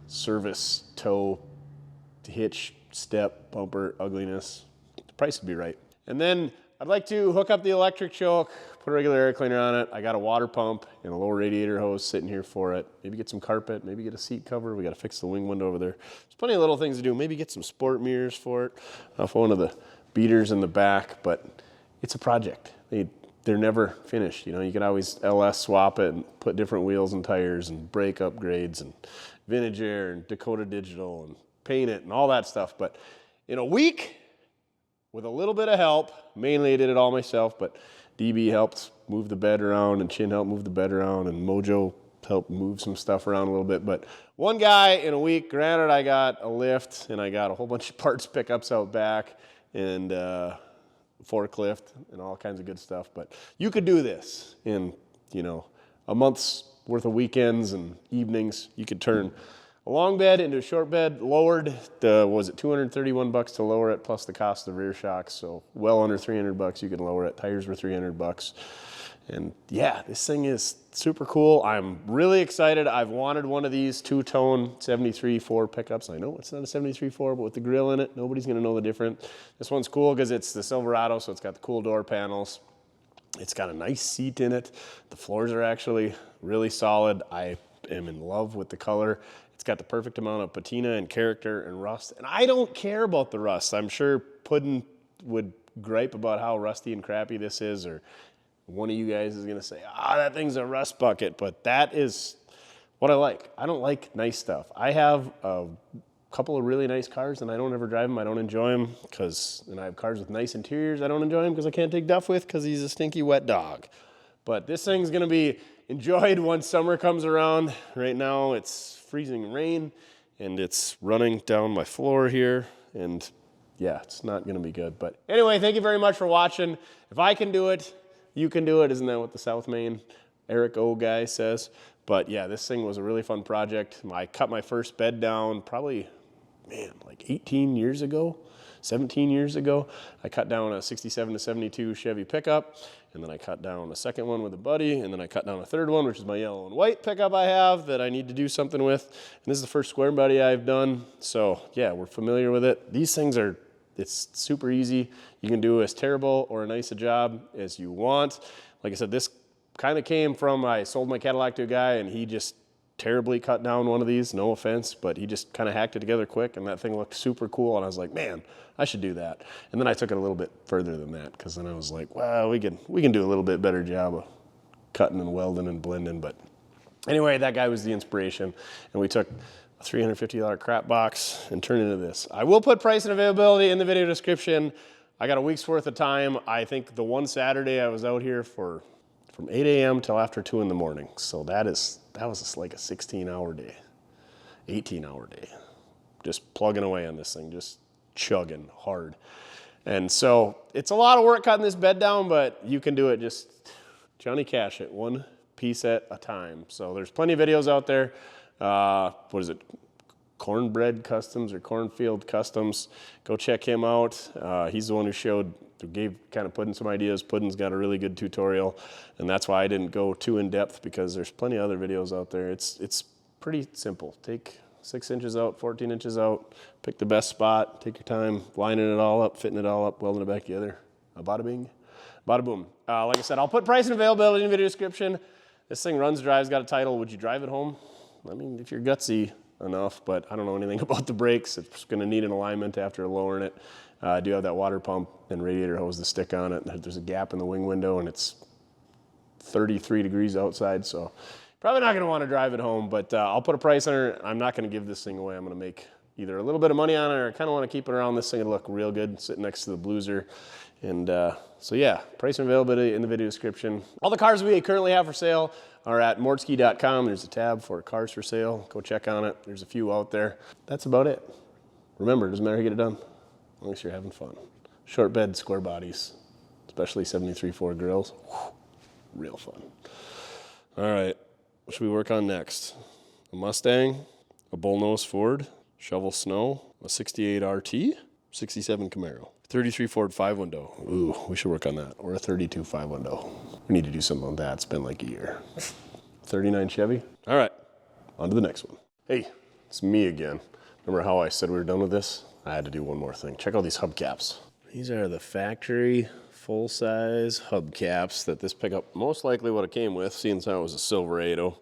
service toe hitch step bumper ugliness. The price would be right. And then I'd like to hook up the electric choke, put a regular air cleaner on it. I got a water pump and a little radiator hose sitting here for it. Maybe get some carpet, maybe get a seat cover. We got to fix the wing window over there. There's plenty of little things to do. Maybe get some sport mirrors for it off one of the beaters in the back, but it's a project. They're never finished. You know, you can always LS swap it and put different wheels and tires and brake upgrades and vintage air and Dakota Digital and paint it and all that stuff. But in a week, with a little bit of help, mainly I did it all myself, but DB helped move the bed around and Chin helped move the bed around and Mojo helped move some stuff around a little bit. But one guy in a week, granted I got a lift and I got a whole bunch of parts pickups out back and forklift and all kinds of good stuff. But you could do this in, you know, a month's worth of weekends and evenings. You could turn a long bed into a short bed, lowered, was it $231 to lower it, plus the cost of the rear shocks. So well under $300 you can lower it. Tires were $300. And yeah, this thing is super cool. I'm really excited. I've wanted one of these two-tone 73 Ford pickups. I know it's not a 73 Ford, but with the grill in it, nobody's gonna know the difference. This one's cool because it's the Silverado, so it's got the cool door panels. It's got a nice seat in it. The floors are actually really solid. I am in love with the color. It's got the perfect amount of patina and character and rust. And I don't care about the rust. I'm sure Puddin would gripe about how rusty and crappy this is, or one of you guys is gonna say, that thing's a rust bucket, but that is what I like. I don't like nice stuff. I have a couple of really nice cars and I don't ever drive them. I don't enjoy them and I have cars with nice interiors. I don't enjoy them because I can't take Duff with because he's a stinky wet dog. But this thing's gonna be enjoyed once summer comes around. Right now it's freezing rain and it's running down my floor here, and yeah, it's not gonna be good. But anyway, thank you very much for watching. If I can do it, you can do it. Isn't that what the South Main Eric O guy says? But yeah, this thing was a really fun project. I cut my first bed down probably, like 18 years ago, 17 years ago. I cut down a 67 to 72 Chevy pickup, and then I cut down a second one with a buddy, and then I cut down a third one, which is my yellow and white pickup I have that I need to do something with. And this is the first Squarebody I've done. So yeah, we're familiar with it. These things it's super easy. You can do as terrible or a nice a job as you want. Like I said, this kind of came from, I sold my Cadillac to a guy and he just terribly cut down one of these, no offense, but he just kind of hacked it together quick and that thing looked super cool. And I was like, man, I should do that. And then I took it a little bit further than that because then I was like, well, we can do a little bit better job of cutting and welding and blending. But anyway, that guy was the inspiration, and we took a $350 crap box and turned it into this. I will put price and availability in the video description. I got a week's worth of time. I think the one Saturday I was out here from 8 a.m. till after 2 in the morning. So that was like a 16-hour day, 18-hour day, just plugging away on this thing, just chugging hard. And so it's a lot of work cutting this bed down, but you can do it just Johnny Cash it, one piece at a time. So there's plenty of videos out there. What is it? Cornbread Customs or Cornfield Customs. Go check him out. He's the one who gave kind of Puddin some ideas. Puddin's got a really good tutorial, and that's why I didn't go too in depth, because there's plenty of other videos out there. It's pretty simple. Take 6 inches out, 14 inches out, pick the best spot, take your time, lining it all up, fitting it all up, welding it back together. Bada bing, bada boom. Like I said, I'll put price and availability in the video description. This thing runs, drives, got a title. Would you drive it home? I mean, if you're gutsy enough, but I don't know anything about the brakes. It's gonna need an alignment after lowering it. I do have that water pump and radiator hose to stick on it. There's a gap in the wing window, and it's 33 degrees outside, so probably not gonna wanna drive it home, but I'll put a price on it. I'm not gonna give this thing away. I'm gonna make either a little bit of money on it, or I kinda wanna keep it around. This thing to look real good sitting next to the Blueser. And so yeah, price and availability in the video description. All the cars we currently have for sale are at mortske.com. There's a tab for cars for sale. Go check on it. There's a few out there. That's about it. Remember, it doesn't matter how you get it done, as long as you're having fun. Short bed, square bodies, especially 73.4 grills. Whew, real fun. All right, what should we work on next? A Mustang, a bullnose Ford, shovel snow, a 68 RT, 67 Camaro, 33 Ford 5-window. Ooh, we should work on that. Or a 32 5-window. We need to do something on that. It's been like a year. 39 Chevy. All right, on to the next one. Hey, it's me again. Remember how I said we were done with this? I had to do one more thing. Check out these hubcaps. These are the factory full-size hubcaps that this pickup most likely would have came with, seeing as how it was a Silverado.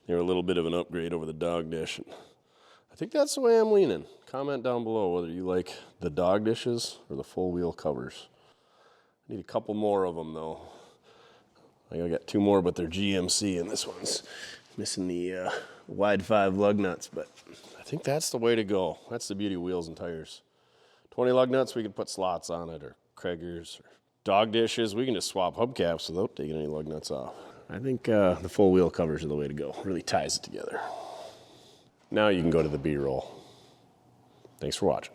They were a little bit of an upgrade over the dog dish. I think that's the way I'm leaning. Comment down below whether you like the dog dishes or the full wheel covers. Need a couple more of them though. I got 2 more, but they're GMC, and this one's missing the wide 5 lug nuts, but I think that's the way to go. That's the beauty of wheels and tires. 20 lug nuts, we can put slots on it, or Krager's, or dog dishes. We can just swap hubcaps without taking any lug nuts off. I think the full wheel covers are the way to go. Really ties it together. Now you can go to the B-roll. Thanks for watching.